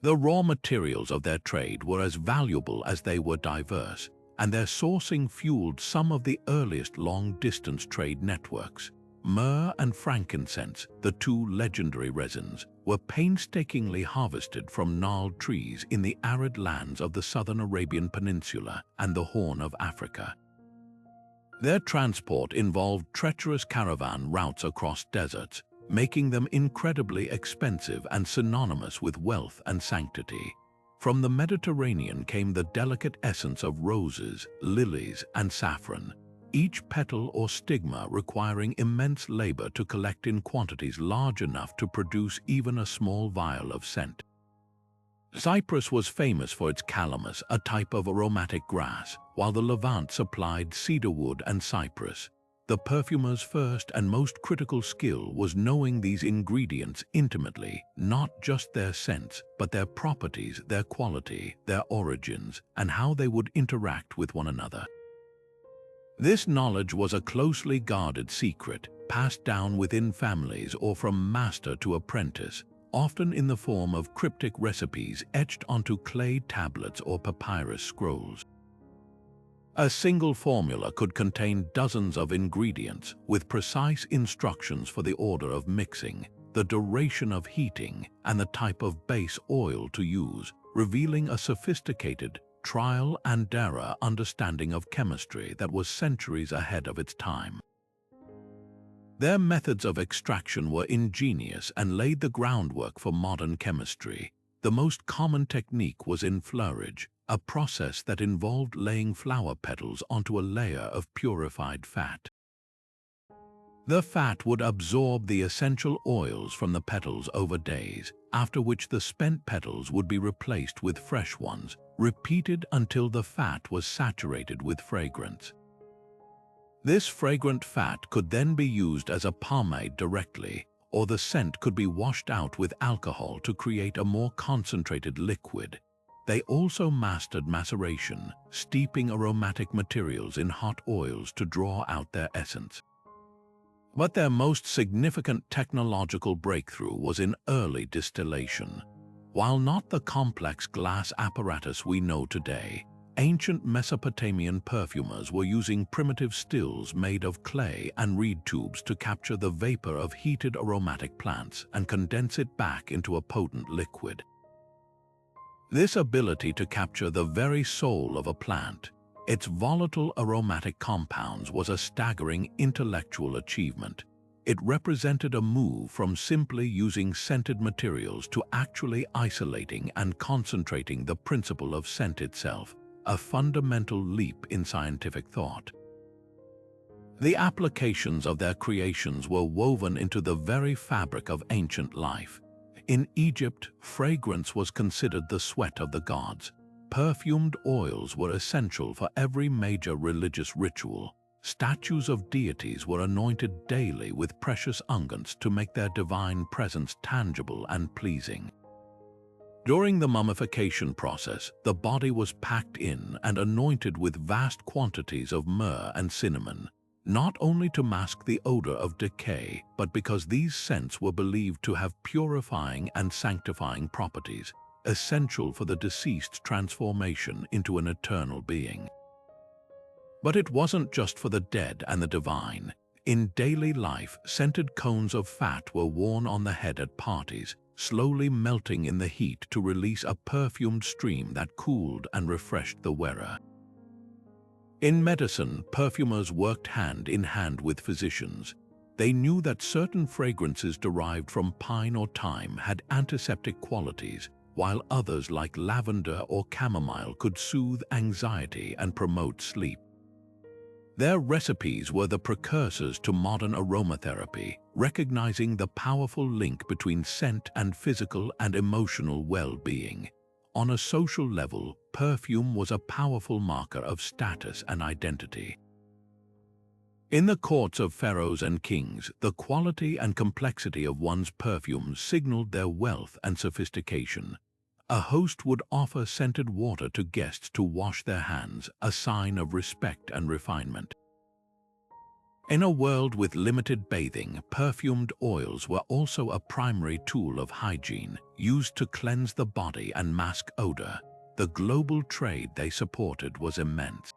The raw materials of their trade were as valuable as they were diverse, and their sourcing fueled some of the earliest long-distance trade networks. Myrrh and frankincense, the two legendary resins, were painstakingly harvested from gnarled trees in the arid lands of the southern Arabian Peninsula and the Horn of Africa. Their transport involved treacherous caravan routes across deserts, making them incredibly expensive and synonymous with wealth and sanctity. From the Mediterranean came the delicate essence of roses, lilies, and saffron, each petal or stigma requiring immense labor to collect in quantities large enough to produce even a small vial of scent. Cyprus was famous for its calamus, a type of aromatic grass, while the Levant supplied cedarwood and cypress. The perfumer's first and most critical skill was knowing these ingredients intimately, not just their scents, but their properties, their quality, their origins, and how they would interact with one another. This knowledge was a closely guarded secret, passed down within families or from master to apprentice, often in the form of cryptic recipes etched onto clay tablets or papyrus scrolls. A single formula could contain dozens of ingredients, with precise instructions for the order of mixing, the duration of heating, and the type of base oil to use, revealing a sophisticated, trial-and-error understanding of chemistry that was centuries ahead of its time. Their methods of extraction were ingenious and laid the groundwork for modern chemistry. The most common technique was enfleurage, a process that involved laying flower petals onto a layer of purified fat. The fat would absorb the essential oils from the petals over days, after which the spent petals would be replaced with fresh ones, repeated until the fat was saturated with fragrance. This fragrant fat could then be used as a pomade directly, or the scent could be washed out with alcohol to create a more concentrated liquid. They also mastered maceration, steeping aromatic materials in hot oils to draw out their essence. But their most significant technological breakthrough was in early distillation. While not the complex glass apparatus we know today, ancient Mesopotamian perfumers were using primitive stills made of clay and reed tubes to capture the vapor of heated aromatic plants and condense it back into a potent liquid. This ability to capture the very soul of a plant, its volatile aromatic compounds, was a staggering intellectual achievement. It represented a move from simply using scented materials to actually isolating and concentrating the principle of scent itself, a fundamental leap in scientific thought. The applications of their creations were woven into the very fabric of ancient life. In Egypt, fragrance was considered the sweat of the gods. Perfumed oils were essential for every major religious ritual. statues of deities were anointed daily with precious unguents to make their divine presence tangible and pleasing. During the mummification process, the body was packed in and anointed with vast quantities of myrrh and cinnamon, not only to mask the odor of decay, but because these scents were believed to have purifying and sanctifying properties, essential for the deceased's transformation into an eternal being. But it wasn't just for the dead and the divine. In daily life, scented cones of fat were worn on the head at parties, slowly melting in the heat to release a perfumed stream that cooled and refreshed the wearer. In medicine, perfumers worked hand in hand with physicians. They knew that certain fragrances derived from pine or thyme had antiseptic qualities, while others like lavender or chamomile could soothe anxiety and promote sleep. Their recipes were the precursors to modern aromatherapy, recognizing the powerful link between scent and physical and emotional well-being. On a social level, perfume was a powerful marker of status and identity. In the courts of pharaohs and kings, the quality and complexity of one's perfumes signaled their wealth and sophistication. A host would offer scented water to guests to wash their hands, a sign of respect and refinement. In a world with limited bathing, perfumed oils were also a primary tool of hygiene, used to cleanse the body and mask odor. The global trade they supported was immense.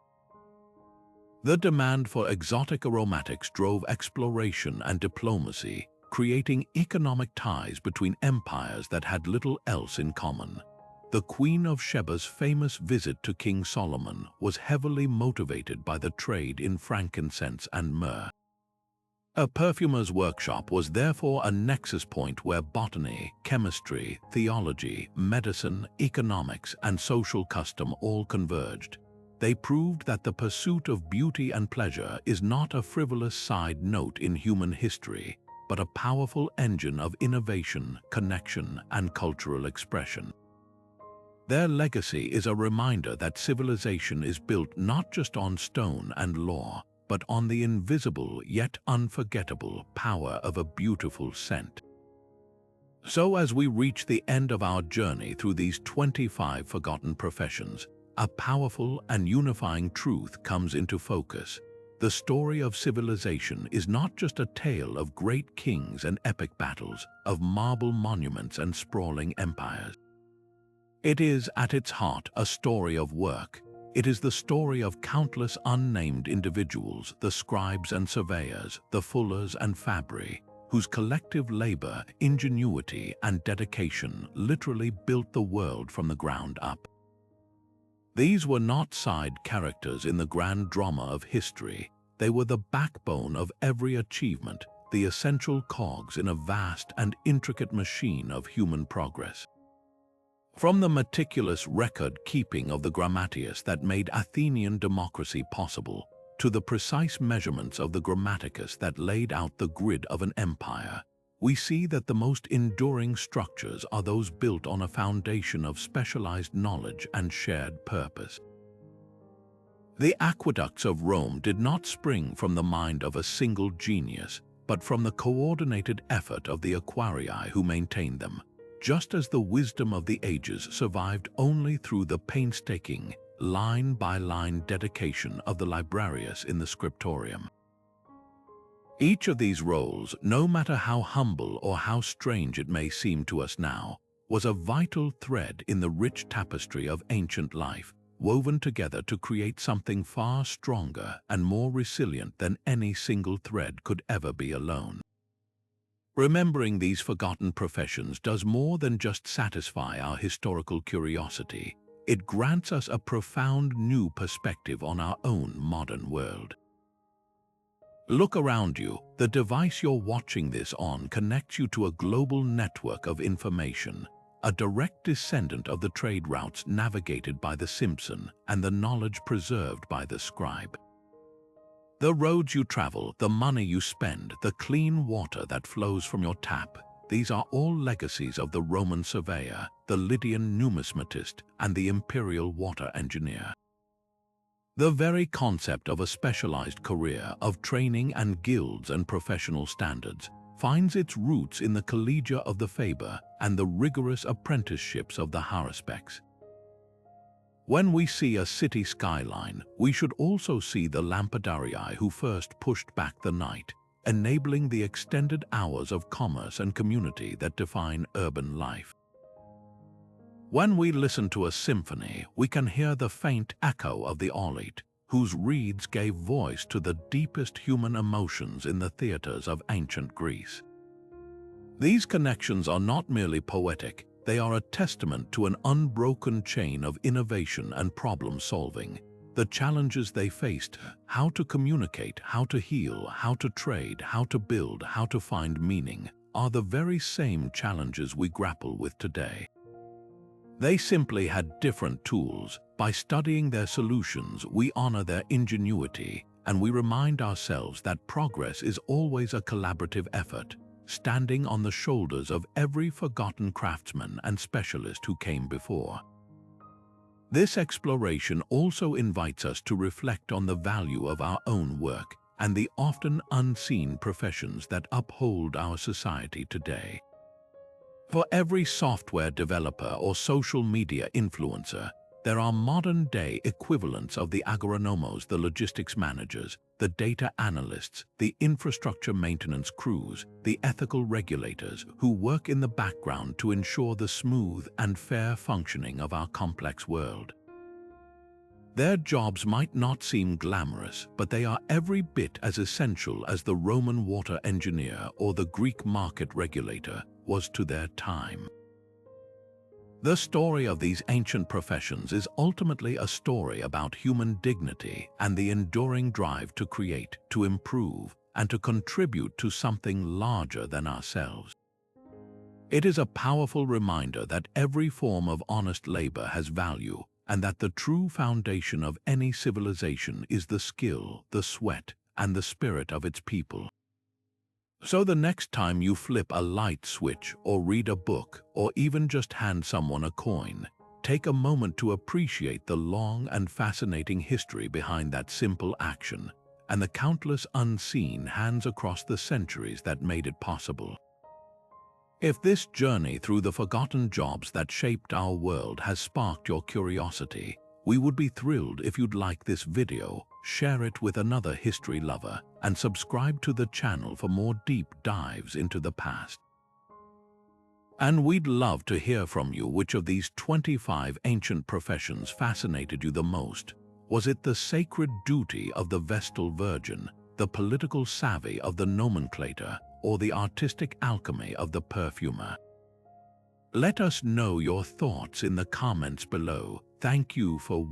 The demand for exotic aromatics drove exploration and diplomacy, creating economic ties between empires that had little else in common. The Queen of Sheba's famous visit to King Solomon was heavily motivated by the trade in frankincense and myrrh. A perfumer's workshop was therefore a nexus point where botany, chemistry, theology, medicine, economics, and social custom all converged. They proved that the pursuit of beauty and pleasure is not a frivolous side note in human history, but a powerful engine of innovation, connection, and cultural expression. Their legacy is a reminder that civilization is built not just on stone and law, but on the invisible yet unforgettable power of a beautiful scent. So as we reach the end of our journey through these 25 forgotten professions, a powerful and unifying truth comes into focus. The story of civilization is not just a tale of great kings and epic battles, of marble monuments and sprawling empires. It is, at its heart, a story of work. It is the story of countless unnamed individuals, the scribes and surveyors, the fullers and fabbri, whose collective labor, ingenuity, and dedication literally built the world from the ground up. These were not side characters in the grand drama of history. They were the backbone of every achievement, the essential cogs in a vast and intricate machine of human progress. From the meticulous record-keeping of the Grammatius that made Athenian democracy possible, to the precise measurements of the Grammaticus that laid out the grid of an empire, we see that the most enduring structures are those built on a foundation of specialized knowledge and shared purpose. The aqueducts of Rome did not spring from the mind of a single genius, but from the coordinated effort of the aquarii who maintained them, just as the wisdom of the ages survived only through the painstaking, line-by-line dedication of the Librarius in the scriptorium. Each of these roles, no matter how humble or how strange it may seem to us now, was a vital thread in the rich tapestry of ancient life, woven together to create something far stronger and more resilient than any single thread could ever be alone. Remembering these forgotten professions does more than just satisfy our historical curiosity. It grants us a profound new perspective on our own modern world. Look around you. The device you're watching this on connects you to a global network of information, a direct descendant of the trade routes navigated by the Simpson and the knowledge preserved by the Scribe. The roads you travel, the money you spend, the clean water that flows from your tap, these are all legacies of the Roman surveyor, the Lydian numismatist, and the imperial water engineer. The very concept of a specialized career, of training and guilds and professional standards, finds its roots in the collegia of the Faber and the rigorous apprenticeships of the Haruspex. When we see a city skyline, we should also see the lampadarii who first pushed back the night, enabling the extended hours of commerce and community that define urban life. When we listen to a symphony, we can hear the faint echo of the aulite, whose reeds gave voice to the deepest human emotions in the theaters of ancient Greece. These connections are not merely poetic, they are a testament to an unbroken chain of innovation and problem-solving. The challenges they faced, how to communicate, how to heal, how to trade, how to build, how to find meaning, are the very same challenges we grapple with today. They simply had different tools. By studying their solutions, we honor their ingenuity, and we remind ourselves that progress is always a collaborative effort, standing on the shoulders of every forgotten craftsman and specialist who came before. This exploration also invites us to reflect on the value of our own work and the often unseen professions that uphold our society today. For every software developer or social media influencer, there are modern-day equivalents of the agoranomos, the logistics managers, the data analysts, the infrastructure maintenance crews, the ethical regulators who work in the background to ensure the smooth and fair functioning of our complex world. Their jobs might not seem glamorous, but they are every bit as essential as the Roman water engineer or the Greek market regulator was to their time. The story of these ancient professions is ultimately a story about human dignity and the enduring drive to create, to improve, and to contribute to something larger than ourselves. It is a powerful reminder that every form of honest labor has value, and that the true foundation of any civilization is the skill, the sweat, and the spirit of its people. So the next time you flip a light switch or read a book or even just hand someone a coin, take a moment to appreciate the long and fascinating history behind that simple action and the countless unseen hands across the centuries that made it possible. If this journey through the forgotten jobs that shaped our world has sparked your curiosity, we would be thrilled if you'd like this video, share it with another history lover, and subscribe to the channel for more deep dives into the past. And we'd love to hear from you which of these 25 ancient professions fascinated you the most. Was it the sacred duty of the Vestal Virgin, the political savvy of the Nomenclator, or the artistic alchemy of the perfumer? Let us know your thoughts in the comments below. Thank you for watching.